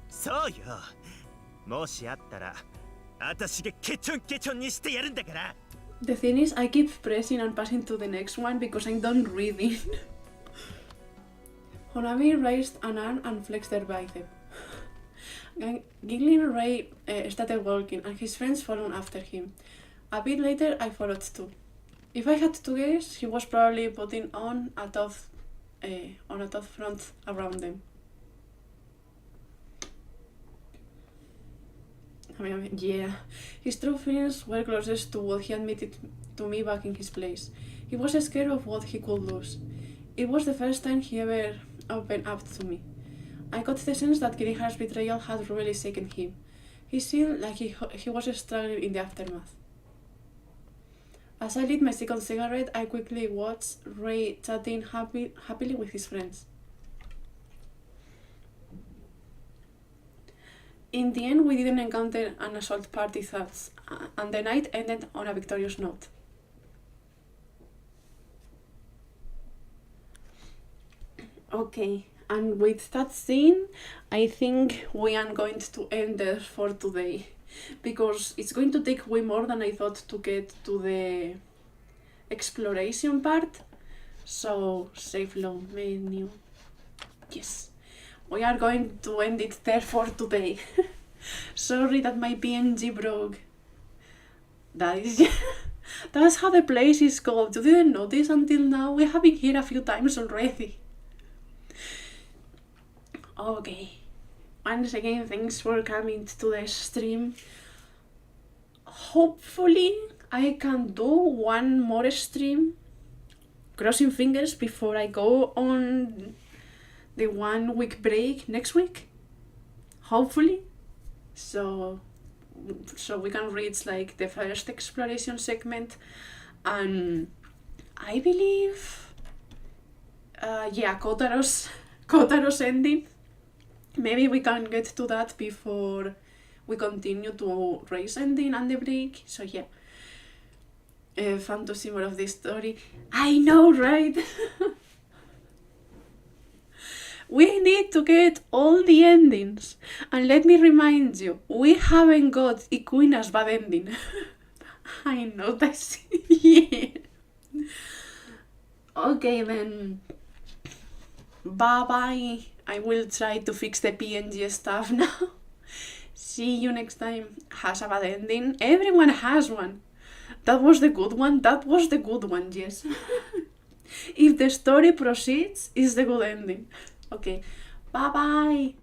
そうよもしあったら私がケチョンケチョンにしてやるんだから The thing is, I keep pressing and passing to the next one because I'm done reading. Honami raised an arm and flexed her bicep. Giggling, Ray started walking and his friends followed after him. A bit later, I followed too. If I had to guess, he was probably putting on a tough front around them. Yeah, his true feelings were closest to what he admitted to me back in his place. He was scared of what he could lose. It was the first time he ever opened up to me. I got the sense that Kiriha's betrayal had really shaken him. He seemed like he was struggling in the aftermath. As I lit my second cigarette, I quickly watched Ray chatting happily with his friends. In the end, we didn't encounter an assault party thus, and the night ended on a victorious note. Okay, And with that scene, I think we are going to end there for today, because it's going to take way more than I thought to get to the exploration part. So save low menu. Yes, we are going to end it there for today. Sorry that my PNG broke. That is that's how the place is called. You didn't notice until now? We have been here a few times already. Okay. Once again, thanks for coming to the stream. Hopefully I can do one more stream, crossing fingers, before I go on the 1 week break next week. Hopefully. So we can reach like the first exploration segment, and I believe Kotaro's ending. Maybe we can get to that before we continue to race ending and the break. So yeah, fun to see more of this story. I know, right? We need to get all the endings. And let me remind you, we haven't got Ikuina's bad ending. I know that's yeah. Okay then. Bye bye. I will try to fix the PNG stuff now. See you next time. Has a bad ending. Everyone has one. That was the good one. That was the good one, yes. If the story proceeds, it's the good ending. Okay. Bye bye.